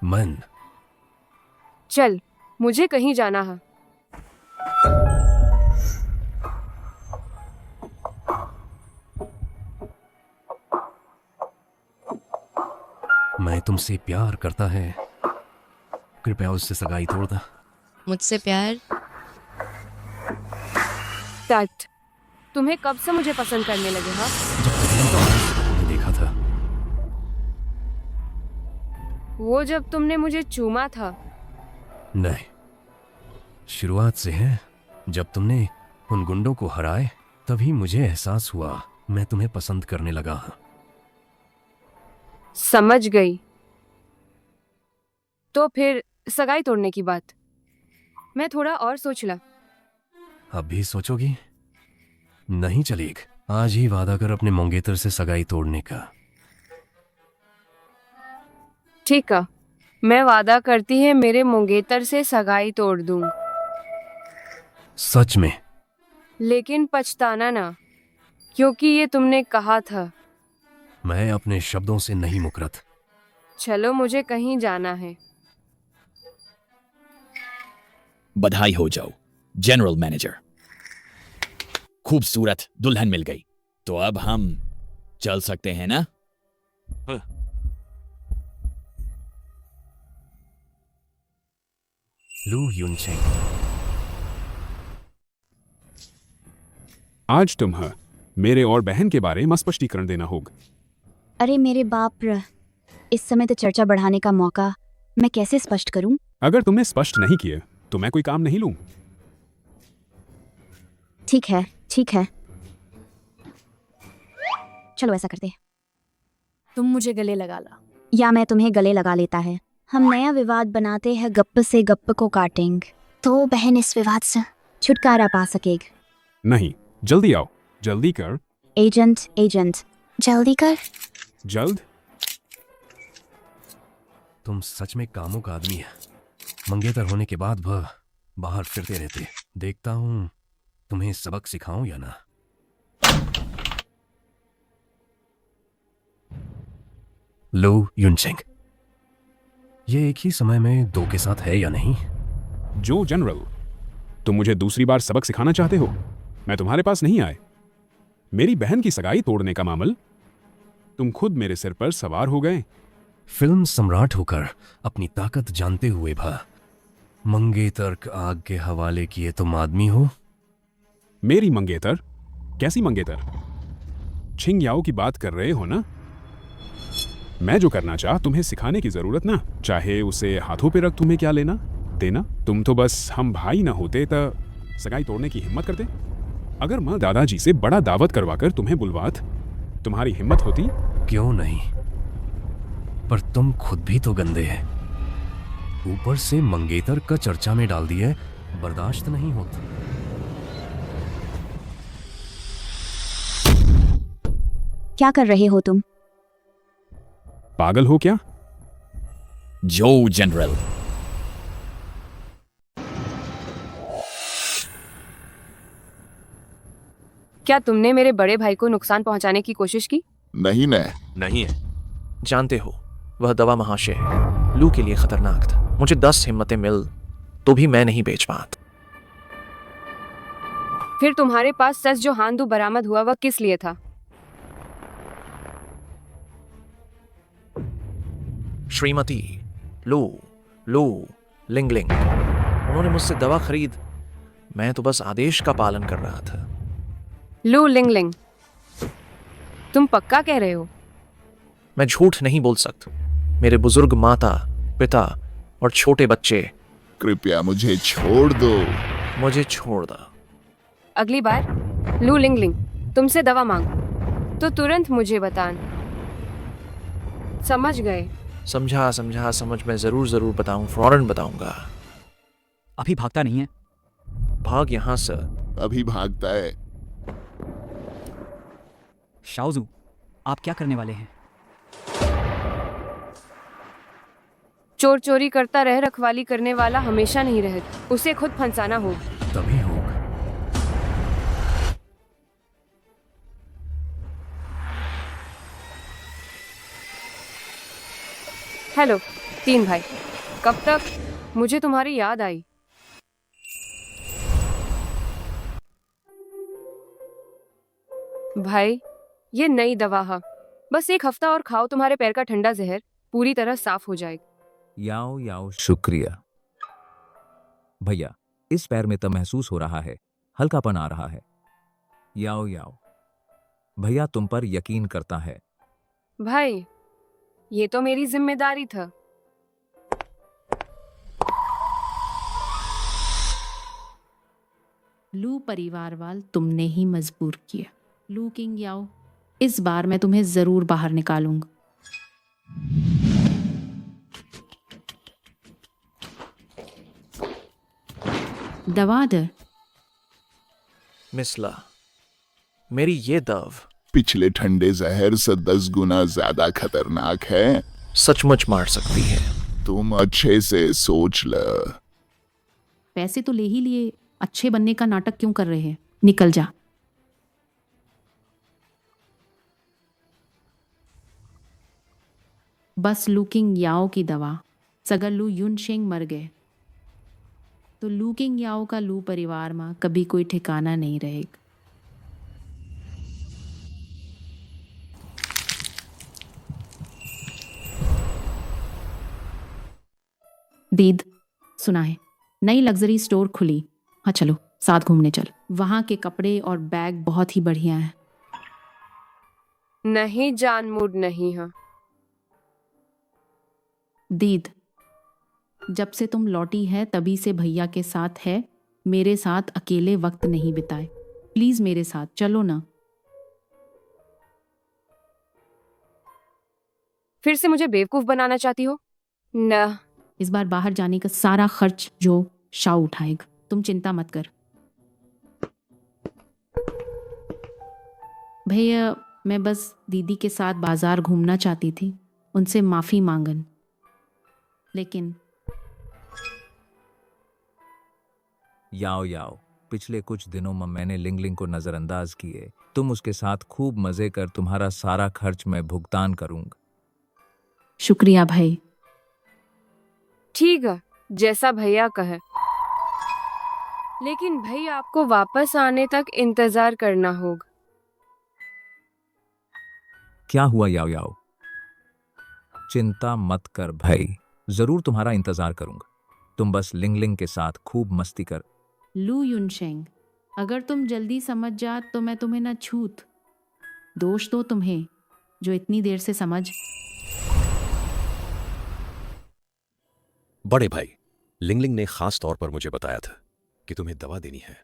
Speaker 6: मन।
Speaker 1: चल, मुझे कहीं जाना है।
Speaker 6: मैं तुमसे प्यार करता है, कृपया उससे सगाई तोड़ दा।
Speaker 2: मुझसे प्यार?
Speaker 1: तट, तुम्हें कब से मुझे पसंद करने लगे? हाँ,
Speaker 6: मैंने देखा था।
Speaker 1: वो जब तुमने मुझे चूमा था।
Speaker 6: नहीं, शुरुआत से है। जब तुमने उन गुंडों को हराए तभी मुझे एहसास हुआ मैं तुम्हें पसंद करने लगा हूं।
Speaker 1: समझ गई। तो फिर सगाई तोड़ने की बात? मैं थोड़ा और सोच ला।
Speaker 6: अब भी सोचोगी? नहीं चलेगा। आज ही वादा कर अपने मंगेतर से सगाई तोड़ने का।
Speaker 1: ठीक है, मैं वादा करती है मेरे मंगेतर से सगाई तोड़ दूं।
Speaker 6: सच में?
Speaker 1: लेकिन पछताना ना, क्योंकि ये तुमने कहा था।
Speaker 6: मैं अपने शब्दों से नहीं मुकरत।
Speaker 1: चलो, मुझे कहीं जाना है।
Speaker 11: बधाई हो जाओ जनरल मैनेजर, खूबसूरत दुल्हन मिल गई। तो अब हम चल सकते हैं ना?
Speaker 6: लू युनचेंग,
Speaker 19: आज तुम्हें मेरे और बहन के बारे में स्पष्टीकरण देना होगा।
Speaker 16: अरे मेरे बाप रे, इस समय तो चर्चा बढ़ाने का मौका, मैं कैसे स्पष्ट करूं?
Speaker 19: अगर तुमने स्पष्ट नहीं किए तो मैं कोई काम नहीं लूं।
Speaker 16: ठीक है, ठीक है, चलो ऐसा करते हैं।
Speaker 14: तुम मुझे गले लगा ला।
Speaker 16: या मैं तुम्हें गले लगा लेता है। हम नया विवाद बनाते हैं, गप्प से गप्प को काटेंगे तो बहन इस विवाद से छुटकारा पा सकेगी।
Speaker 19: नहीं, जल्दी आओ, जल्दी कर।
Speaker 16: एजेंट, एजेंट, जल्दी कर।
Speaker 19: जल्द?
Speaker 6: तुम सच में कामुक आदमी है। मंगेतर होने के बाद वह बाहर फिरते रहते। देखता हूं तुम्हें सबक सिखाऊं या ना। लो युनचेंग, ये एक ही समय में दो के साथ है या नहीं?
Speaker 19: जो जनरल, तुम मुझे दूसरी बार सबक सिखाना चाहते हो? मैं तुम्हारे पास नहीं आए। मेरी बहन की सगाई तोड़ने का मामला, तुम खुद मेरे सिर पर सवार हो गए।
Speaker 6: फिल्म सम्राट होकर अपनी ताकत जानते हुए भा मंगेतर आग के हवाले किए तुम आदमी हो।
Speaker 19: मेरी मंगेतर? कैसी मंगेतर? छिंग याओ की बात कर रहे हो ना? मैं जो करना चाह तुम्हें सिखाने की जरूरत ना। चाहे उसे हाथों पे रख, तुम्हें क्या लेना देना? तुम तो बस हम भाई ना होते तो सगाई तोड़ने की हिम्मत करते। अगर माँ दादाजी से बड़ा दावत करवाकर तुम्हें बुलवात, तुम्हारी हिम्मत होती?
Speaker 6: क्यों नहीं, पर तुम खुद भी तो गंदे हैं। ऊपर से मंगेतर का चर्चा में डाल दिए, बर्दाश्त नहीं होता।
Speaker 16: क्या कर रहे हो तुम?
Speaker 19: पागल हो क्या?
Speaker 11: जो जनरल,
Speaker 1: क्या तुमने मेरे बड़े भाई को नुकसान पहुंचाने की कोशिश की?
Speaker 12: नहीं
Speaker 3: नहीं है।
Speaker 20: जानते हो, वह दवा महाशय है, लू के लिए खतरनाक था। मुझे 10 हिम्मतें मिल तो भी मैं नहीं बेच पाता।
Speaker 1: फिर तुम्हारे पास सच जो हांदू बरामद हुआ वह किस लिए था?
Speaker 20: श्रीमती लू लू लिंगलिंग, उन्होंने मुझसे दवा खरीद, मैं तो बस आदेश का पालन कर रहा था।
Speaker 1: लू लिंगलिंग, तुम पक्का कह रहे हो?
Speaker 20: मैं झूठ नहीं बोल सकता। मेरे बुजुर्ग माता, पिता और छोटे बच्चे।
Speaker 12: कृपया मुझे छोड़ दो।
Speaker 20: मुझे छोड़ दो।
Speaker 1: अगली बार लू लिंगलिंग तुमसे दवा मांग तो तुरंत मुझे बतान। समझ गए?
Speaker 20: समझा समझा, समझ में जरूर बताऊं, फौरन बताऊंगा।
Speaker 7: अभी भागता नहीं है?
Speaker 20: भाग यहां से।
Speaker 12: अभी भागता है।
Speaker 7: शाओजू, आप क्या करने वाले हैं?
Speaker 1: चोर चोरी करता रह रखवाली करने वाला हमेशा नहीं रहता, उसे खुद फंसाना हो।
Speaker 6: तभी होगा।
Speaker 1: हेलो तीन भाई, कब तक? मुझे तुम्हारी याद आई। भाई, ये नई दवा है, बस एक हफ्ता और खाओ, तुम्हारे पैर का ठंडा जहर पूरी तरह साफ हो जाएगा।
Speaker 9: याओ याओ, शुक्रिया भैया। इस पैर में तो महसूस हो रहा है, हल्कापन आ रहा है। याओ याओ, भैया तुम पर यकीन करता है।
Speaker 1: भाई, ये तो मेरी जिम्मेदारी था।
Speaker 10: लू परिवार वाल तुमने ही मजबूर किया। लू किंग याओ, इस बार मैं तुम्हें जरूर बाहर निकालूंगा। दवा दे।
Speaker 20: मिसला, मेरी ये दव
Speaker 12: पिछले ठंडे जहर से 10 गुना ज्यादा खतरनाक है।
Speaker 20: सचमुच मार सकती है।
Speaker 12: तुम अच्छे से सोच ल।
Speaker 10: पैसे तो ले ही लिए, अच्छे बनने का नाटक क्यों कर रहे हैं? निकल जा। बस लूकिंग याओ की दवा। अगर लू युनशेंग मर गए तो लूकिंग याओ का लू परिवार में कभी कोई ठिकाना नहीं रहेगा। दीद, सुना है नई लग्जरी स्टोर खुली। हाँ चलो साथ घूमने चल। वहाँ के कपड़े और बैग बहुत ही बढ़िया हैं।
Speaker 1: नहीं जान, मूड नहीं है।
Speaker 10: दीद, जब से तुम लौटी है तभी से भैया के साथ है, मेरे साथ अकेले वक्त नहीं बिताए। प्लीज मेरे साथ चलो ना।
Speaker 1: फिर से मुझे बेवकूफ बनाना चाहती हो ना?
Speaker 10: इस बार बाहर जाने का सारा खर्च जो शाओ उठाएगा, तुम चिंता मत कर। भैया, मैं बस दीदी के साथ बाजार घूमना चाहती थी, उनसे माफी मांगन। लेकिन
Speaker 9: याओ याओ, पिछले कुछ दिनों में मैंने लिंगलिंग को नजरअंदाज किए। तुम उसके साथ खूब मजे कर, तुम्हारा सारा खर्च मैं भुगतान करूंगा।
Speaker 10: शुक्रिया भाई।
Speaker 1: ठीक है, जैसा भैया कहे। लेकिन भैया आपको वापस आने तक इंतजार करना होगा।
Speaker 9: क्या हुआ याओ याओ? चिंता मत कर भाई, जरूर तुम्हारा इंतजार करूंगा। तुम बस लिंगलिंग के साथ खूब मस्ती कर।
Speaker 10: लू युनशेंग, अगर तुम जल्दी समझ जात तो मैं तुम्हें न छूत। दोष तो तुम्हें जो इतनी देर से समझ।
Speaker 13: बड़े भाई, लिंगलिंग ने खास तौर पर मुझे बताया था कि तुम्हें दवा देनी है।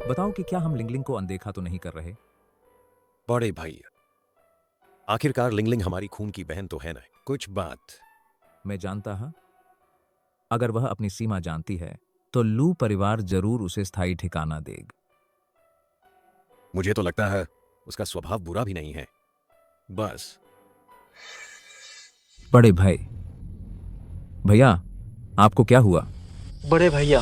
Speaker 9: बताओ कि क्या हम लिंगलिंग को अनदेखा तो नहीं कर रहे?
Speaker 13: बड़े भाई, आखिरकार लिंगलिंग हमारी खून की बहन तो है ना। कुछ बात
Speaker 9: मैं जानता हा। अगर वह अपनी सीमा जानती है तो लू परिवार जरूर उसे स्थायी ठिकाना देगा।
Speaker 13: मुझे तो लगता है उसका स्वभाव बुरा भी नहीं है। बस
Speaker 9: बड़े भाई, भैया आपको क्या हुआ?
Speaker 8: बड़े भैया।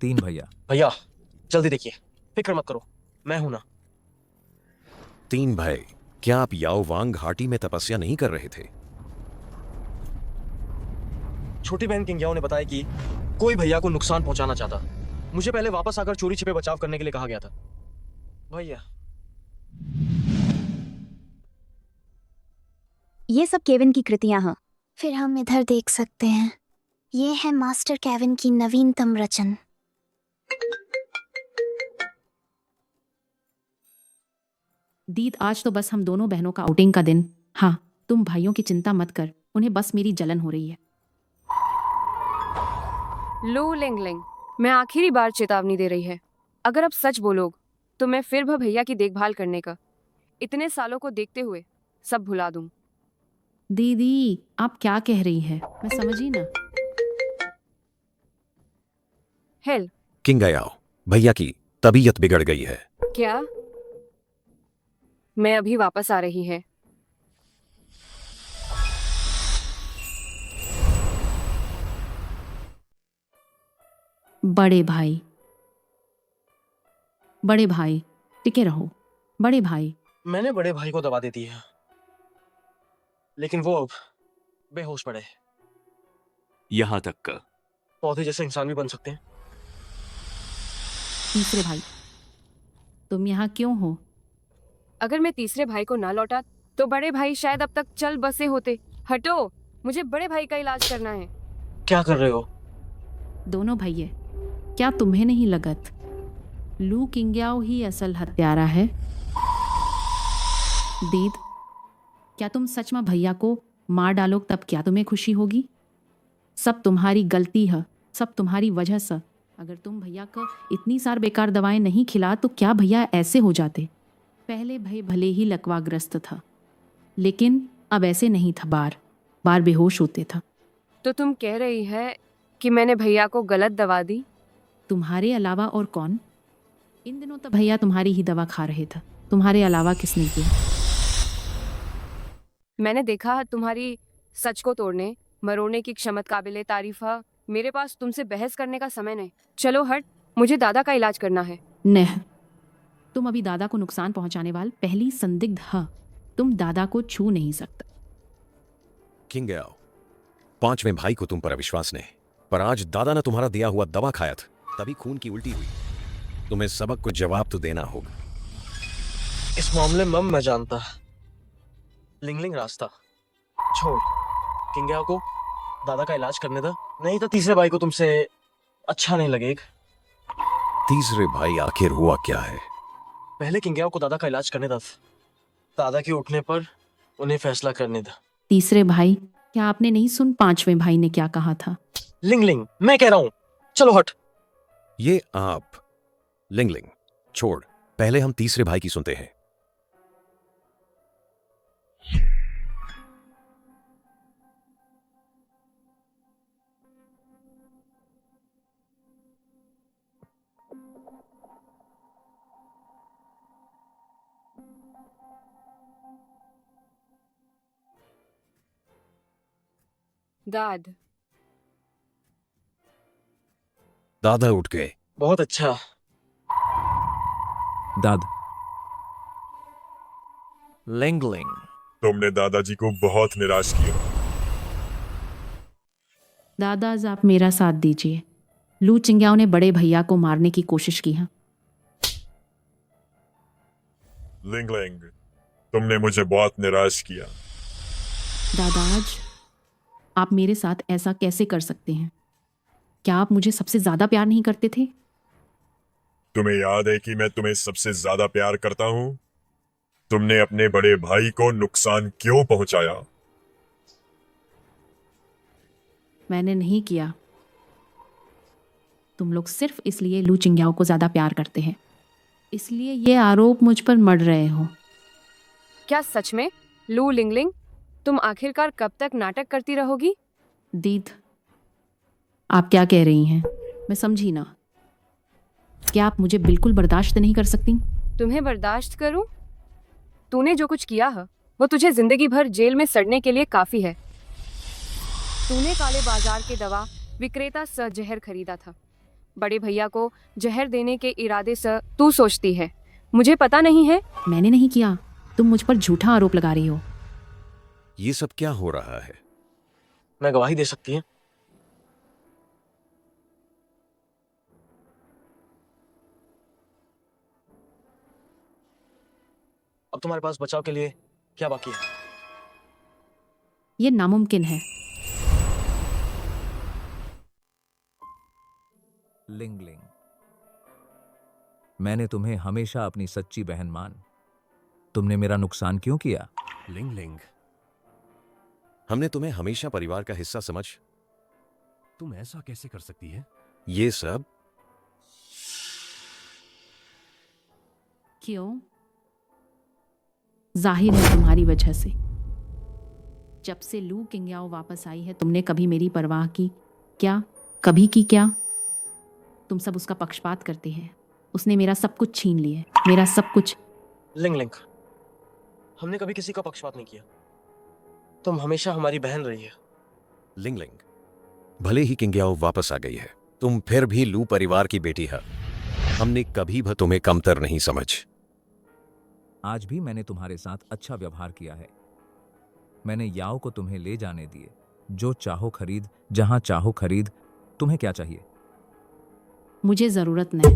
Speaker 9: 3 भैया।
Speaker 8: भैया जल्दी देखिए, फिक्र मत करो, मैं हूं ना।
Speaker 13: 3 भाई, क्या आप याओवांग घाटी में तपस्या नहीं कर रहे थे?
Speaker 8: छोटी बहन किंग याओ ने बताया कि कोई भैया को नुकसान पहुंचाना चाहता। मुझे पहले वापस आकर चोरी छिपे बचाव करने के लिए कहा गया था। भैया,
Speaker 16: ये सब केविन की कृतियां हैं। फिर हम इधर देख सकते हैं, ये है मास्टर केविन की नवीनतम रचन।
Speaker 10: दीद, आज तो बस हम दोनों बहनों का आउटिंग का दिन। हाँ, तुम भाइयों की चिंता मत कर, उन्हें बस मेरी जलन हो रही है।
Speaker 1: लू लिंगलिंग, मैं आखिरी बार चेतावनी दे रही है। अगर अब सच बोलोग तो मैं फिर भी भैया की देखभाल करने का इतने सालों को देखते हुए सब भुला दूं।
Speaker 10: दीदी, आप क्या कह रही है? मैं समझी ना।
Speaker 1: हेल,
Speaker 13: किंग याओ, भैया की तबीयत बिगड़ गई है।
Speaker 1: क्या? मैं अभी वापस आ रही है।
Speaker 10: बड़े भाई, बड़े भाई टिके रहो। बड़े भाई,
Speaker 8: मैंने बड़े भाई को दवा दे दी है, लेकिन वो अब बेहोश पड़े।
Speaker 3: यहां तक का
Speaker 8: पौधे जैसे इंसान भी बन सकते हैं।
Speaker 10: तीसरे भाई, तुम यहाँ क्यों हो?
Speaker 1: अगर मैं तीसरे भाई को ना लौटा तो बड़े भाई शायद अब तक चल बसे होते। हटो, मुझे बड़े भाई का इलाज करना है।
Speaker 8: क्या कर रहे हो?
Speaker 10: दोनों भैये, क्या तुम्हें नहीं लगत लू किंग्याओ ही असल हत्यारा है? दीद, क्या तुम सच में भैया को मार डालो तब क्या तुम्हें खुशी होगी? सब तुम्हारी गलती है, सब तुम्हारी वजह से। अगर तुम भैया को इतनी सार बेकार दवाएं नहीं खिला तो क्या भैया ऐसे हो जाते? पहले भाई भले ही लकवाग्रस्त था, लेकिन अब ऐसे नहीं था, बार बार बेहोश होते था।
Speaker 1: तो तुम कह रही है कि मैंने भैया को गलत दवा दी?
Speaker 10: तुम्हारे अलावा और कौन? इन दिनों तो भैया तुम्हारी ही दवा खा रहे थे, तुम्हारे अलावा किसने किया?
Speaker 1: मैंने देखा तुम्हारी सच को तोड़ने मरोड़ने की क्षमता काबिले तारीफ है। मेरे पास तुमसे बहस करने का समय नहीं। चलो हट, मुझे दादा का इलाज करना है।
Speaker 10: नहीं, तुम अभी दादा को नुकसान पहुंचाने वाली पहली संदिग्ध है। तुम दादा को छू नहीं सकता।
Speaker 13: किंग आओ, पांचवें भाई को तुम पर अविश्वास ने, पर आज दादा ने तुम्हारा दिया हुआ दवा खाया था, तभी खून की उल्टी हुई। तुम्हें सबक को जवाब तो देना होगा।
Speaker 8: इस मामले में मैं जानता। लिंगलिंग रास्ता छोड़, किंग्याओ को दादा का इलाज करने दो, नहीं तो तीसरे भाई को तुमसे अच्छा नहीं लगेगा।
Speaker 13: तीसरे भाई आखिर हुआ क्या है?
Speaker 8: पहले किंग्याओ को दादा का इलाज करने दो, दादा के उठने पर उन्हें फैसला करने दो।
Speaker 10: तीसरे भाई, क्या आपने नहीं सुन पांचवें भाई ने क्या कहा था?
Speaker 8: लिंगलिंग, मैं कह रहा हूं, चलो हट।
Speaker 13: ये आप लिंगलिंग छोड़, पहले हम तीसरे भाई की सुनते हैं। दादा उठ गए।
Speaker 8: बहुत अच्छा।
Speaker 9: दाद,
Speaker 20: लिंगलिंग,
Speaker 18: तुमने दादाजी को बहुत निराश किया।
Speaker 10: दादाज, आप मेरा साथ दीजिए। लू चिंग्याओ ने बड़े भैया को मारने की कोशिश की है।
Speaker 18: लिंगलिंग, तुमने मुझे बहुत निराश किया।
Speaker 10: दादाज, आप मेरे साथ ऐसा कैसे कर सकते हैं? क्या आप मुझे सबसे ज्यादा प्यार नहीं करते थे?
Speaker 18: तुम्हें याद है कि मैं तुम्हें सबसे ज्यादा प्यार करता हूं? तुमने अपने बड़े भाई को नुकसान क्यों पहुंचाया?
Speaker 10: मैंने नहीं किया। तुम लोग सिर्फ इसलिए लू चिंग्याओ को ज्यादा प्यार करते हैं, इसलिए ये आरोप मुझ पर मढ़ रहे हो।
Speaker 1: क्या सच में? लू लिंगलिंग, तुम आखिरकार कब तक नाटक करती रहोगी?
Speaker 10: दीद, आप क्या कह रही हैं? मैं समझी ना। क्या आप मुझे बिल्कुल बर्दाश्त नहीं कर सकती?
Speaker 1: तुम्हें बर्दाश्त करूं? तूने जो कुछ किया है वो तुझे जिंदगी भर जेल में सड़ने के लिए काफी है। तूने काले बाजार के दवा विक्रेता से जहर खरीदा था। बड़े भैया को जहर देने के इरादे से तू सोचती है मुझे पता नहीं है?
Speaker 10: मैंने नहीं किया। तुम मुझ पर झूठा आरोप लगा रही हो।
Speaker 13: ये सब क्या हो रहा है?
Speaker 8: मैं गवाही दे सकती है। अब तुम्हारे पास बचाव के लिए क्या बाकी है?
Speaker 10: ये नामुमकिन है।
Speaker 9: लिंगलिंग, मैंने तुम्हें हमेशा अपनी सच्ची बहन मान। तुमने मेरा नुकसान क्यों किया?
Speaker 6: लिंगलिंग,
Speaker 13: हमने तुम्हें हमेशा परिवार का हिस्सा समझ।
Speaker 6: तुम ऐसा कैसे कर सकती है?
Speaker 13: ये सब
Speaker 10: क्यों? जाहिर है तुम्हारी वजह से। जब से लू किंग्याओ वापस आई है तुमने कभी मेरी परवाह की क्या? कभी की क्या? तुम सब उसका पक्षपात करते हैं। उसने मेरा सब कुछ छीन लिया, मेरा सब कुछ।
Speaker 8: लिंगलिंग, हमने कभी किसी का पक्षपात नहीं किया। तुम हमेशा हमारी बहन रही है।
Speaker 13: लिंगलिंग, भले ही किंग्याओ वापस आ गई है, तुम फिर भी लू परिवार की बेटी है। हमने कभी भी तुम्हें कमतर नहीं समझ।
Speaker 9: आज भी मैंने तुम्हारे साथ अच्छा व्यवहार किया है। मैंने याओ को तुम्हें ले जाने दिए। जो चाहो खरीद, जहां चाहो खरीद। तुम्हें क्या चाहिए?
Speaker 10: मुझे जरूरत नहीं।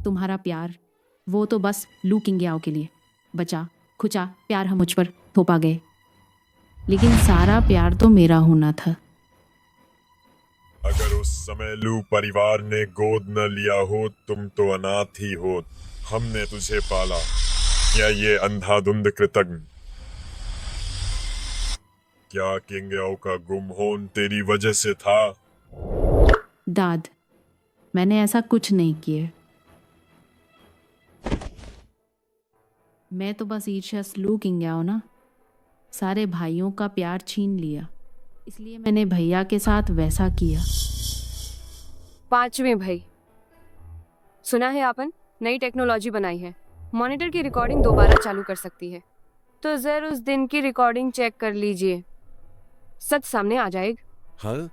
Speaker 10: तुम्हारा प्यार वो तो बस लू किंगयाओ के लिए बचा खुचा प्यार हम मुझ पर थोपा गए, लेकिन सारा प्यार तो मेरा होना था।
Speaker 18: अगर उस समय लू परिवार ने गोद न लिया हो, तुम तो अनाथ ही हो। हमने तुझे पाला। क्या ये अंधाधुंध कृतज्ञ? क्या किंगयाओ का गुम होन तेरी वजह से था?
Speaker 10: दाद, मैंने ऐसा कुछ नहीं किया। मैं तो बस ईर्ष्यास लू किंगयाओ ना, सारे भाइयों का प्यार छीन लिया, इसलिए मैंने भैया के साथ वैसा किया।
Speaker 1: 5वें भाई, सुना है आपन नई टेक्नोलॉजी बनाई है, मॉनिटर की रिकॉर्डिंग दोबारा चालू कर सकती है। तो जरा उस दिन की रिकॉर्डिंग चेक कर लीजिए, सच सामने आ जाएगा।
Speaker 13: हाँ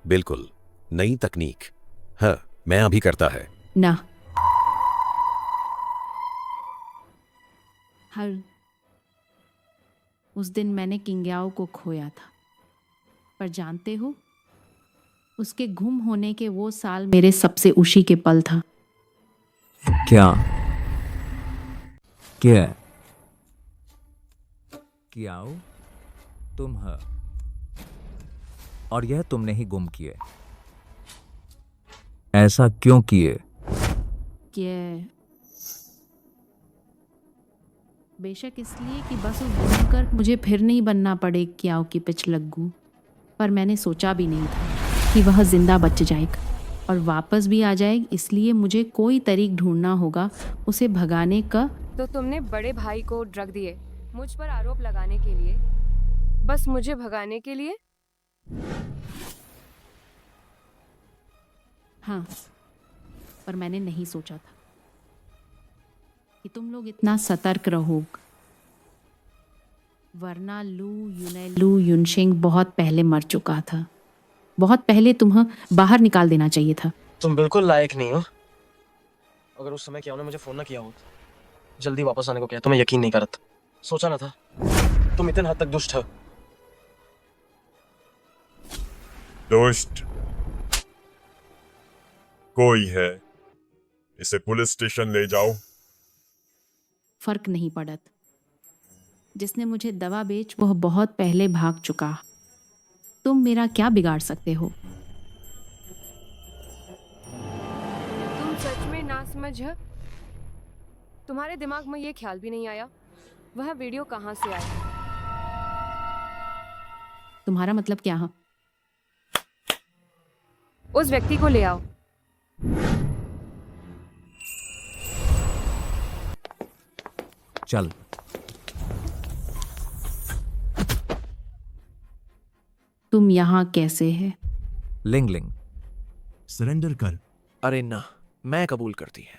Speaker 13: बिल्कुल, नई तकनीक। हाँ मैं अभी करता है
Speaker 10: ना। हर उस दिन मैंने किंगयाओ को खोया था, पर जानते हो उसके गुम होने के वो साल मेरे सबसे खुशी के पल था।
Speaker 9: क्या क्या कियाओ, तुम है और यह तुमने ही गुम किए। ऐसा क्यों किए?
Speaker 10: बेशक इसलिए कि बस उस गुम कर मुझे फिर नहीं बनना पड़े कियाओ की पिछलग्गू, पर मैंने सोचा भी नहीं था कि वह जिंदा बच जाएगा और वापस भी आ जाएगी, इसलिए मुझे कोई तरीक ढूंढना होगा उसे भगाने का।
Speaker 1: तो तुमने बड़े भाई को ड्रग दिए मुझ पर आरोप लगाने के लिए, बस मुझे भगाने के लिए?
Speaker 10: हाँ, पर मैंने नहीं सोचा था कि तुम लोग इतना सतर्क रहोगे, वरना लू युनशिंग बहुत पहले मर चुका था। बहुत पहले तुम्हें बाहर निकाल देना चाहिए था।
Speaker 8: तुम बिल्कुल लायक नहीं हो। अगर उस समय क्या ने मुझे फोन ना किया होता, जल्दी वापस आने को क्या, तुम्हें यकीन नहीं करता। सोचा ना था तुम इतने हद तक दुष्ट हो।
Speaker 18: दोस्त कोई है, इसे पुलिस स्टेशन ले जाओ।
Speaker 10: फर्क नहीं पड़त, जिसने मुझे दवा बेच वह बहुत पहले भाग चुका। तुम मेरा क्या बिगाड़ सकते हो?
Speaker 1: तुम सच में नासमझ हो? तुम्हारे दिमाग में ये ख्याल भी नहीं आया वह वीडियो कहाँ से आया?
Speaker 10: तुम्हारा मतलब क्या है?
Speaker 1: उस व्यक्ति को ले आओ।
Speaker 9: चल।
Speaker 10: तुम यहाँ कैसे है?
Speaker 9: लिंग लिंग,
Speaker 17: सरेंडर कर।
Speaker 20: अरे ना, मैं कबूल करती है,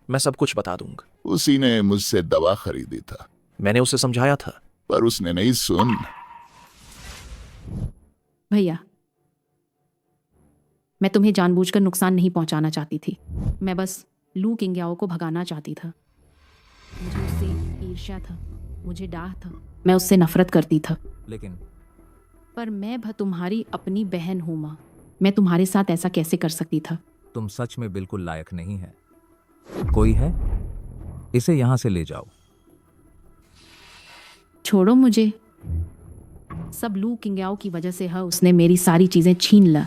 Speaker 20: मैं सब कुछ बता दूंगा।
Speaker 12: उसी ने मुझसे दवा खरीदी था।
Speaker 20: मैंने उसे समझाया था,
Speaker 12: पर उसने नहीं सुन।
Speaker 10: भैया, मैं तुम्हें जानबूझकर नुकसान नहीं पहुंचाना चाहती थी। मैं बस लू किंगयाओ को भगाना चाहती था। मुझे उससे ईर्ष्या था, मुझे डाह था, मैं उससे नफरत करती था।
Speaker 9: लेकिन
Speaker 10: पर मैं तुम्हारी अपनी बहन हूँ माँ, मैं तुम्हारे साथ ऐसा कैसे कर सकती था?
Speaker 9: तुम सच में बिल्कुल लायक नहीं है। कोई है? इसे यहां से ले जाओ।
Speaker 10: छोड़ो मुझे। सब लू किंगयाओ की वजह से है, उसने मेरी सारी चीजें छीन ला।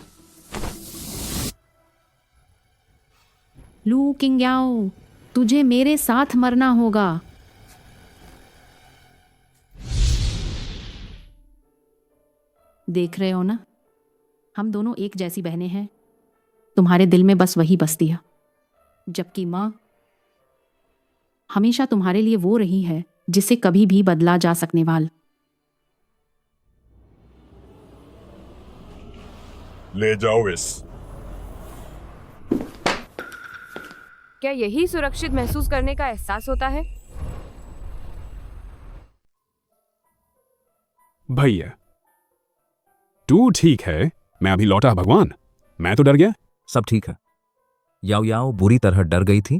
Speaker 10: लू किंगयाओ, तुझे मेरे साथ मरना होगा। देख रहे हो ना, हम दोनों एक जैसी बहनें हैं। तुम्हारे दिल में बस वही बसती है, जबकि माँ हमेशा तुम्हारे लिए वो रही है जिसे कभी भी बदला जा सकने वाला।
Speaker 18: ले जाओ इस।
Speaker 1: क्या यही सुरक्षित महसूस करने का एहसास होता है?
Speaker 19: भैया तू ठीक है, मैं अभी लौटा। भगवान, मैं तो डर गया।
Speaker 9: सब ठीक है। याओ याओ बुरी तरह डर गई थी।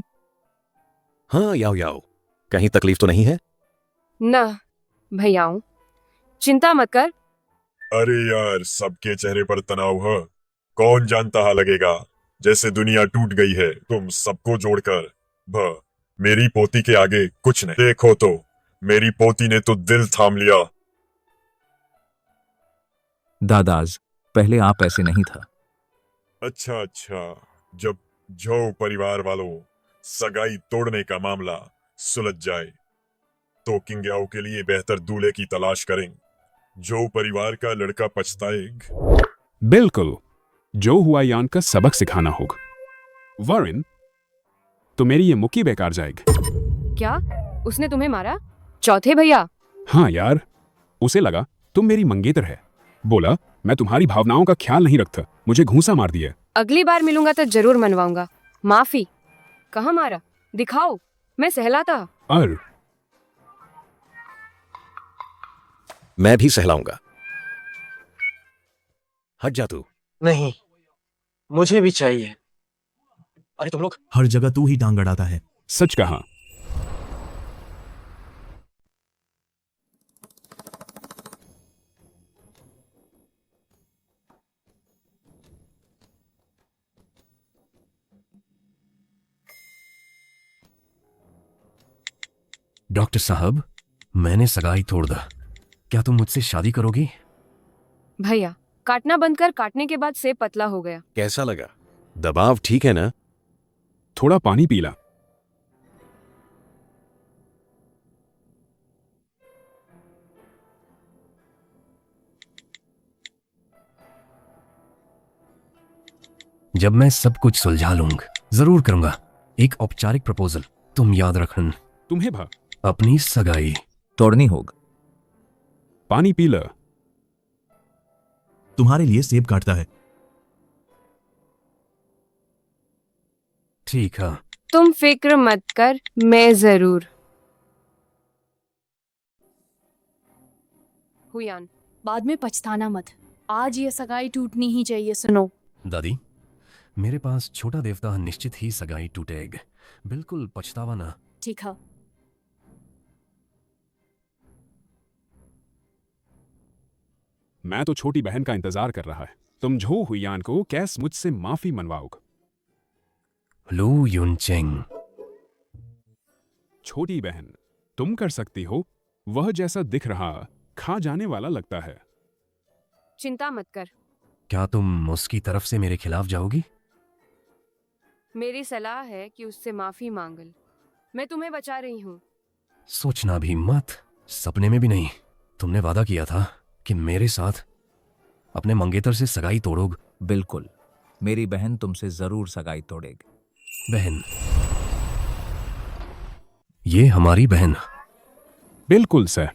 Speaker 13: हाँ याओ याओ, कहीं तकलीफ तो नहीं है?
Speaker 1: ना भैयाओं, चिंता मत कर।
Speaker 18: अरे यार, सबके चेहरे पर तनाव है। कौन जानता है लगेगा जैसे दुनिया टूट गई है तुम सबको जोड़कर। मेरी पोती के आगे कुछ नहीं। देखो तो मेरी पोती ने तो दिल थाम लिया।
Speaker 9: दादाज, पहले आप ऐसे नहीं था।
Speaker 18: अच्छा, जब जो परिवार वालों सगाई तोड़ने का मामला सुलझ जाए तो किंग्याओ के लिए बेहतर दूल्हे की तलाश करें। जो परिवार का लड़का पछताएगा।
Speaker 19: बिल्कुल, जो हुआ यान का सबक सिखाना होगा। वरुण, तो मेरी ये मुक्की बेकार जाएगी।
Speaker 1: क्या उसने तुम्हें मारा? चौथे भैया?
Speaker 19: हाँ यार, उसे लगा तुम मेरी मंगेतर है। बोला मैं तुम्हारी भावनाओं का ख्याल नहीं रखता, मुझे घूंसा मार दिया।
Speaker 1: अगली बार मिलूंगा तो जरूर मनवाऊंगा। माफी। कहाँ मारा? दिखाओ, मैं सहलाता।
Speaker 13: मैं भी सहलाऊंगा। हट जा तू।
Speaker 8: नहीं, मुझे भी चाहिए। अरे तुम लोग
Speaker 17: हर जगह तू ही टांग अड़ाता है।
Speaker 19: सच कहा।
Speaker 6: डॉक्टर साहब, मैंने सगाई तोड़ दा। क्या तुम मुझसे शादी करोगी?
Speaker 1: भैया, काटना बंद कर। काटने के बाद सेब पतला हो गया।
Speaker 13: कैसा लगा? दबाव ठीक है ना?
Speaker 19: थोड़ा पानी पीला।
Speaker 6: जब मैं सब कुछ सुलझा लूंगा, जरूर करूंगा एक औपचारिक प्रपोजल। तुम याद रखना।
Speaker 19: तुम्हें भा
Speaker 6: अपनी सगाई
Speaker 9: तोड़नी होगी।
Speaker 19: पानी पी लो।
Speaker 17: तुम्हारे लिए सेब काटता है।
Speaker 6: ठीक है।
Speaker 1: तुम फिक्र मत कर, मैं जरूर। हुयान,
Speaker 14: बाद में पछताना मत। आज ये सगाई टूटनी ही चाहिए। सुनो
Speaker 6: दादी, मेरे पास छोटा देवता निश्चित ही सगाई टूटेगा। बिल्कुल पछतावा ना।
Speaker 14: ठीक है।
Speaker 19: मैं तो छोटी बहन का इंतजार कर रहा है। तुम झो हुयान को कैस मुझसे माफी मनवाओगे?
Speaker 6: लू युनचेंग।
Speaker 19: छोटी बहन, तुम कर सकती हो। वह जैसा दिख रहा, खा जाने वाला लगता है।
Speaker 1: चिंता मत कर।
Speaker 6: क्या तुम उसकी तरफ से मेरे खिलाफ जाओगी?
Speaker 1: मेरी सलाह है कि उससे माफी मांगल। मैं तुम्हें बचा रही हूँ।
Speaker 6: सोचना भी मत, सपने में भी नहीं। तुमने वादा किया था कि मेरे साथ अपने मंगेतर से सगाई तोड़ोगे।
Speaker 9: बिल्कुल, मेरी बहन तुमसे जरूर सगाई तोड़ेगी।
Speaker 6: बहन, ये हमारी बहन।
Speaker 19: बिल्कुल सर।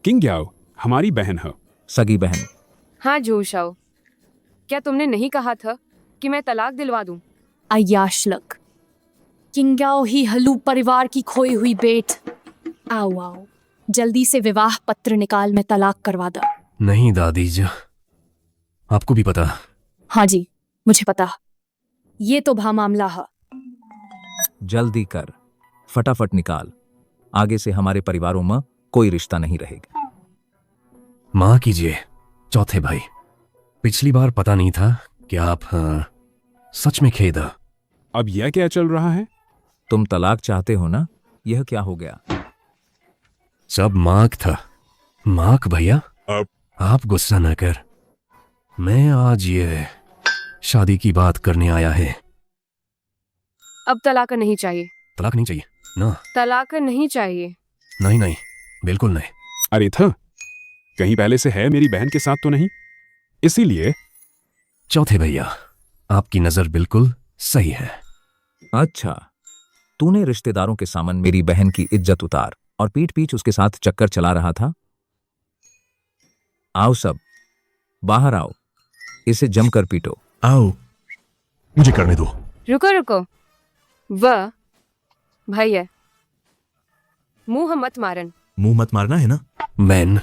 Speaker 19: किंग्याओ हमारी बहन है।
Speaker 9: सगी बहन।
Speaker 1: हाँ जोशाओ, क्या तुमने नहीं कहा था कि मैं तलाक दिलवा दूं?
Speaker 14: अयाशलक, किंग्याओ ही हलू परिवार की खोई हुई बेट। आओ आओ, जल्दी से विवाह पत्र निकाल, मैं तलाक करवा दा।
Speaker 6: नहीं दादी जी, आपको भी पता।
Speaker 14: हाँ जी, मुझे पता। ये तो भा मामला है।
Speaker 9: जल्दी कर, फटाफट निकाल। आगे से हमारे परिवारों में कोई रिश्ता नहीं रहेगा।
Speaker 6: मां कीजिए चौथे भाई। पिछली बार पता नहीं था कि आप सच में खेदा।
Speaker 19: अब यह क्या चल रहा है?
Speaker 9: तुम तलाक चाहते हो ना? यह क्या हो गया?
Speaker 6: सब माक था। माक भैया, आप गुस्सा न कर। मैं आज ये शादी की बात करने आया है।
Speaker 1: अब तलाक नहीं चाहिए।
Speaker 6: तलाक नहीं चाहिए ना?
Speaker 1: तलाक नहीं चाहिए।
Speaker 6: नहीं नहीं, बिल्कुल नहीं।
Speaker 19: अरे था, कहीं पहले से है मेरी बहन के साथ तो नहीं, इसीलिए।
Speaker 6: चौथे भैया, आपकी नजर बिल्कुल सही है।
Speaker 9: अच्छा, तूने रिश्तेदारों के सामने मेरी बहन की इज्जत उतार और पीठ पीछ उसके साथ चक्कर चला रहा था। आओ सब, बाहर आओ, इसे जमकर पीटो।
Speaker 4: आओ, मुझे करने दो।
Speaker 1: रुको रुको, वह भैया, मुंह मत मारन।
Speaker 17: मुंह मत मारना है ना?
Speaker 6: मैन